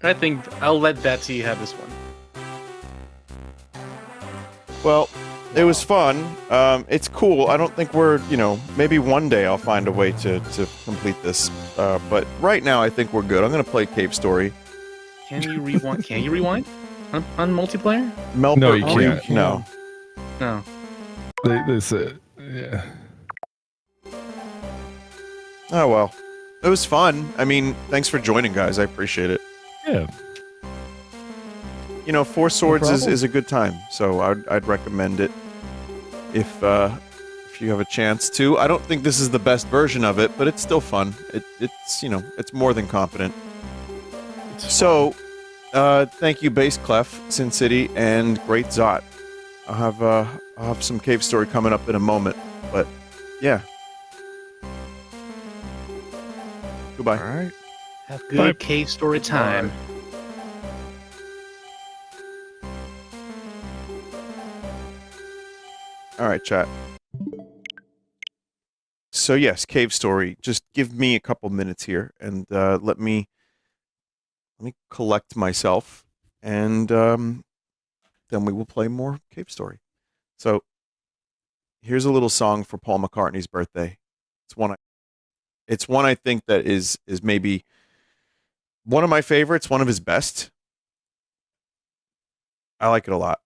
L: I think I'll let Betsy have this one.
A: Well, it was fun. It's cool. I don't think we're, maybe one day I'll find a way to complete this. But right now, I think we're good. I'm going to play Cave Story.
L: Can you rewind? Can you rewind? On multiplayer?
J: No, you can't.
A: No.
L: No.
J: They said, yeah.
A: Oh, well. It was fun. I mean, thanks for joining, guys. I appreciate it.
J: Yeah.
A: Four Swords
K: problem.
A: is a good time, so I'd recommend it. if you have a chance to. I don't think this is the best version of it, but it's still fun. It's you know, it's more than competent. So, thank you, Bass Clef, Sin City, and Great Zot. I'll have some cave story coming up in a moment, but yeah. Goodbye.
L: All right. Have good cave story time.
A: All right, chat. So yes, cave story. Just give me a couple minutes here, and let me collect myself, and then we will play more cave story. So here's a little song for Paul McCartney's birthday. It's one I think that is maybe one of my favorites, one of his best. I like it a lot.